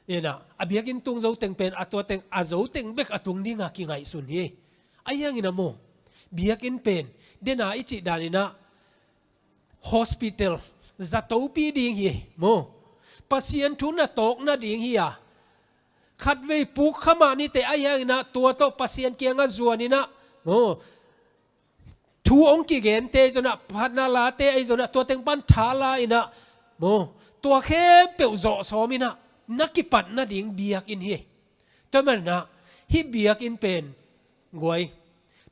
เนี่ยเบียกินตุงเจ้าเต็งเป็นตัวเต็งเจ้าเต็งเบกตุงนี่งากิไงสุนเฮไอ้ยังอีนะโมเบียกินเป็นเดน่าอิจิดานินะhospital จะตัวปีดิ่งเหี้ยโมปัสยันทุนน่ะตกน่ะดิ่งเหี้ยขัดไว้ปุกขมานี่แต่ไอ้ยังนะตัวโตปัสยันเกียงจวนนี่นะโมทูองกิเกนเตจนะพันนาลาเตไอจนะตัวเต็งปันทาลาอินะโมตัวเข้มเปียวโจสอมินะนักกิปันน่ะดิ่งเบียกินเหี้ยแต่มันนะฮิเบียกินเป็นงวย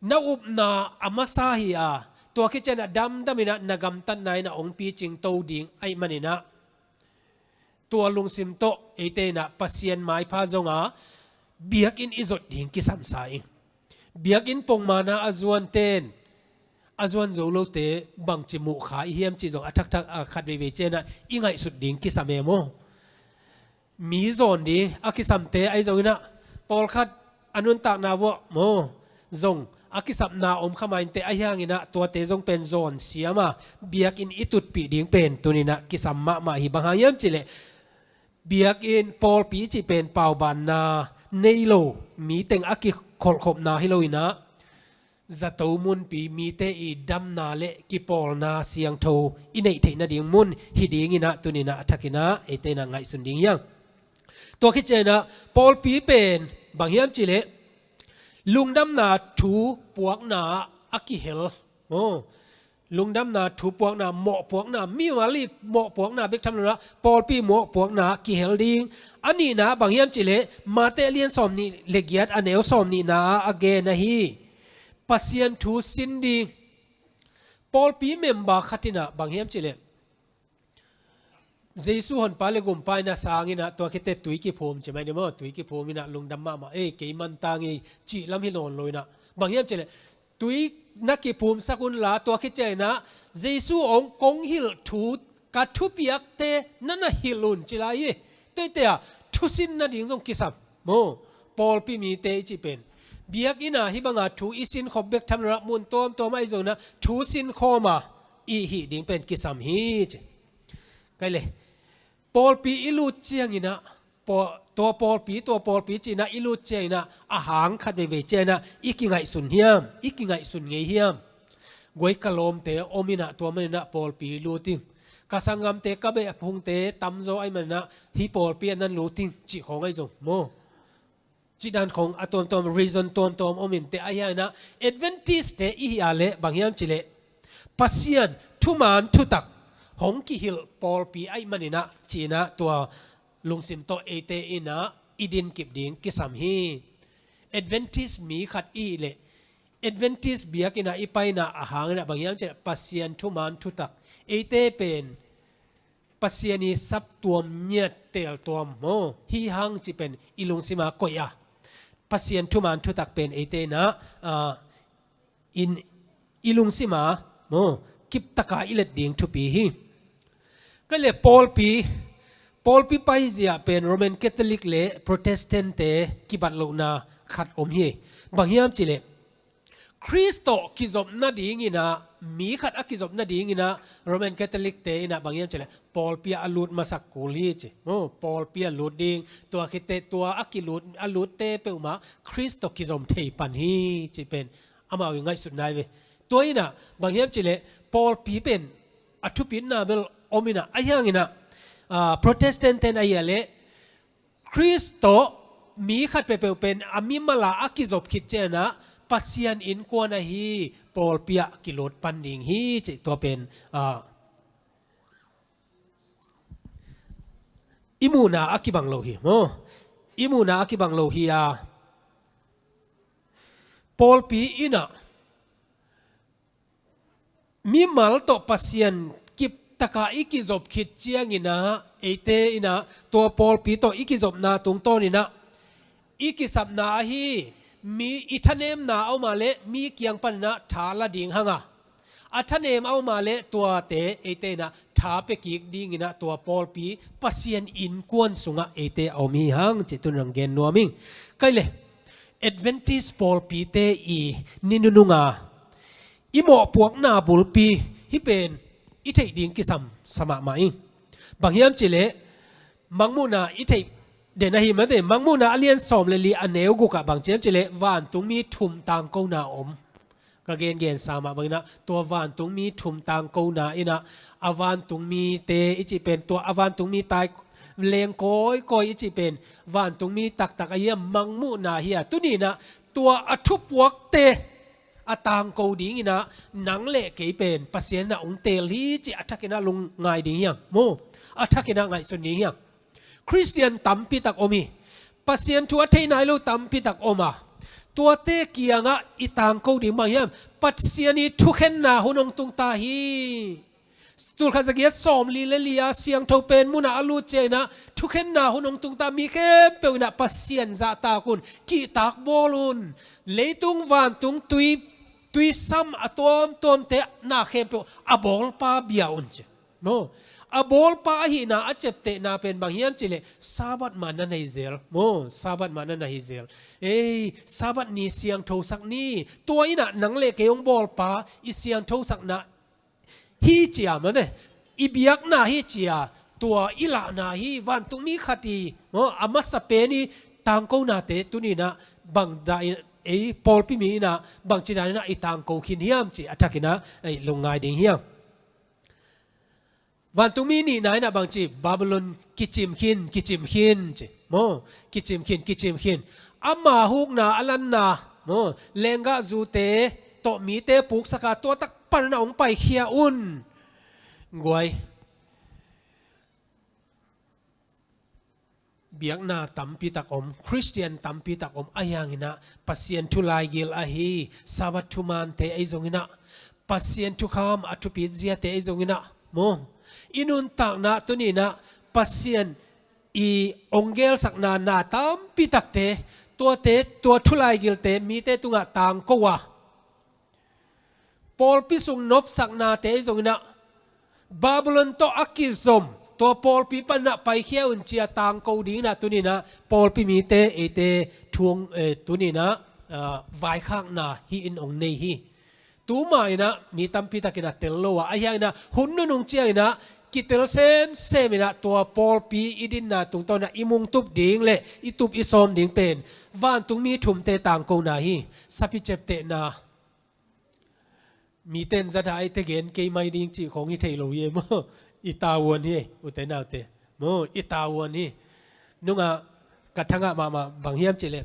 นาอุบนาอามาซาฮิอาตัวคิดจะน่ะดำมินะนกำตันนายนะองปีจิงโตดิ่งไอมันนี่นะตัวลุงซิมโตเอเตนะปัสยันไม้พาจงเบียกินอิจดดิ่งกิสัมสายเบียกินปงมานะอาจวนเตนอาจวนโจโลเตบังจิมุขาเฮียมจิจงอัทักขัดเวเจนะอิงไงสุดดิ่งกิสัมเอโมมีโซนดีอากิสัมเตไอจงนะปอลขัดอนุนตากนาวโมจงอากิสับนาอมขมายเตอยังอินะตัวเตจงเป็นโซนเสียมาเบียกินอิตุดปีดิ่งเป็นตัวนี้นะกิสัมมาหิบังหายมจิเลเบียกินปอลปีจิเป็นเป่าบานนาเนโลมีเต็งอากิขลขบนาฮิโลอินะจะตัวมุนปีมีเตอีดำนาเลกิปอลนาเสียงโทอินเอเทนะดิ่งมุนฮิดิ่งอินะตัวนี้นะทักินะเอเตนะไงสุนดิ่งยังตัวคิดเจนะปอลปีเป็นบางยามจิเลลุงดำนาถูปวกนาอักิเฮลโอ้ลุงดำนาถูปวกนาหมอปวกนามีมาลีหมอปวกนาเบกทำเลยนะปอลปีหมอปวกนากิเฮลดิงอันนี้นะบางยามจิเลมาเตเลียนสอมนี่เล็กยัดอันเอลสอมนี่นะอเกนะฮีปัสยันถูสินดิงปอลปีเมมบาขัดนะบางยามจิเลเจสุหันปาเลกุมไปนะสางินะตัวคิดเตตุยกิพรมใช่ไหมเนี่ยมั้งตุยกิพรมนะลุงดำมาเอ้เกมันตางีจีลำฮิโนนเลยนะบางอย่างเจเลยตุยนักกิพรมสักุลลาตัวคิดเจนะเจสุองกงฮิลทูกัทุบยักเตนั่นน่ะฮิลุนจิลายเตเตะทุสินนั่นดิ่งทรงกิสัมโมปอลปีมีเตจิเป็นเบียกอินะฮิบังอาทูอิสินขบเบกทำระมุนตัวไม่โซนะทูสินโคมาอีฮิดิ่งเป็นกิสัมฮีจไงเลยปอลปีอิลูเจียงอินะตัวปอลปีจีนะอิลูเจียงนะอาหารขัดเวเจนะอีกิไงสุนเฮียมอีกิไงสุนเงียเฮียมกวยกะลมเตอมินะตัวมันนะปอลปีลูติงกสังกามเตกะเบะพุงเตตัมโซไอมันนะฮิปอลปีนั้นลูติงจีของไอซงโมจีดันของอะตอม reason ตอมอมินเตอายานะ Adventist เตอีอาเลบางยามจิเลปัสยันทุมานทุตักหงกิฮิลปอลปีไอมันนี่นะจีนะตัวลุงซิมโตเอเตอินะอีดินกิบดิงกิสัมฮีเอดเวนทิสมีขัดอีเลเอดเวนทิสเบียกินะอีไปนะอาหารนะบางอย่างจะปัสยันทุมานทุตักเอเตเป็นปัสยันีซับตัวเนียเตลตัวโมฮีฮังจะเป็นอีลุงซิมาโกยาปัสยันทุมานทุตักเป็นเอเตนะอินอีลุงซิมาโมกิบตะกาอิเลดดิงทุปีฮีก็เลยปอลปีไปเสียเป็นโรมันคาทอลิกเล่โปรเตสแตนต์เตกิบัดโลนาขัดอมเฮบางยามจิเลคริสโตกิจบนาดีงินะ มีขัดอักกิจบนาดีงินะโรมันคาทอลิกเตนะบางอย่างเฉลยปอลเปียอลูดมาสักกูลีจิโอ้ปอลเปียลูดดิงตัวคิดเตตัวอักกิลูดอลูดเตเปอุมาคริสต์กิจมเทปันฮีจิเป็นอามาอย่างไงสุดนายเวตัวนี้นะบางอย่างเฉลยปอลปีเป็นอัทุปินนาเบลอมินะอายังงินะโปรเตสแตนต์เตนอายเลคริสโตมีขัดเปเปเป็นอามิมาลาอักกิจบคิดเจนะปัสยันอินกวนฮีปอลเปียกิโลดปันดิงฮีจิตัวเป็นอิมูนาอักิบังโลฮีโมอิมูนาอักิบังโลฮีอาปอลปีอินะมีมัลโตปัสยันกิบตะกาอิกิจบคิดเจียงินะเอเตอินะตัวปอลปีโตอิกิจบนาตุงโตนี่นะอิกิสับนาฮีมีอิทเนมนาเอามาเลมีเกียงปันนะทาละดิ่งหังอ่ะอัทเนมเอามาเลตัวเตเอเตนะทาเปกิกดิ่งนะตัวปอลปีปัสยันอินกวนสุงะเอเตเอามีหังจิตุนังเกนนัวมิงไกเลเอดเวนติสปอลปีเตอีนินุนุงาอิโมพวกนาบุลปีฮิเป็นอิเทดิ่งกิสัมสมะมาอิงบางยามจิเลมังมูนาอิเทเดนหิมะเดมังมูนาอเลียนสอมเลลีอันเนวกุกะบางเจมเจเลวานตุงมีทุมตางกูนาอมกะเกนเกนสามะบางนะตัววานตุงมีทุมตางกูนาอินะอวานตุงมีเตอิจิเป็นตัวอวานตุงมีตายเลงโกยโกยอิจิเป็นวานตุงมีตักตักเยี่ยมมังมูนาเฮียตุนี่นะตัวอทุปวกเตอตางกูดิงินะหนังเละเกยเป็นปัสเซียนะองเตลีจิอัทักกินะลุงไงดิยังโมอัทักกินะไงสุนียังคริสเตียนตั้มพิตักอมีปัสเซียนทัวเทนายลูตั้มพิตักอมาตัวเตเกียงะอิตางกูดิมาเยี่ยมปัสเซียนีทุกเห็นนาหุนงตุงตาฮีตัวข้าศึกสอมลีเลลียเสียงเท่าเป็นมุนาอลูเจนะทุกเห็นนาหุนงตุงตามีแค่เปวนะปัสเซียนซาตาคุณกีตากบอลุนเลยตุงวานตุงตุยซ้ำอะตัวมเตะนาเข้มเปวอบอลปาเบียอุนเจโนอบอลปาหินาอเจ็บเตะนาเป็นบางอย่างจิเลซาบัดมานันฮิเซลโมซาบัดมานันฮิเซลซาบัดนี่เสียงโทสักนี่ตัวอินะหนังเล็กยงบอลปาอีเสียงโทสักนะฮีเจียมันเนี่ยอีเบียกนาฮีเจียตัวอิละนาฮีวันตรงนี้ขัดีโมอามาสเปนี่ต่างกูนาเตตุนี่นะบางได้ปอลพิมีนะบางจีนานะอีต่างกูขินเฮียมจีอัตกินะลงไงดิ่งเฮียมวันตุมีนี่ไหนนะบางจีบาบิลอนกิจิมขินจีโมกิจิมขินอามาฮุกนาอลันนาโมเลงกะจูเตโตมีเตปุกสกัดตัวตักปันนาองไปเขียอุนงวยเบียกนาตัมปีตักอมคริสเตียนตัมปีตักอมอายังนะปัสเซียนทุลายกิลอาฮีสาวัตทุมันเตไอซงนะปัสเซียนทุคามอัตุปิดเซียเตไอซงนะโมอินุนตักนะตัวนี้นะปัสเซียนอีองเกลสักนานาตัมปีตักเตตัวทุลายกิลเตมีเตตุงะต่างก็ว่าปอลพิสุงนบสักนาเตไอซงนะบาบิลอนโตอักกิซอมตัวปอลปีปันนะไปเขี้ยวอุนเจียต่างกูดีนะตัวนี้นะปอลปีมีเตเตทวงตัวนี้นะวายข้างนาฮีอินองเนฮีตัวใหม่นะมีตั้มพิตากินะเตลโลวะไอ้ยังนะหุ่นนุ่งเจียนะกิเตลเซมนะตัวปอลปีอีดินนะตรงตัวนะอิมุงตุบดิ่งเละอิตุบอิซอมดิ่งเป็นวันตรงมีถุมเตต่างกูนาฮีสับพิเจ็บเตนะมีเต้นจะได้เตเกนเกย์ไม่ดิ่งจีของอิเทโลเยมอิตาวันนี่อุตเตนเอาเตโมอิตาวันนี่นุ่งอะกัดทั้งอะมาบางเฮียมเจเล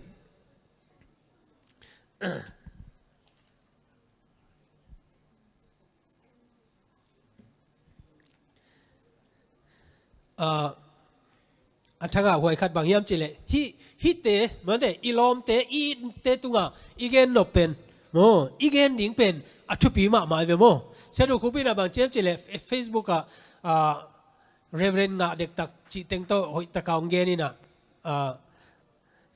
อันทั้งอะหวยขัดบางเฮียมเจเลฮิเตเหมือนเตอีลอมเตอีเตตุงอะอีเกนนบเป็นโมอีเกนดิ่งเป็นอัทุปีมาหมายเวโมเสด็จคุบินะบางเจมเจเลเฟซบุ๊กอะเรเวรนงะเด็กตักจิตเต็งโตหอยตะกางเกนี่นะ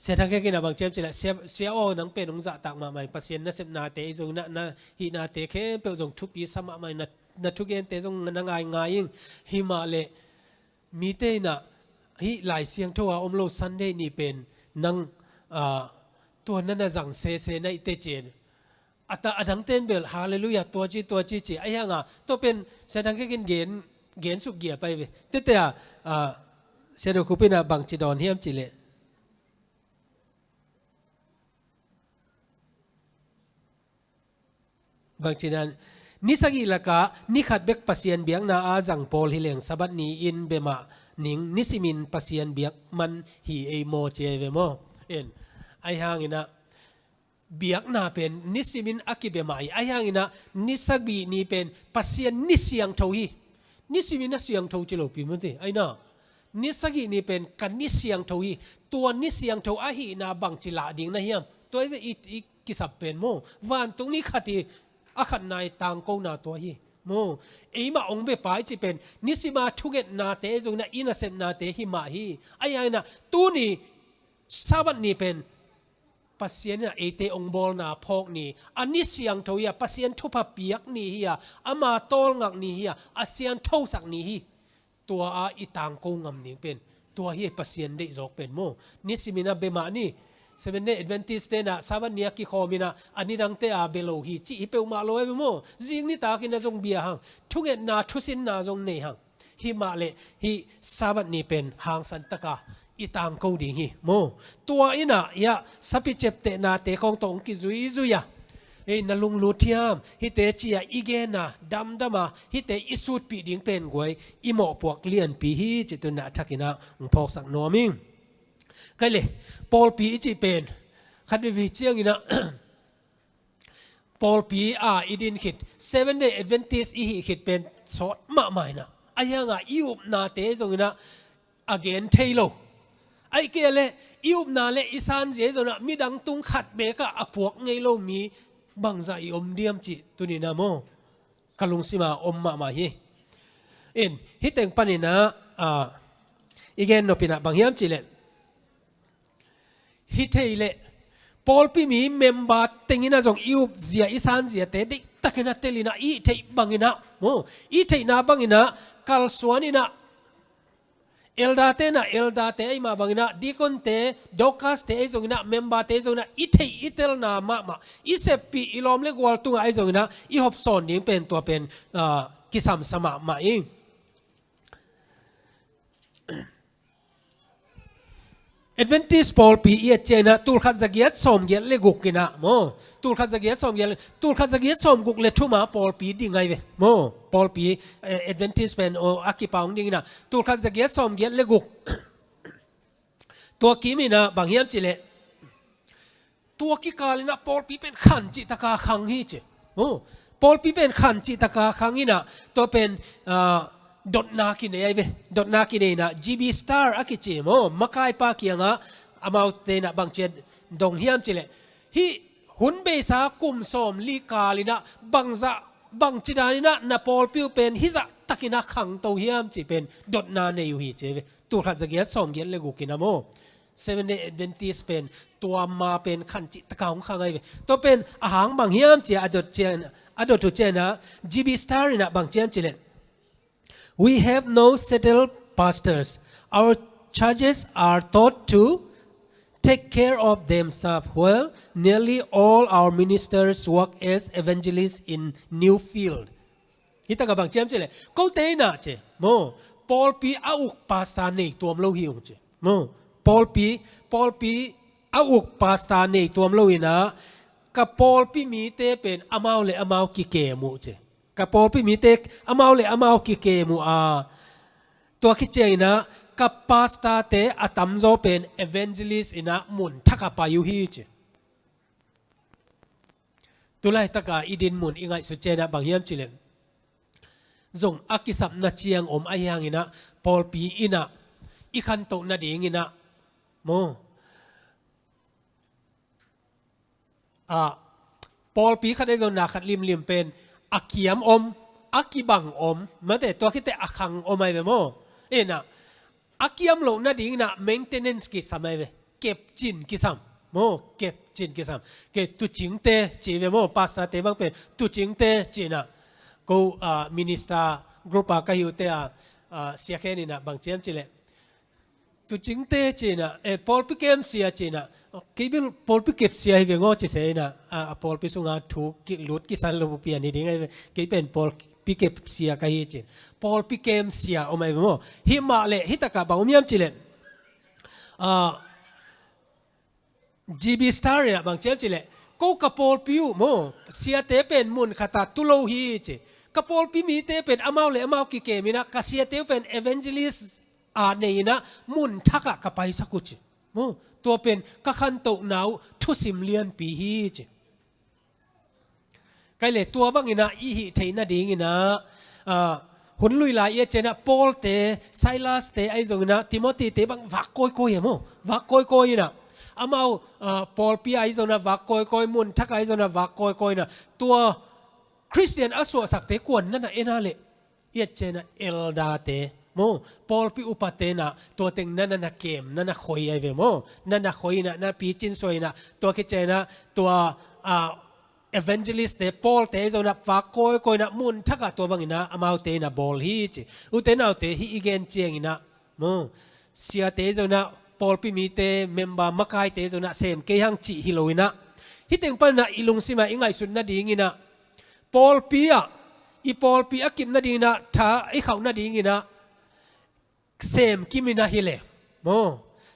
เสียทางแค่กินนะบางเจมเจเลเสียโอนังเป็นองศาตักมาใหม่ปัสเซียนน่ะเสพนาเตยงนะฮีนาเตเข้เปิลงทุบปีสมาใหม่นะทุกเกนเตยงนังไงยิงฮิมาเลมีเตนะฮิหลายเสียงทั่วอมโลซันเดนี่เป็นนังตัวนั้นนะจังเซในเตเจน อัตตาอัดังเต้นเบลฮาเลลูยาตัวจีไอ้ยังอ่ะตัวเป็นเสด็จแค่กินเกณฑ์สุกเกียไปเว้ยแต่เสด็จคุปินะบางจีดอนเฮียมจิเลบางจีนั้นนิสกิละกะนิขัดเบกปัสเซียนเบียงนาอาจังโพลฮิเลงสบัดนี้อินเบมานิงนิสิมินปัสเซียนเบียกมันฮีเอโมเจเวโมไอ้ยังอินะเบียกนาเป็นนิสิมินอากิเบมาไอ้ยังอินะนิสกีนี่เป็นปัสเซียนนิสยังทวีนิสิมินนิสยังทวีจิโลปิมุติไอ้น่ะนิสกีนี่เป็นกันนิสยังทวีตัวนิสยังทวีอาหีนาบังจิลาดิ่งนะเฮียมตัวอีกิสับเป็นโมวันตรงนี้ขัดที่อาขันนายต่างกูนาตัวฮีโมไอ้มาองเบปายจีเป็นนิสิมาทุกเกตนาเตจงนะอินาเซนนาเตหิมาฮีไอ้ยังนะตัวนี้สาบันนี่เป็นปัสเซียนเอเตองบอลนาพอกนี่อันนี้เสียงทวีปัสเซียนทุบเปียกนี่ฮีอามาโตลงักนี่ฮีอาเซียนทูสักนี่ฮีตัวอีต่างกูงำนี่เป็นตัวฮีปัสเซียนได้จอกเป็นโมนิสิมินาเบมานี่Seventh-day Adventist na saban niya ki khomina ani dang te a belo hi chi ipe ma lo e mo jing ni ta ki na jong bia hang thuget na thusin na jong nei hang hi ma le hi saban ni pen hang san taka itang ko ding hi mo tua ina ya sapi chep te na te khong tong ki zui ya na lung lu thiam hi te chia igen na dam dama hi te isut pi ding pen goi imo puak lian pi hi chituna thakina phok sak noming cái lệ Paul P chỉ bên khát vi chiang ina Paul P idin khit 7 day Adventist hi khit bên sort ma mai na ayanga iup na te jong ina again thailo ai ke le iup na le isan je jona mi dang tung khat be ka apuak ngei lo mi bangza I diam chi tunina mo kalung sima ma ma hi hiteng panina again no pina banghiam chi leฮิตเฮเลพอลปีมีเมมเบอร์ติงินะจงอิวเสียอิสานเสียเตดิตักนัดเตลินะอีเทบังอินะโมอีเทนาบังอินะคัลสวานินะเอลดาเตไอมาบังอินะดีคอนเตดอคัสเตไอจงอินะเมมเบอร์เตจงอินะอีเทอีเตลนามาอีเซปีอิลอมเลกวอลตุงไอจงอินะอีฮอบซอนยิงเป็นตัวเป็นกิสัมสมามาอิงAdventist Paul P iet chena tul khat zagiat som gel le gukina mo tul khat zagiat som guk le thuma Paul P dingai ve mo Paul P Adventist pen o akipaung dingina tul khat zagiat som gel le gukตัวกีมีนะบางเฮียมจิเลตัวกีกาลนะ Paul P เป็นขันจิตกาขังฮีจิโอ้ Paul P เป็นขันจิตกาขังฮีนะตัวเป็นดอทนาคินเอเวดอทนาคินเอนะ GB Star อากิจิโมมาคายปากียงะอามาเตนะบางเจดดงเฮียมจิเลฮิหุนเบสากุมสมลีกาลินะบังจิดานินะนาปอลปิวเป็นฮิจะตักินะขังโตเฮียมจิเป็นดอทนาเนยูฮิเจเวตัวขัดจะเกียสมเกียเลกุกินะโม7-day Adventist เป็นตัวมาเป็นขันจิตกาของขังไอเวตัวเป็นอาหารบางเฮียมจิอดตุเจนะ GB Star นะบางเจมจิเลWe have no settled pastors. Our churches are taught to take care of themselves well. Nearly all our ministers work as evangelists in new field. Kita ka bang chem chele. Ko te na che. Mo Paul P auk pasta nei tuam lo hiung che. Mo Paul P auk pasta nei tuam lo ina ka Paul P mi te pen amau ki ke mu che.กับพอพี่มีเตกอามาเลอามากิเกมูตัวคิดเจนะกับพาสตาเตอตัมโซเป็นเอเวนเจลิสอินะมุนทักปายุฮีจตัวไล่ตะกาอีดินมุนอิงไงสุเจนะบางเฮียมจิเลจงอากิสับนาเชียงไอยังอินะพอลปีอินะอีขันโตนาดีอินะโมพอลปีขัดได้โดนนาขัดริมเป็นอากิยมอากิบังมาแต่ตัวคิดแต่อาคังไม่เว้โมนะอากิยมลงนั่นดิ่งนะ maintenance กิสามเว้เก็บจินกิสามโมเก็บจินกิสามเก็บตุจิงเตจีเว้โมภาษาเตบังเป็นตุจิงเตจีนะกูมินิสตากรุ๊ปก็อยู่เตเสียแค่นี้นะบางเจ้าจีเลตุจิงเตจีนะพอลพิเกมเสียจีนะ กี่บิลปอลพิเก็บเสียให้เวงอจะเสียนะปอลพิสุงาถูกกิลุดกิสันลมเปียนี่ดิ้งไงกี่เป็นปอลพิเก็บเสียกันยี่จิปอลพิเกมเสียเอาไหมเวงอหิมาเล่หิตะกะบ่าวมียมจิเล่GB Star เนี่ยบางเจ้าจิเล่ก็กระปอลพิวโมเสียเตเป็นมุนขตาตุโลฮีจิกระปอลพิมีเตเป็นอามาเล่อามากิเกมินะกเสียเตเป็น evangelist เนี่ยนะมุนทักกะไปสักกุจิโมตัวเป็นกะขันโตหนาวทุสิมเลียนปีฮีจิไกเลยตัวบางอินะอีหิเทน่าดีงินะหุ่นลุยลายเจนะปอลเตไซลัสเตไอซงนะติโมธีเตบางวักโกยโกยมั้งวักโกยโกยนะอามาปอลปีไอซงนะวักโกยโกยมุนทักไอซงนะวักโกยโกยนะตัวคริสเตียนอสวสักเตกวนนั่นน่ะเอน่าเละเจนะเอลดาเตโมปอลปีอุปเตนะตัวเต็งนั่นน่ะเกมนั่นน่ะคอยไอเวโมนั่นน่ะคอยนะนั่นปีจินสวยนะตัวคิดเจนะตัวevangelist เตปอลเตจงนับฟักโกยนะมุนทักตัวบางอินะอามาเตนะบอลฮีจิอุเตนะเตฮีอีเกนเจียงอินะโมเสียเตจงนะปอลปีมีเตเมมบามักไอเตจงนะเซมเกยังจิฮิโลอินะฮิตเต็งปันนะอิลุงซิมาอิงไงสุดนาดีงินะปอลปีอะอีปอลปีอะกิมนาดีนะถ้าไอเขานาดีงินะเซมกิมินะฮิเลโม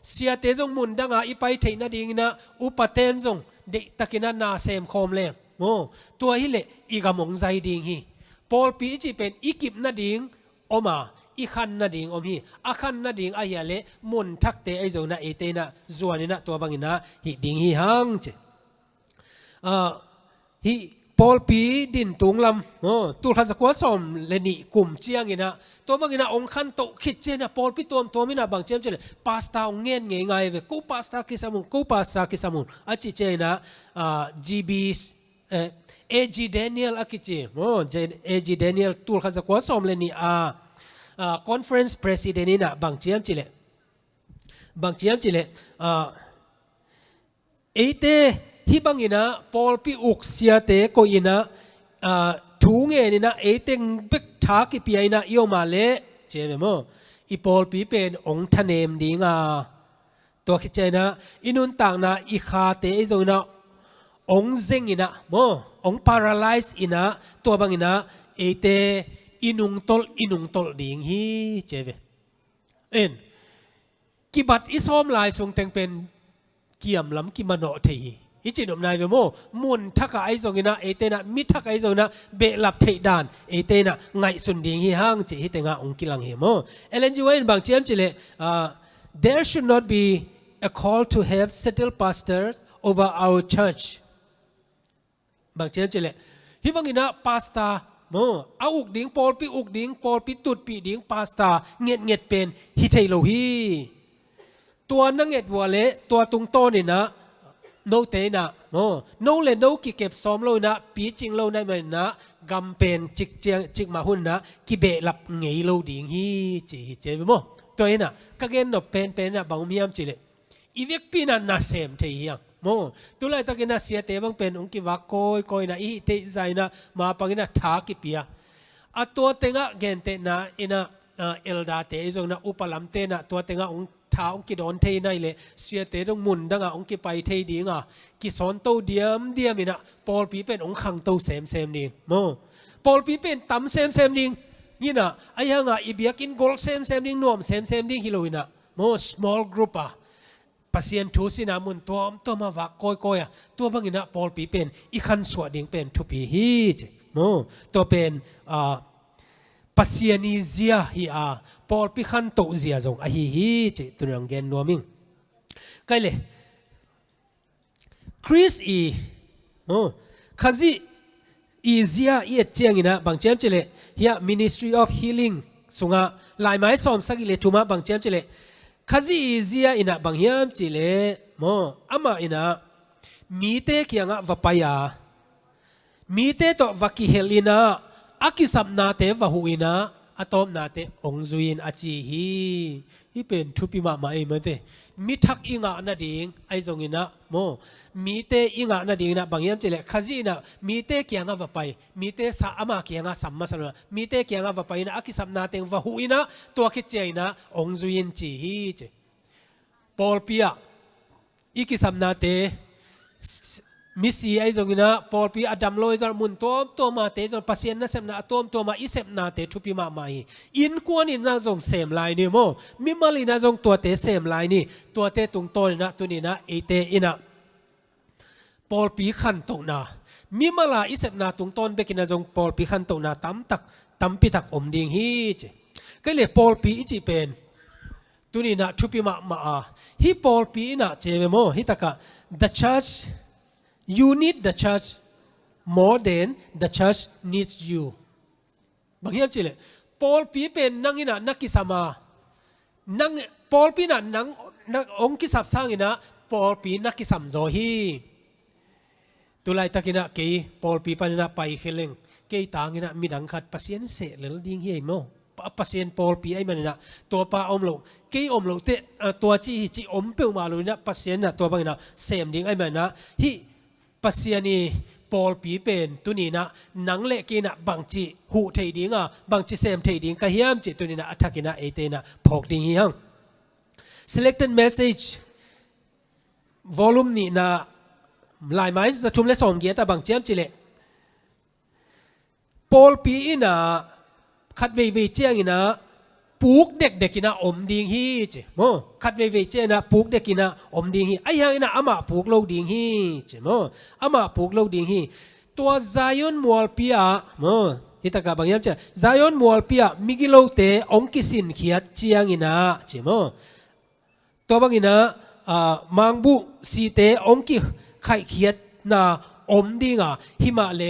เสียเตจงมุนดังอีไปเทนาดีงินะอุปเตนจงเด็กตะกินนาเซมคอมเลโมตัวฮิเลอีกามงใจดิงฮีปอลปีจีเป็นอีกิบนาดิงอมาอีขันนาดิงอมฮีอาขันนาดิงอาเฮเลมุนทักเตไอโซนาเอเตนะจวนนี่นะตัวบางอินะฮิดิงฮีฮังเจฮิปอลปีดินตุงลำตัวข้าศึกว่าสมเลนิกลุ่มเจียงอินะตัวบางอินะองคันโตคิดเจนะปอลปีตัวมินะบางเจียมเจเลยพาสต้าองเงี้ยไงเวกูพาสต้ากิสามุนกูพาสต้ากิสามุนอาจิเจนะGB AG Daniel อากิเจAG Daniel ตัวข้าศึกว่าสมเลนิconference president นี่นะบางเจียมเจเลยบางเจียมเจเลยเอเตฮิบังอินะปอลปีอุกเสียเตโกอินะทูเงนี่นะเอเต็งเบกทากิปีไอนะโยมาเลเจเวโมอีปอลปีเป็นองค์ทะเนมดีงาตัวคิดใจนะอินุนต่างนะอีคาเตไอโซนะองค์เซงอินะโมองค์ paralyze อินะตัวบังอินะเอเตอินุงตอลดีงฮีเจเวกิบัดอิสอมลายทรงแต่งเป็นเกี่ยมล้ำกิมโนเทีอิจินอมนายเวโมมุนทักไอซงนะเอเตนะมิทักไอซงนะเบลับเทดานเอเตนะไงสุนดิงฮิฮังจิฮิเตงะองกิลังเฮโมเอเลนจิเวนบางเจียมจิเลthere should not be a call to have settled pastors over our church บางเจียมจิเลฮิบังอินะปาสตาโมเอาอุกดิงปอลปีอุกดิงปอลปีตุดปีดิงปาสตาเงียดเป็นฮิเทโลฮีตัวนังเอ็ดวัวเละตัวตุงโตนี่นะโนเตนะโนเลโนกิเก็บซ้อมโลนะปีจิงโลในมันนะกำเป็นจิกเจียงจิกมาหุ่นนะกิเบลับเงยโลดิ่งฮีจีเจวิโมตัวนี้นะก็เกณฑ์นบเป็นนะบางมียมจิเลอีเวกปีนั้นน่าเซมเทียงโมตัวไรตะกินน่าเสียเตบังเป็นองค์กิวักโกยนะอีเตใจนะมาปังนะทากิเปียอะตัวเตงะเกณฑ์เตนะอินะเอลดาเตจงนะอุปลัมเตนะตัวเตงะองท้าองกิโดนเทยในเลยเสียเตต้องมุนดังองกิไปเทยดีงะกิสอนโตเดียมมินะปอลปีเป็นองขังโตเซมนี่โมปอลปีเป็นตั้มเซมนี่นี่นะไอ้ยังอ่ะอีเบียกินโกลเซมนี่นวมเซมนี่ฮิโลวินะโม small group อ่ะปัสยันทุสินามุนตัวมาวักโกยอ่ะตัวบางนะปอลปีเป็นอีขันสวดดิ่งเป็นทุปีฮีจโมตัวเป็นปัสยานีเซียฮีอาปอลพิขันโตเซียจงอาฮีจิตุนังเกนนัวมิงไกเลยคริสขจิอีเซียเอียเจียงอินะบางเจมเจเลฮีย Ministry of Healing สุงะลายไม้สอมสักอิเลทุมาบางเจมเจเลขจิอีเซียอินะบางเฮียมเจเลอามาอินะมีเตกียงะวปายามีเตโตวักิเฮลินะอากิสัมนาเตวะหูอินะอะตอมนาเตองซุยนอาจีฮีเป็นทุปิมาเอมเตมิทักอิงะนาดิงไอซงอินะโมมีเตอิงะนาดิงนะบางยามเจเลขจีนะมีเตเกียงะวะไปมีเตสาอามาเกียงะสัมมาสนะมีเตเกียงะวะไปนะอากิสัมนาเตวะหูอินะตัวคิดเจนะองซุยนจีฮีเจปอลเปีย อีกิสัมนาเตมิสีไอจงนะปอลปีอดัมลอยจนมุนตัวมาเตจนปัสเซียนนะเสมนาตัวมาอิเสมนาเตทุปีมาไม่อินกวนอินนะจงเสมลายนี่โมมิมาลีนะจงตัวเตเสมลายนี่ตัวเตตุงโตนี่นะตัวนี้นะเอเตอินะปอลปีขันตงนะมิมาลาอิเสมนาตุงต้นเบกินะจงปอลปีขันตงนะตั้มปิตักอมดิ่งฮีเจก็เลยปอลปีอิจิเป็นตัวนี้นะทุปีมาฮิปอลปีนะเจเวโมฮิตะกะ the church you need the church more than the church needs you บางอย่างจิเลยปอลปีเป็นนังอินะนักกิสามานังปอลปีนะนังองค์กิสับสร้างอินะปอลปีนักกิสัมโซฮีตุลายตะกินะเกย์ปอลปีปันนะไปเคลิงเกย์ต่างอินะมีดังขัดปัสเซียนเสเลลดิ้งเฮียโมปัสเซียนปอลปีไอ้มันนะตัวปลาอมโลเกย์อมโลเตตัวจีอมเปิลมาเลยนะปัสเซียนนะตัวบางนะเซมดิ้งไอ้มันนะฮิปัสเซียนีปอลปีเป็นตัวนี้นะหนังเละกินะบางจีหูเทียดิ้งบางจีเซมเทียดิ้งก็เฮียมจีตัวนี้นะอัฐกินะเอเตนะพกดิ้งเฮียง selected message volume นี้นะหลายไม้จะชุมและส่งเกียร์แต่บางเจียมจีเละปอลปีนะคัดเวเจียงนะปูกเด็กกินะอมดิ้งฮีจีโมคัดเวเจียนะปูกเด็กกินะอมดิ้งฮีไอ้ยังนะอามาปูกโลดิ้งฮีจีโมอามาปูกโลดิ้งฮีตัวไซออนมัวลปีอะโมฮิตากาบางอย่างเจ้าไซออนมัวลปีอะมิกิโลเตองกิสินเขียดเจียงอินะจีโมตัวบางอินะมังบุสีเตองกิไข่เขียดนะอมดิ้งอะหิมาเล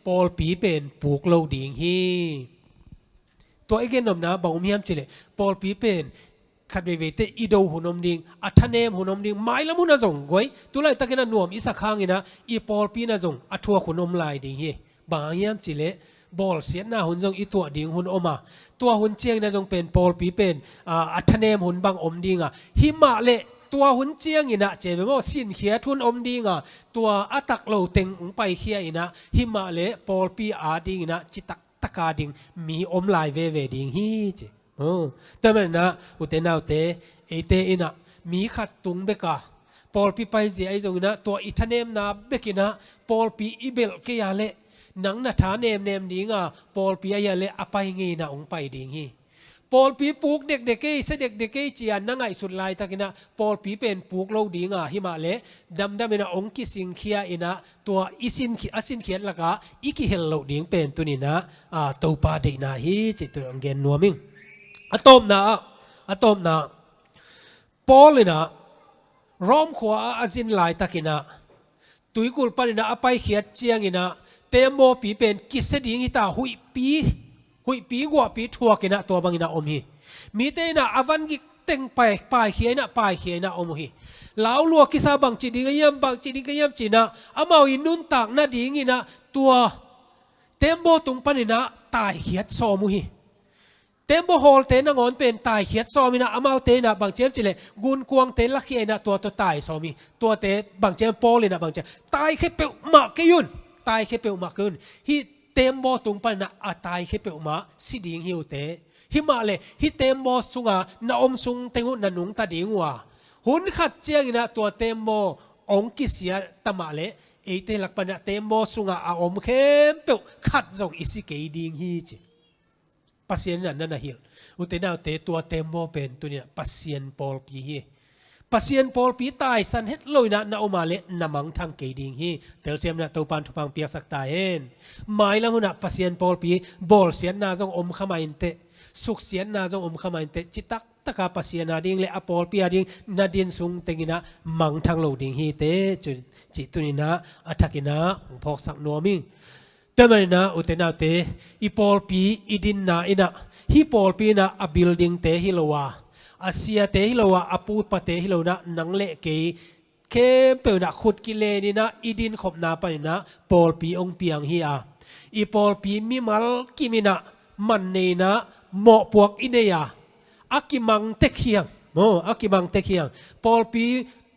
ปอลปีเป็นปูกโลดิ้งฮีตัวเอกนมนะบอกมียมจิเลปอลปีเป็นขัดเวเตอีโดหุนมดิงอัฐเนมหุนมดิงไม่ละมุนนะจงกวยตัวไรตะกินะนวมอิสักข้างนะอีปอลปีนะจงอัฐัวหุนมลายดิงเฮบางยามจิเลบอลเสียนะหุนจงอีตัวดิงหุนอมาตัวหุนเจียงนะจงเป็นปอลปีเป็นอัฐเนมหุนบางอมดิงหิมะเลตัวหุนเจียงอินะเจเบโมสินเขียทุนอมดิงตัวอัตักโลเต็งไปเขียอินะหิมะเลปอลปีอาดิงอินะจิตักตะกาดิงมีอมลายเวดิงฮีจีแต่มันนะอุเตนาอุเตเอเตอินะมีขัดตุงเบกาปอลปีไปเสียไอจงนะตัวอิทเนมนะเบกินะปอลปีอิเบลเกียเลนังนาฐานเนมดิงปอลปีอายาเลอไปงี้นะองไปดิงฮีปอลปีปุกเด็กเกย์เสด็จเด็กเกย์จียนนั่งไอสุดลายตะกินะปอลปีเป็นปุกโลดิงหิมาเลดำเนะองกิสิงเคียอินะตัวอิสินเขียนละกะอิกิเฮลโลดิงเป็นตัวนี้นะตัวปาเดนะฮีจิตตัวองเกนนัวมิงอะตอมนะปอลเลยนะรอมขวาอาจินลายตะกินะตุยกุลปานินะอไปเขียดเจียงอินะเตมโมปีเป็นกิสดิงฮิตาหุยปีกว่าปีทัวกินะตัวบางอินะอมฮีมีเตนะอวันกิเต็งไปเขียนะอมฮีลาวลัวกิซาบางจีดิงยามบางจีดิงยามจีนะอามาวินุนตากนาดิงอินะตัวเตมโบตุงปานินะตายเขียดซอมุฮีเต็มโบฮอลเตนงอนเป็นตายเขียดซอมินะอามาเตนะบางเจมจิเลกุนกวงเตลักเขียนะตัวตายซอมิตัวเตบางเจมโปเลยนะบางเจมตายแค่เปลมากกยุนตายแค่เปลมากกยุนฮิเต็มโบตุงปานะตายแค่เปลมาสิดิงฮิวเตฮิมาเลฮิเต็มโบสุงานาอมสุงเตงุนันุงตาดิงวะหุนขัดเจียงนะตัวเต็มโบองกิเสียตมาเลเอเตลักปานะเต็มโบสุงาอมเข้มเปลขัดจงอิสิเกดิงฮิจิปัสเซียนนั่นนะฮิลอุตเตนาเตตัวเต็มโมเป็นตัวนี้ปัสเซียนปอลปีฮีปัสเซียนปอลปีตายสันเฮ็ดลอยนะนาอมาเลนามังทางเกดิงฮีเตลเซียมนะตัวปันทุพังเปียกสักตายเห็นหมายละหุนะปัสเซียนปอลปีบอลเซียนนาจงอมขมายเตสุกเสียนนาจงอมขมายเตจิตักตะกาปัสเซียนนาดิงเลอปอลปีดิงนาดินซุงเตงินะมังทางโลดิงฮีเตจิตุนินะอัฐกินะพอกสักนัวมิงแต่มันนะอุตเตนาเตอีปอลปีอีดินนาอินะฮิปอลปีนะอบิลดิงเตฮิโลวาอาเซียเตฮิโลวาอปูปะเตฮิโลนะนังเละเกยเข้มเปิลนะขุดกิเลนี่นะอีดินขบนาไปนะปอลปีองเปียงฮีอาอีปอลปีมิมัลกิมินะมันเนนะเหมาะพวกอินเดียอากิมังเตเคียงอากิมังเตเคียงปอลปี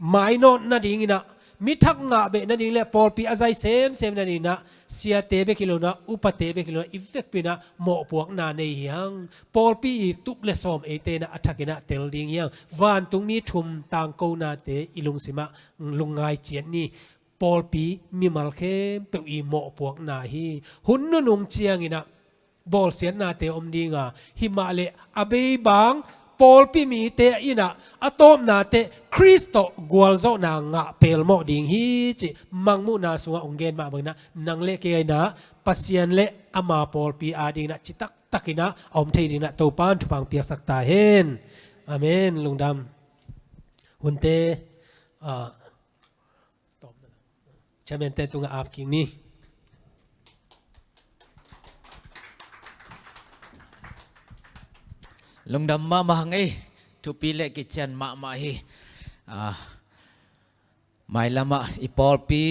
ไมโนนาดิงินะ มิทักงะเบนั่นเองแหละปอลปีอาศัยเซมนั่นเองนะเสียเตเบกิโลนะอุปเตเบกิโลอีเฟกปีนะหมอพวกนาในยังปอลปีตุบเลสอมเอเตนะอัฐกินะเตลดิงยังวันตุงมีทุมต่างกูนาเตอิลุงสิมะลุงไงเจียนนี่ปอลปีมีมัลเข้มเปอีหมอพวกนาฮีหุ่นนุ่งเชียงอีนะบอลเสียนนาเตอมดีงาหิมาเลอเบย์บางปอลปีมีเตอินะอะตอมนาเตคริสโตกวลโซนางะเปลโมดิงฮีจิมังมุนาสุงองเกนมาเบงนะนังเลเกยนะปัสยันเลอามาปอลปีอาดิงนะจิตักตักินะอมเทดิงนะตัวปานทุพังเปียกสักตาเฮนอาเมนลุงดำหุ่นเตตอบใช่ไหมเตตุงอาบกิงนี่ลงดำมาหังไอทุปีเล็กกิจนมาฮีไม่ละมาอีปอลปี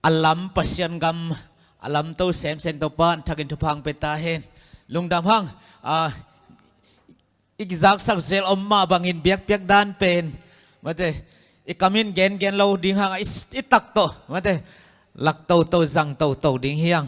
อัลลัมปัสยันกำอัลลัมตัวเซมเซนตัวปานทักินทุพังเปตาเฮนลงดำหังอีกจักสักเซลอมมาบังอินเบียกด้านเป็นมาเตอีกคำมินเกนเราดิ้งหังอีตักโตมาเตลักโตจังโตดิ้งเฮียง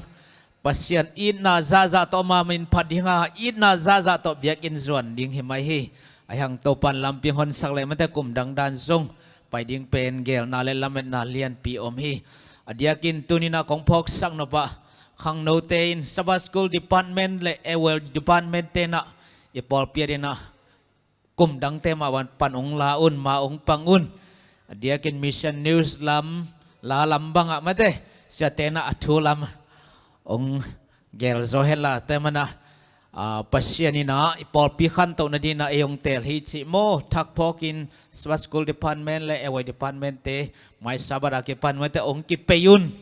pasien ina zaza to mamin padinga ina zaza to biakin zuan ding himai hi ayang to pan lamping hon saklai mate kum dang dan zong pai ding pen gel na le lamet na lian pi om hi adiakin tunina kong phok sang no pa khang no tein sabas school department le ewel department te na ipol piadina kum dang te ma wan pan ong laun ma ong pangun adiakin mission news la lambanga mate sia te na athulam ông gel zohela temana pasiani na ipol pi khan to na dina eyong tel hi chi mo thak phokin swat school department le ewai department te mai sabara ke pan mate ong ki peyun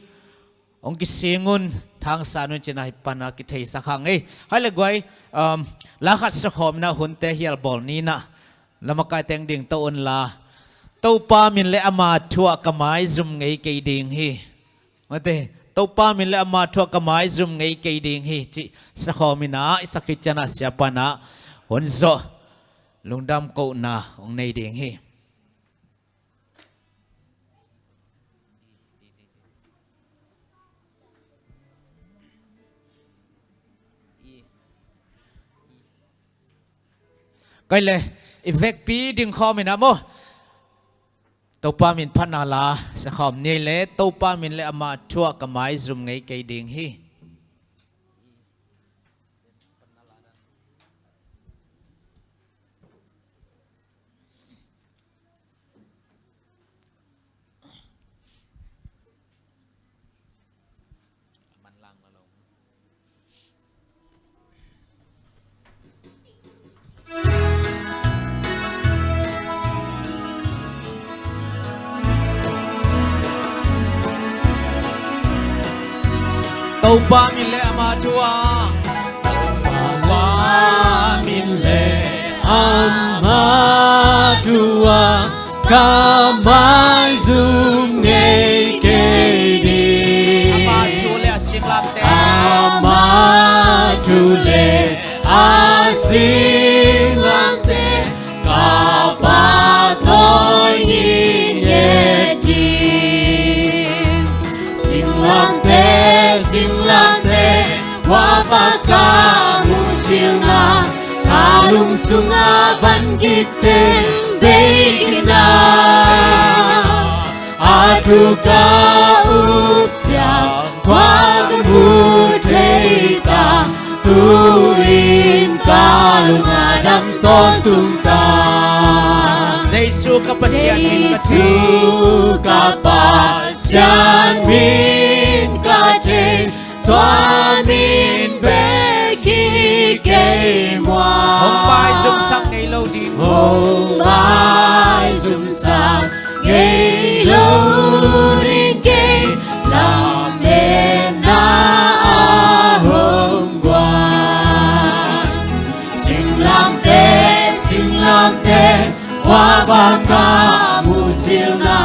ong ki singun thang sanun china hipana ki thei sakhang ei hale goi la khat sakhom na hun te hial bol ni na lamakai teng ding to on la to pa min le ama thua kamai zum ngei ke ding hi mate tàu pa min le ama thua kamai zum ngei ke ding hi chi sakhomina isakichana siapana honzo lungdam ko na ong nei ding hi cái lệ effect pi ding khomina mo tàu pa min phana la sa khom ni le tàu pa min le ama thua kamai zum ngei ke ding hi tàu pa min le ama thua min le ama thua kamai zum ngei ke di ama thu le singlam te ama thu le asinglam te kapa toi ye di singlam te wapaka musilna kalung sunga van gite beikina atuka utya kwagamuteita tuin kalung adam ton tungta Jesu kapasyan min Jesu kapasyan min kate Tua min beki kei moa hong pai zum sang ngei lo ding Hong bai zum sang ngei lâu ring kei Lam men na a hong guan Sing lam te Hoa ba ka mu chill na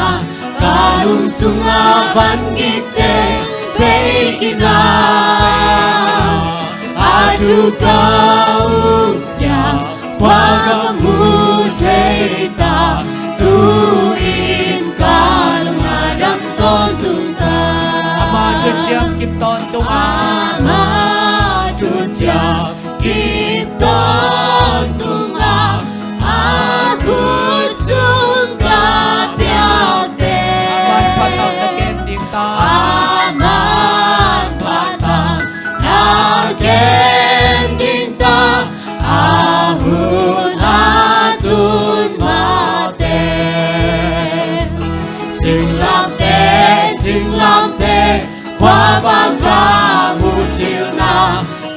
Kalung sunga van gite Beikina Atuka utya Wagamuteita Tuin kalung ton tunga aku sungka piate Aman patang na kending ta aman patang nagen dinta ahun atun mate sing lam te qua bang ca mu chiều na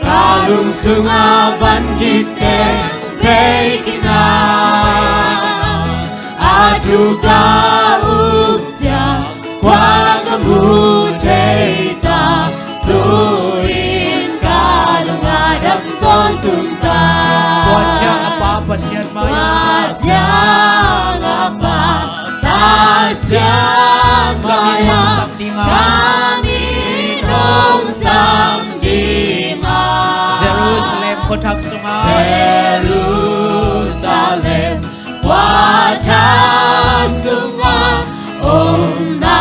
ca lung sunga van gite bekina atu ka upja qua ka mu ta tuin ka lunga dam ton tung ta Wajah apa pasien maya wajang apa tasyang maya kami nong samdinga Jerusalem kotak sunga Jerusalem watak sunga om na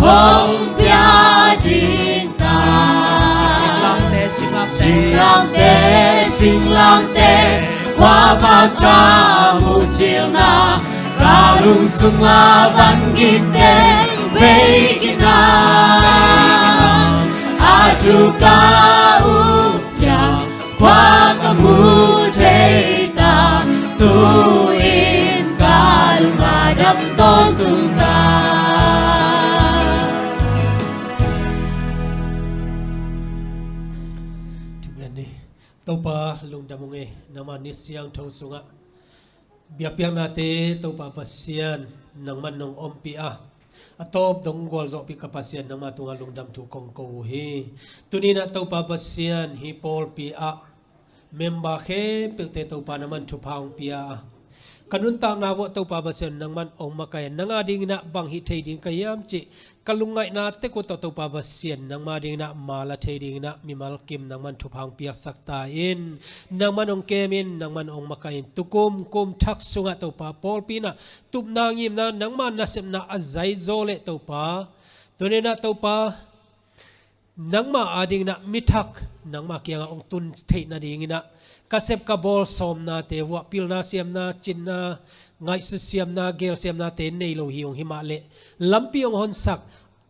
hong piadinta sing lang te qua baka mu chiều na kalung sunga van gite bekina atu ka upja qua kamu ta tuin kalung adam ton tung ta tàu pa lung damung naman ni siyang thong sunga biapiang nate tàu pa pasian nang man nong ompia atop dong gol zo pi kapasian nang matunga lung dam tu kong ko hi tunina tàu pa pasian hi pol pi a memba khe pe te tàu pa naman tu paung pia kanun ta na wo tàu pa pasian nang man ong makay nanga ding na bang hi thei ding kayam chi kalungai na te ko tàu pa pasian nang ma ding na mala thei ding na mimal kim nang man tu paung pia sakta in nang man ong kemin nang man ong makay tukum kum thak sunga tàu pa pol pi na tup nangim na nang man nasem na azai zole tàu pa tunina tàu pa nang ma ading na mithak nang ma kianga ong tun thei na ding ina kasep ka bol som na te wa pil na siam na chin na ngai su siam na gel siam na te nei lo hi ong himale lampi ong hon sak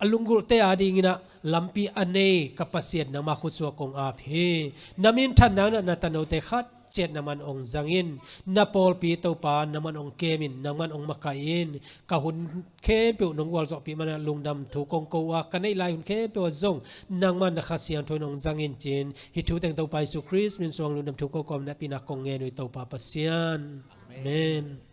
alungul te ading ina lampi ane kapasien nang ma khuswa kong ap he namin than na tanaw te khat chet naman ong zangin na pol pi to pa naman ong kemin naman ong makain kahun ke pe nong wal zo pi man lungdam thu kong ko wa kanai lai hun ke pe zong nang man na khasian thoi nong zangin chin hi thu teng to pa su Christ min song lungdam thu ko kom na pina kong nge noi to pa pasian amen